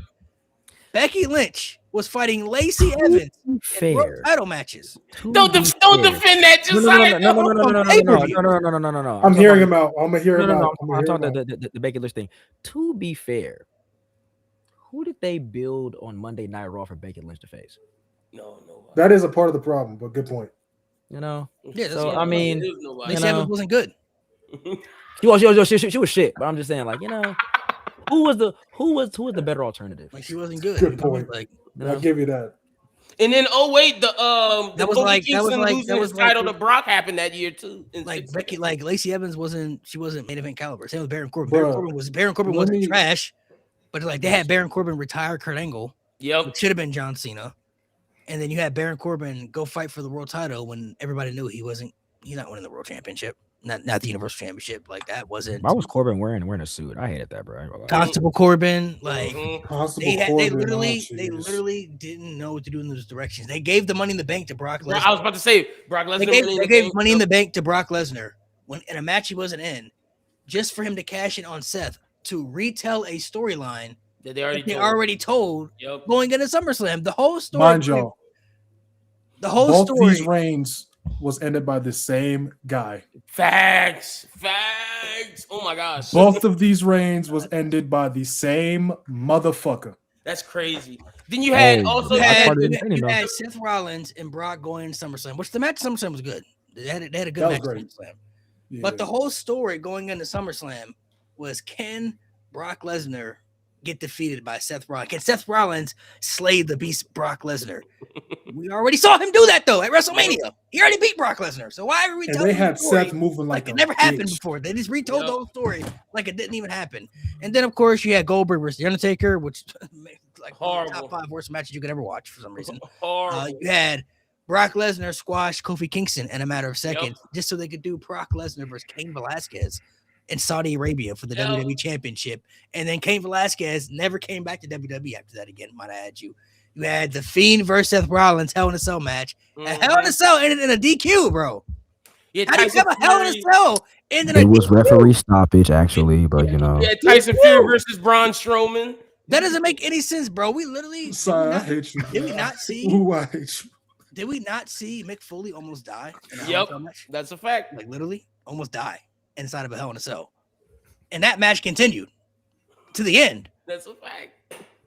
Becky Lynch was fighting Lacey Evans in world Fair. title matches. Don't defend that, No, Josiah. no, no, no, no, no, no, no, no, Pay-per-view. no. I'm hearing him out. I'm gonna hear No, him no, no. out. I'm I'm gonna hear him talking out. the Becky Lynch thing. To be fair, who did they build on Monday Night Raw for Becky Lynch to face? No. That is a part of the problem, but good point. You know, Yeah, that's so what I mean, There's nobody. Lacey you know. Evans wasn't good. she was shit. But I'm just saying, like, you know, who was the better alternative? Like she wasn't good. Good You know what I mean? point. Like I'll give you that. And then, oh wait, the That was Kofi like- that was Kingston like- losing that his was like title the- to Brock happened that year too. in like 6 Becky, seconds. like Lacey Evans wasn't. She wasn't main event caliber. Same with Baron Corbin. Bruh, Baron Corbin let wasn't me- trash, but like they had Baron Corbin retire Kurt Angle. Yep. It should have been John Cena, and then you had Baron Corbin go fight for the world title when everybody knew he wasn't. He's not winning the world championship, not the Universal Championship. Like that wasn't. Why was Corbin wearing a suit? I hated that, bro. I ain't gonna lie. Constable Corbin, like Mhm. Constable they Corbin. literally didn't know what to do in those directions. They gave the Money in the Bank to Brock Bro, I Lesnar. was about to say Brock Lesnar. They gave Money in the Bank to Brock Lesnar when in a match he wasn't in, just for him to cash in on Seth to retell a storyline that they already that they told. already told Yep. going into SummerSlam. The whole story, Mind y'all, the whole both story. these reigns was ended by the same guy. Facts. Oh my gosh. Both of these reigns was ended by the same motherfucker. That's crazy. Then you had Hey, also You that's had, part of the you entertaining, though. had Seth Rollins and Brock going into SummerSlam, which the match at SummerSlam was good. They had a good That was match at great. SummerSlam. Yeah. But the whole story going into SummerSlam was, can Brock Lesnar get defeated by Seth Rollins? Can Seth Rollins slay the beast Brock Lesnar? We already saw him do that though at WrestleMania. He already beat Brock Lesnar. So why are we and telling they had the story Seth moving like like it a never happened bitch. before? They just retold Yep. the whole story like it didn't even happen. And then of course you had Goldberg versus The Undertaker, which like one of the Horrible. top 5 worst matches you could ever watch for some reason. Horrible. You had Brock Lesnar squash Kofi Kingston in a matter of seconds, just so they could do Brock Lesnar versus Cain Velasquez in Saudi Arabia for the Yep. WWE Championship. And then Cain Velasquez never came back to WWE after that again, might I add you. You had The Fiend versus Seth Rollins Hell in a Cell match. And Hell in a Cell ended in a DQ, bro. Yeah, How do you Tyson have a Hell in a Fury- Cell ended in It a was DQ? referee stoppage, actually, but you know. Yeah, Tyson Fury versus Braun Strowman. That doesn't make any sense, bro. We literally Sorry, I hate you. did we not see Ooh, I hate you. did we not see Mick Foley almost die in a Hell in a Yep. Cell match? That's a fact. Like literally almost die inside of a Hell in a Cell. And that match continued to the end. That's a fact.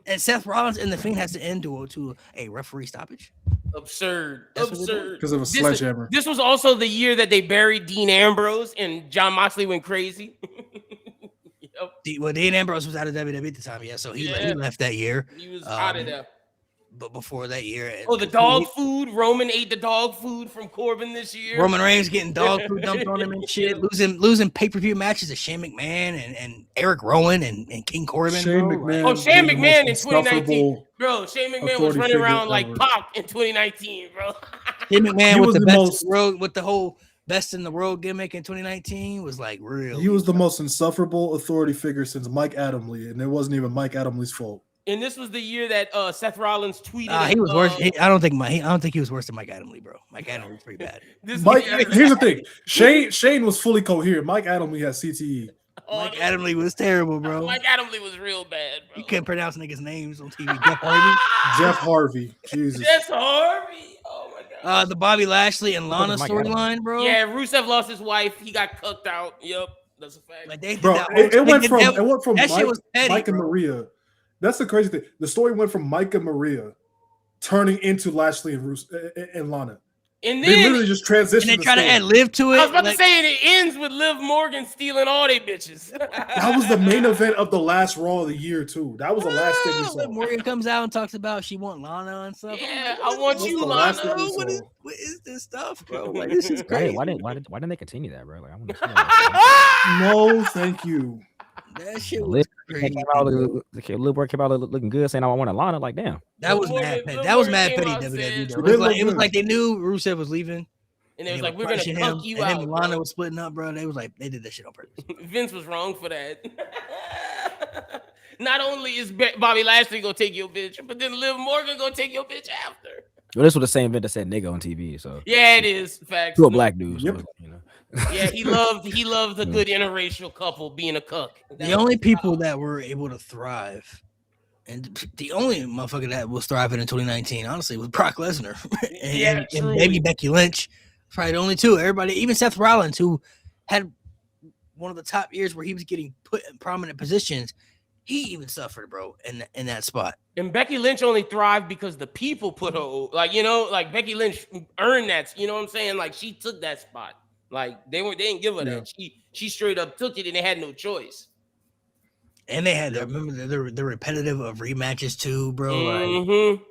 And Seth Rollins and The Fiend has to end to a referee stoppage. Absurd. That's what they're doing. Absurd. Because of a sledgehammer. This was also the year that they buried Dean Ambrose and John Moxley went crazy. Yep. Well, Dean Ambrose was out of WWE at the time, yeah. So he Yeah. left that year. He was out of Um, there. But before that year, Oh, the dog food. Roman ate the dog food from Corbin this year. Roman Reigns getting dog food dumped on him and shit, losing pay-per-view matches to Shane McMahon and Eric Rowan and King Corbin. Shane bro. McMahon. Oh, Shane being the McMahon in most 2019. insufferable- Bro, Shane McMahon was authority running figure around like ever. Pac in 2019, bro. Shane McMahon He with was the the best most- in the world, with the whole best in the world gimmick in 2019 was like real. He was the most insufferable authority figure since Mike Adamle, and it wasn't even Mike Adamle's fault. And this was the year that Seth Rollins tweeted. He was worse. I don't think he was worse than Mike Adamle, bro. Mike Adamle was pretty bad. This Mike, year- here's the thing: Shane was fully coherent. Mike Adamle has CTE. Oh, Mike Adamle was terrible, bro. Mike Adamle was real bad, bro. You couldn't pronounce niggas' names on TV. Jeff Hardy, Jeff Harvey, Jesus. Jess Harvey. Oh my god. the Bobby Lashley and Lana Mike Adamle? storyline, bro. Yeah, Rusev lost his wife. He got cucked out. Yep, that's a fact. Like they did Bro, that whole- it went they from did Mike, that shit was petty, Mike and bro. Maria. That's the crazy thing. The story went from Mike and Maria turning into Lashley and Lana. And They then literally just transitioned. and they the try to story. add live to it. I was about like- to say, and it ends with Liv Morgan stealing all they bitches. That was the main event of the last Raw of the year too. That was the last thing we Liv saw. Morgan comes out and talks about she want Lana and stuff. Yeah, I'm like, I want what you, the Lana. fuck, bro? What is this stuff, bro? Like this is crazy. Why didn't they continue that, bro? Like, I want to see that. No, thank you. That shit was Liv crazy. Lil Boy came out looking good, saying I want Lana. Like, damn. That was Lil mad Morgan- petty. Lil That was Morgan mad came petty. out and WWE. said- Though. It did look It was good. like they knew Rusev was leaving. And it was they like, were we're gonna crushing cuck you and out. him and Lana bro. was splitting up, bro. They was like they did that shit on purpose. Vince was wrong for that. Not only is Bobby Lashley gonna take your bitch, but then Liv Morgan gonna take your bitch after. Well, this was the same event that said nigga on TV. So Yeah, it is. Facts. to a black dude. Yep. So, you know. Yeah, he loved a good interracial couple being a cuck. The only people that were able to thrive, and the only motherfucker that was thriving in 2019, honestly, was Brock Lesnar and truly. maybe Becky Lynch. Probably the only two. Everybody, even Seth Rollins, who had one of the top years where he was getting put in prominent positions, he even suffered, bro, in that spot. And Becky Lynch only thrived because the people put her, like, you know, like Becky Lynch earned that. You know what I'm saying? Like, she took that spot. Like, they didn't give her that. She straight up took it, and they had no choice. And they had remember the repetitive of rematches too, bro. Like, Mhm.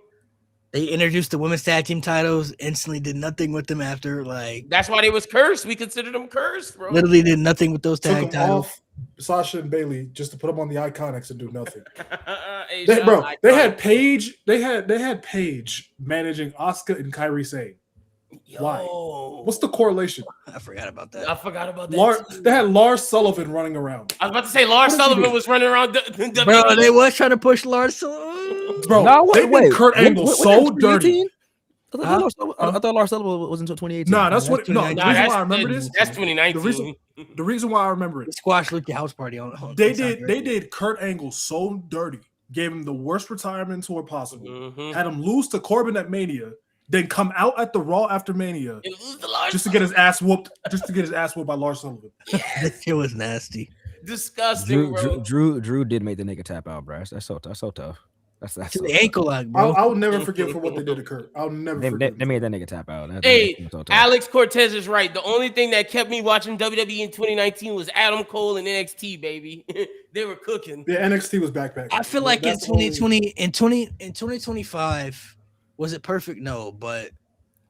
they introduced the women's tag team titles, instantly did nothing with them after. Like, That's why they was cursed. We considered them cursed, bro. literally did nothing with those Took tag them titles. off Sasha and Bailey just to put them on the Iconics and do nothing. Hey, They, shout bro, out they Iconic. had Paige. They had Paige managing Asuka and Kairi Sane. Why? Yo. What's the correlation? I forgot about that. I forgot about that. too. They had Lars Sullivan running around. I was about to say Lars What did he Sullivan do? was running around. Bro, they was trying to push Lars. Bro, No, they did Kurt Angle so dirty. I thought Lars Sullivan was until 2018. Nah, that's what. No, the Nah, reason why I remember this. That's 2019. The reason why I remember He it. squashed Luke the house party on They Saudi Arabia. did Kurt Angle so dirty. Gave him the worst retirement tour possible. Mhm. Had him lose to Corbin at Mania. Then come out at the Raw after Mania And lose the Lars just to get his ass whooped. Just to get his ass whooped by Lars Sullivan. That shit was nasty. Disgusting, bro. Drew did make the nigga tap out, bro. That's so tough. That's To so the tough. ankle lock, bro. I'll never forget for what they did to Kurt. I'll never They forget. made that nigga tap out. Hey, that's so tough. Alex Cortez is right. The only thing that kept me watching WWE in 2019 was Adam Cole and NXT, baby. They were cooking. Yeah, NXT was backpack. I feel like in That's the only- 2020 in 2025, was it perfect? No, but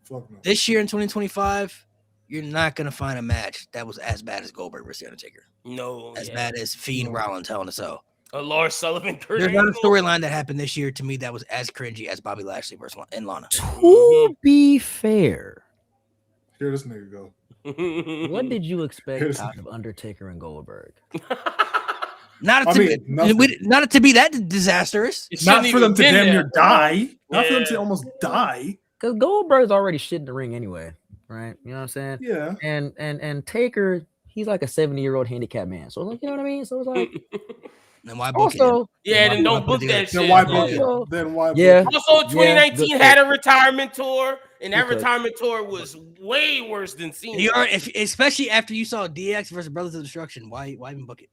Fuck no. this year in 2025, you're not gonna find a match that was as bad as Goldberg versus The Undertaker, No, as yeah. bad as Fiend Rollins Hell in a Cell. Lars Sullivan, Kurt There's not a Angle. storyline that happened this year to me that was as cringy as Bobby Lashley versus Lana. To be fair, Here this nigga go. what did you expect Here's- out of Undertaker and Goldberg? Not I to mean, nothing. not to be that disastrous. It Not shouldn't for them even to been damn there, near bro. die. Not for them to Yeah. almost die. Because Goldberg's already shit in the ring anyway, right? You know what I'm saying? Yeah. And Taker, he's like a 70-year-old handicapped man. So like, you know what I mean? So it's like And why book it? also, Yeah, Why then don't book book it that together? shit. Then why Yeah. book it? Then why? Yeah. book it? Also, 2019 good had a retirement tour, and that Good. retirement tour was way worse than Cena. You are, especially after you saw DX versus Brothers of Destruction. Why even book it?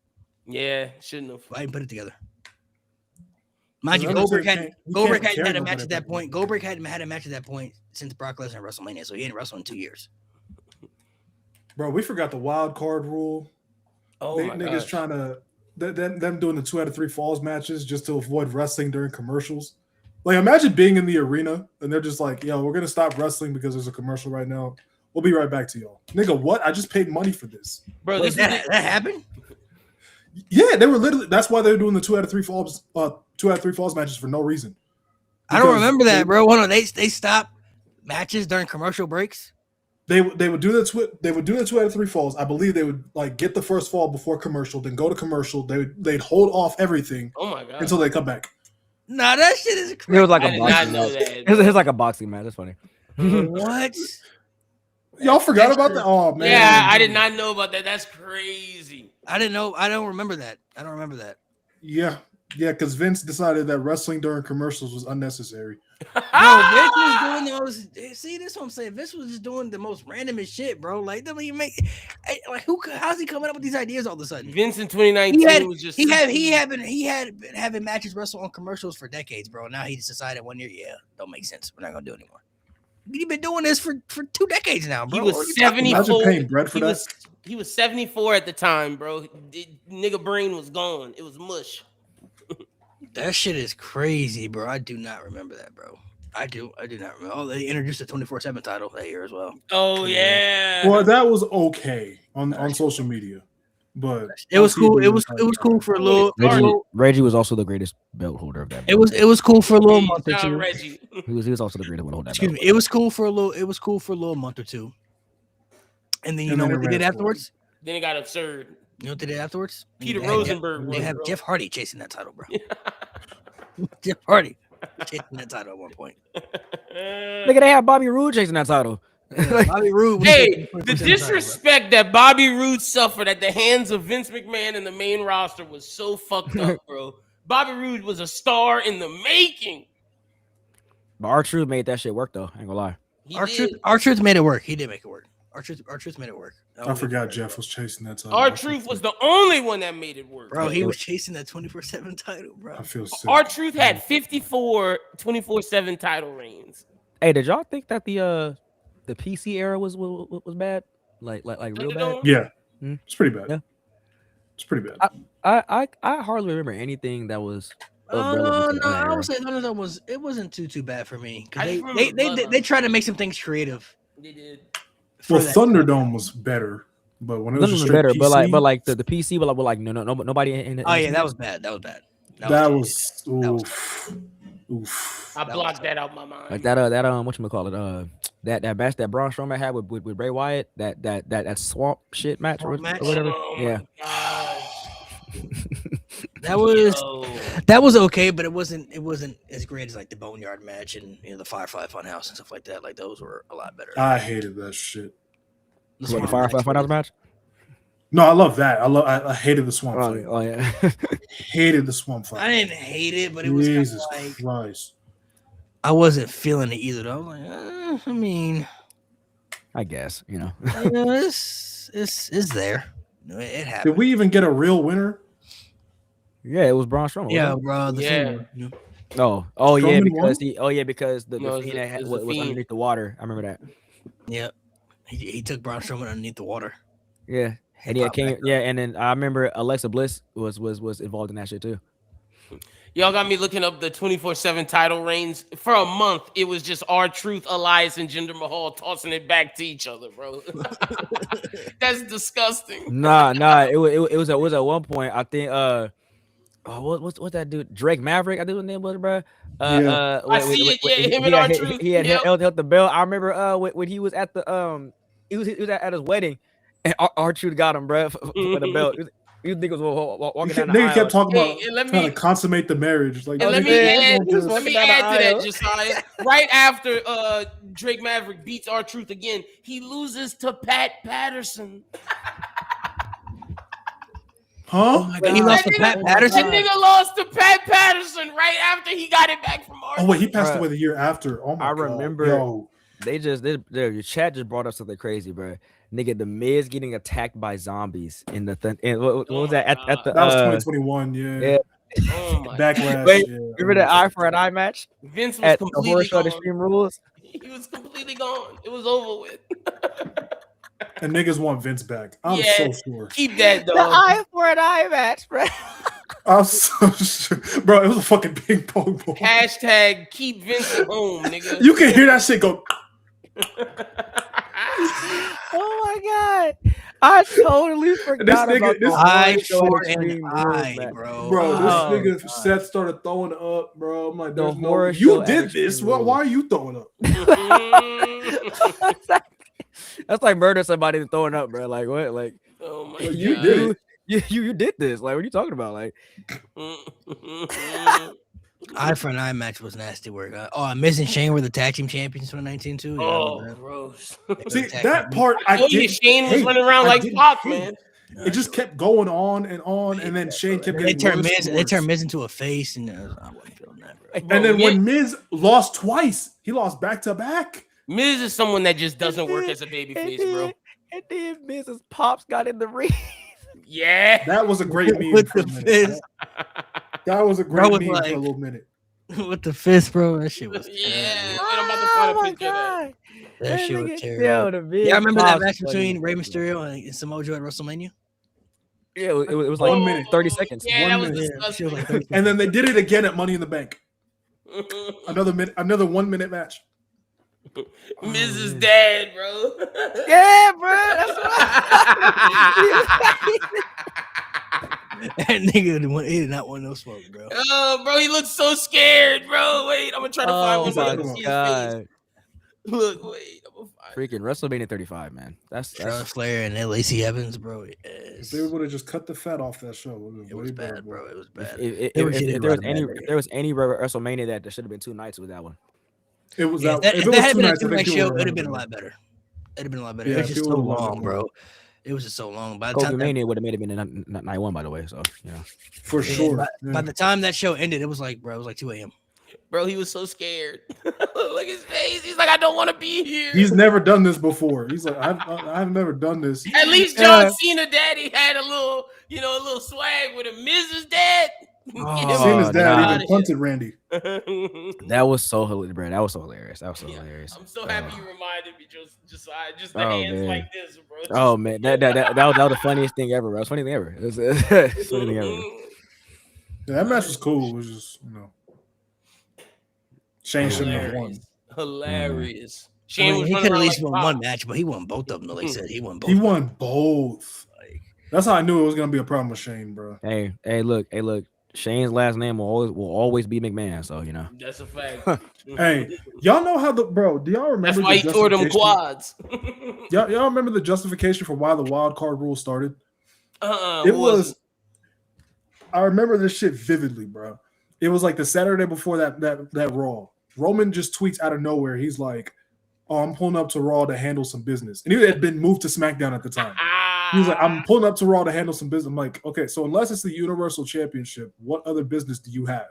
Yeah, shouldn't have. Why even put it together? Mind you, Undertaker Goldberg can't- hadn't he Goldberg can't hadn't had a carry match at nobody that at that point. point. Goldberg hadn't had a match at that point since Brock Lesnar at WrestleMania, so he hadn't wrestled in 2 years. Bro, we forgot the wild card rule. Oh my Niggas god. trying to them doing the 2 out of 3 falls matches just to avoid wrestling during commercials. Like, imagine being in the arena and they're just like, "Yo, we're gonna stop wrestling because there's a commercial right now. We'll be right back to y'all." Nigga, what? I just paid money for this. Bro, Wait, this that happened? Yeah, they were literally. That's why they're doing the 2 out of 3 falls. 2 out of 3 falls matches for no reason. I don't Because remember they- that, bro. Hold on, they stopped matches during commercial breaks. They would do the they would do the 2 out of 3 falls. I believe they would like get the first fall before commercial, then go to commercial. They'd hold off everything oh my god. until they come back. Nah, that shit is it crazy. was like I a did not boxing know match. that. It was like a boxing match. That's funny. What? Y'all forgot about that? Oh man. Yeah, I did not know about that. That's crazy. I didn't know. I don't remember that. I don't remember that. Yeah, because Vince decided that wrestling during commercials was unnecessary. Bro, Vince was doing those. See, this is what I'm saying. Vince was just doing the most randomest shit, bro. Like, that don't even make. Like, how's he coming up with these ideas all of a sudden? Vince in 2019 He had was just he had been having matches wrestle on commercials for decades, bro. Now he just decided one year, yeah, don't make sense. We're not gonna do it anymore. You've been doing this for 2 decades now, bro. He What are was you talking about? 74. Imagine paying bread for He that. was, he was 74 at the time, bro. Nigga brain was gone. It was mush. That shit is crazy, bro. I do not remember that, bro. I do not remember. Oh, they introduced the 24/7 title that year as well. Oh yeah. Well, that was okay on social media. but It was cool. LCB It was hard. cool for a little. Reggie was also the greatest belt holder of that. It was cool for a little Hey, month or John two. Reggie. He was also the greatest one to hold that. Excuse belt. me. It was cool for a little month or two. And then you And know then what they it did ran afterwards? Then it got absurd. You know what they did afterwards? Peter They had Rosenberg. They won, have bro. Jeff Hardy chasing that title, bro. Jeff Hardy chasing that title at one point. Nigga, they had Bobby Roode chasing that title. Bobby Roode. was Hey, chasing the 24/7 title, bro. disrespect that Bobby Roode suffered at the hands of Vince McMahon and the main roster was so fucked up, bro. Bobby Roode was a star in the making. But R-Truth made that shit work though. I ain't gonna lie. He R-Truth, did. R-Truth made it work. He did make it work. R-Truth made it work. I forgot Jeff was chasing that title. R-Truth was the only one that made it work. Bro, he was chasing that 24/7 title, bro. I feel sick. R-Truth had 54 24/7 title reigns. Hey, did y'all think that the PC era was bad? Like real bad? Yeah, Hmm? it's pretty bad. Yeah. It's pretty bad. I hardly remember anything that was of relevance No, in that I era. would say none of them was. It wasn't too bad for me I because just remember they Bloodline. tried to make some things creative. They did. for Well, that. Thunderdome was better, but when it was None of just them straight better, PC, but like the PC, but like no nobody in. Oh yeah, that was bad. That was bad. that was That was oof. I That blocked was- that out my mind. like that whatchamacallit, that match that Braun Strowman had with Bray Wyatt, that swamp shit match or Swamp match? whatever. Oh my Yeah. gosh. Yo. That was okay, but it wasn't as great as like the Boneyard match and the Firefly Funhouse and stuff like that. Like those were a lot better. I hated that shit. What, Swamp the Firefly match Funhouse was- match? No, I love that. I hated the swamp Oh, fight. oh yeah. Hated the swamp fight. I didn't hate it, but it was kind of Jesus like Christ. I wasn't feeling it either. Though. I'm like, I mean, I guess it's there. It happened. Did we even get a real winner? Yeah, it was Braun Strowman. Yeah, wasn't bro. The Yeah. Fiend, you know? it? Oh yeah, Strowman because won? because the No, Fiend it was was the Fiend. underneath the water. I remember that. Yeah, he took Braun Strowman underneath the water. Yeah, and yeah, popped back and then I remember Alexa Bliss was involved in that shit too. Y'all got me looking up the 24/7 title reigns. For a month, it was just R-Truth, Elias, and Jinder Mahal tossing it back to each other, bro. That's disgusting. Nah, it was at one point. I think what's that dude? Drake Maverick, I think his name was, bro. Yeah. I see it, yeah, him and R-Truth, He had yep. held the belt. I remember when he was at the he was at his wedding, and R-Truth got him, bro, for the belt. You think it was walking down the Nigga aisle. kept talking Hey, about and let trying me- to consummate the marriage. Like, And let nigga, me ain't add, gonna just- let me down the add to that, aisle. Josiah. Right after Drake Maverick beats R-Truth again, he loses to Pat Patterson. Huh? God. He lost That to nigga- Pat Patterson? That nigga lost to Pat Patterson right after he got it back from R-Truth. Oh wait, he passed Bruh. away the year after. Oh my I God. remember- Yo, Your chat just brought up something crazy, bro. Nigga, the Miz getting attacked by zombies in the what Oh was my that at the that was 2021. Yeah. yeah. Oh my Backlash. Wait, yeah. remember the eye for an eye match Vince was at the completely Horror Show gone. Extreme Rules? He was completely gone. It was over with. And niggas want Vince back. I'm Yeah. so sure. Keep that, The dog. eye for an eye match, bro. I'm so sure. Bro, it was a fucking ping pong ball. Hashtag keep Vince at home, nigga. You can hear that shit go. Oh my god, I totally forgot nigga- about this the Eye Horror Show for Extreme an Rules eye, match. bro. Bro, this Oh, nigga God. Seth started throwing up, bro. I'm like, The there's no. Horror You Show did at this. Extreme Why Rules. are you throwing up? That's like murder somebody and throwing up, bro. Like what? Like Oh my Well, you God. did it. you did this. Like what are you talking about? Like Eye for an eye match was nasty work. Miz and Shane were the tag team champions for 19 too. Yeah, I Oh, remember gross. that. They were See, the tag that team. part I Oh, yeah, did. Shane was hate. running around I like didn't Pac, hate. man. It just kept going on, and then Shane kept They getting turned worse Miz. and They worse. turned Miz into a face, and I wasn't feeling that, bro. And then Bro, when Miz lost twice, he lost back to back. Miz is someone that just doesn't work as a babyface, bro. And then Mrs. Pops got in the ring. Yeah. That was a great meme. With For a the minute. fist. That was a Bro great was meme like- for a little minute. With the fist, bro. That shit was Yeah. terrible. I'm about to find a picture of that. That shit was terrible. Yo, the big Yeah, I remember that Pops match funny. between Rey Mysterio and Samoa Joe at WrestleMania. Yeah, it was like 1 minute. 30 seconds. Yeah, 1 that was minute. Yeah, she disgusting. was like 30 And then they did it again at Money in the Bank. Another 1 minute match. Mrs. Dad, bro. Yeah, bro. That's That nigga he did not want no smoke, bro. Oh, bro, he looks so scared, bro. Wait, I'm gonna try to find Oh one so I my can see his face. god. Look, wait, I'm gonna find Freaking WrestleMania 35, man. That's Charlotte Flair and then Lacey Evans, bro. If they would have just cut the fat off that show, It was bad, bro. It was bad. if They were if getting there was a lot of any bad if there was any WrestleMania that should have been 2 nights with that one. It was Yeah, that. if If it that was had 2 been a nights, I think two-night people show, would it'd have been a remember lot better. It'd have been a lot better. Yeah, It was just so people would long, remember. bro. It was just so long. By the Kobe time that, Mania would have made it been a night one, by the way. So you know, for yeah, sure. by the time that show ended, it was like, bro, it was like 2 a.m. Bro, he was so scared. Look at his face. He's like, I don't want to be here. He's never done this before. He's like, I've never done this. At least John Cena daddy had a little, a little swag with him. Mrs. Dad. Oh, Cena's dad nah. even punted Randy. that was so hilarious, bro. That was so hilarious. That was so hilarious. I'm so happy you reminded me. Just the Oh, hands man. like this, bro. Oh man, that was the funniest thing ever, bro. It was the funniest thing ever. It was the funniest thing ever. Yeah, that match was cool. It was just, Shane shouldn't have won. Hilarious. I Shane mean, was he running could at around least like won Pop. one match, but he won both of them. Like I said, he won both. He of them. won both. Like, That's how I knew it was gonna be a problem with Shane, bro. Hey, look. Shane's last name will always be McMahon. So you know. That's a fact. Hey, y'all know how do y'all remember That's why he the tore them justification? quads. Y'all remember the justification for why the wild card rule started? It what was. I remember this shit vividly, bro. It was like the Saturday before that Raw. Roman just tweets out of nowhere. He's like, "Oh, I'm pulling up to Raw to handle some business," and he had been moved to SmackDown at the time. He was like, "I'm pulling up to Raw to handle some business." I'm like, "Okay, so unless it's the Universal Championship, what other business do you have?"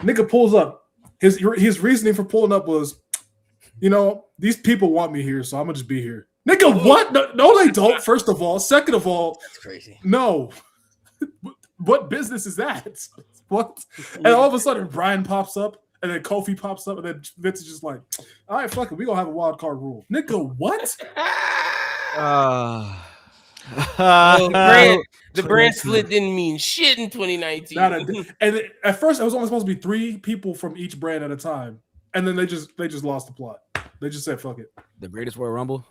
Nigga pulls up. His reasoning for pulling up was, these people want me here, so I'm gonna just be here. Nigga, what? No, they don't. First of all, second of all, that's crazy. no. What business is that? What? And all of a sudden, Brian pops up, and then Kofi pops up, and then Vince is just like, "All right, fuck it, we gonna have a wild card rule." Nigga, what? The brand split didn't mean shit in 2019. And at first, it was only supposed to be 3 people from each brand at a time, and then they just lost the plot. They just said, "Fuck it." The greatest Royal Rumble.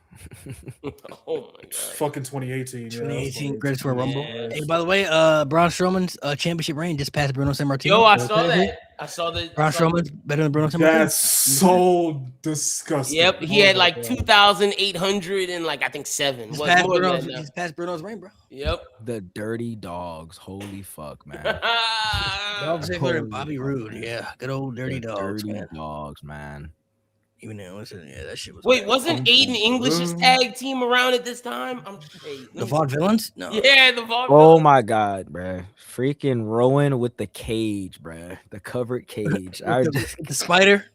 Oh my god. Fucking 2018. 2018 Greatest Royal Rumble. Yeah. Hey, by the way, Braun Strowman's championship reign just passed Bruno Sammartino. Yo, I saw that. I saw the Braun Strowman's better than Bruno Sammartino. That's so disgusting. Yep, he had like 2,800 and like I think 7. He's Was passed more than Bruno's, that now. he's passed Bruno's reign, bro. Yep. The Dirty Dogs. Holy fuck, man. Dolph Ziggler Holy and Bobby fuck, Roode. man. Yeah, good old Dirty The Dogs, Dirty man. Dogs, man. Even though, yeah, that shit was. Wait, bad. wasn't Aiden English's tag team around at this time? The Vaudevillains? No. Yeah, the Vaudevillains. Oh my god, bruh. Freaking Rowan with the cage, bruh. The covered cage. I just The spider.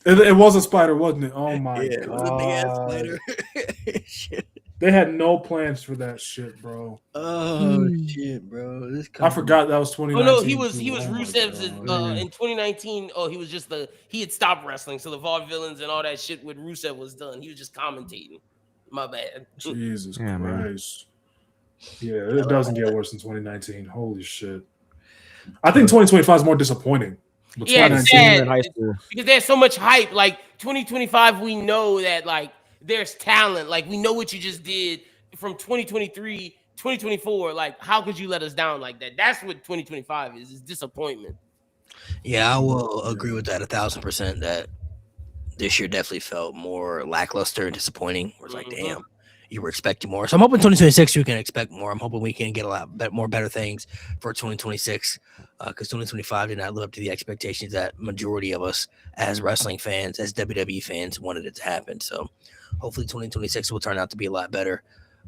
It was a spider, wasn't it? Oh my Yeah, it was a big ass god. spider. Shit. They had no plans for that shit, bro. Oh shit, bro. This I forgot that was 2019. Oh no, he was Oh my Rusev's God. in 2019. Oh, he was just he had stopped wrestling, so the Vaudevillains and all that shit with Rusev was done. He was just commentating. My bad. Jesus Yeah, man. Christ. Yeah, it doesn't get worse than 2019. Holy shit. I think 2025 is more disappointing. But Yeah, 2019 it's sad. in high school. Because there's so much hype. Like 2025, we know that like there's talent. Like we know what you just did from 2023, 2024. Like how could you let us down like that? That's what 2025 is disappointment. Yeah, I will agree with that 1,000%. That this year definitely felt more lackluster and disappointing. Where it's like, Mhm. damn, you were expecting more. So I'm hoping 2026 we can expect more. I'm hoping we can get a lot more better things for 2026 because 2025 did not live up to the expectations that majority of us as wrestling fans, as WWE fans, wanted it to happen. So hopefully 2026 will turn out to be a lot better.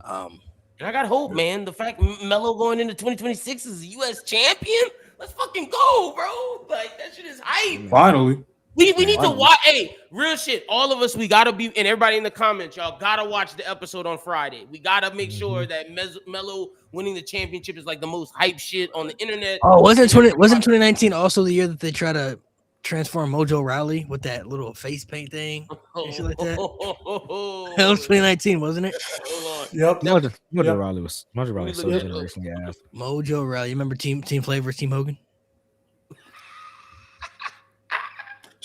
And I got hope, man. The fact Melo going into 2026 is a U.S. champion. Let's fucking go, bro. Like that shit is hype. Finally. We need to watch. Hey, real shit. All of us, we gotta be, and everybody in the comments, y'all gotta watch the episode on Friday. We gotta make sure that Melo winning the championship is like the most hype shit on the internet. Oh, wasn't 2019 also the year that they try to transform Mojo Rawley with that little face paint thing? and shit like that? That was 2019, wasn't it? Hold on. Yep. Mojo Yep. Rawley was so Yep. generationally ass. Mojo Rawley. You remember Team Flavors, Team Hogan?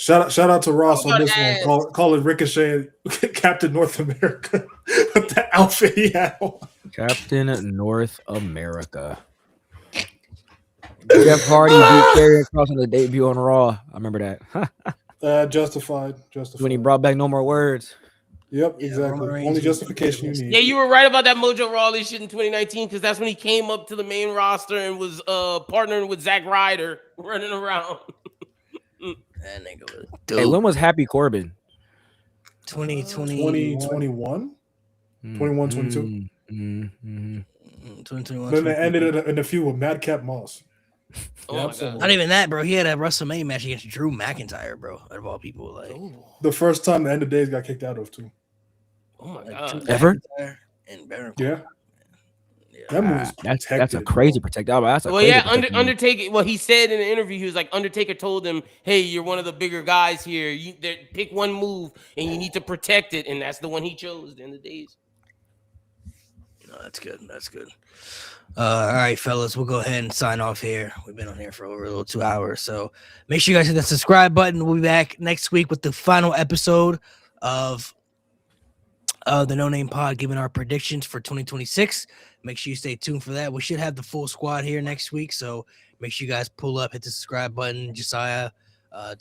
Shout out to Ross on about this ass. one. Calling Ricochet Captain North America with the outfit he had on. Captain North America. Jeff Hardy beat Karrion Kross on the debut on Raw. I remember that. Justified. When he brought back No More Words. Yep, Yeah, exactly. Roman Reigns Only was- justification you need. Yeah, you were right about that Mojo Rawley shit in 2019 because that's when he came up to the main roster and was partnering with Zack Ryder running around. That nigga was Hey, dope. when was Happy Corbin? 2020, 2021? 21, 22. Mm-hmm. 2021. Then they ended in a feud with Madcap Moss. Oh Yeah, my absolutely. god. Not even that, bro. He had a WrestleMania match against Drew McIntyre, bro. Out of all people, like, The first time the End of Days got kicked out of, too. Oh my Drew god. Ever? McIntyre and Baron Yeah. Corbin. Yeah. That move was That's a protected, crazy bro. protect. That's a Well, crazy yeah, protected move. Undertaker. Well, he said in an interview, he was like, Undertaker told him, "Hey, you're one of the bigger guys here. Pick one move, and you need to protect it." And that's the one he chose. At the end of the days. No, that's good. That's good. All right, fellas, we'll go ahead and sign off here. We've been on here for over a little 2 hours, so make sure you guys hit the subscribe button. We'll be back next week with the final episode of the No Name Pod, giving our predictions for 2026. Make sure you stay tuned for that. We should have the full squad here next week, so make sure you guys pull up, hit the subscribe button. Josiah,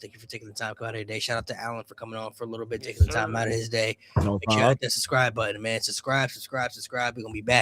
thank you for taking the time to come out here today. Shout out to Alan for coming on for a little bit, Yes, taking the time sir. out of his day. No Make sure you problem. hit that subscribe button, man. Subscribe. We're gonna be back.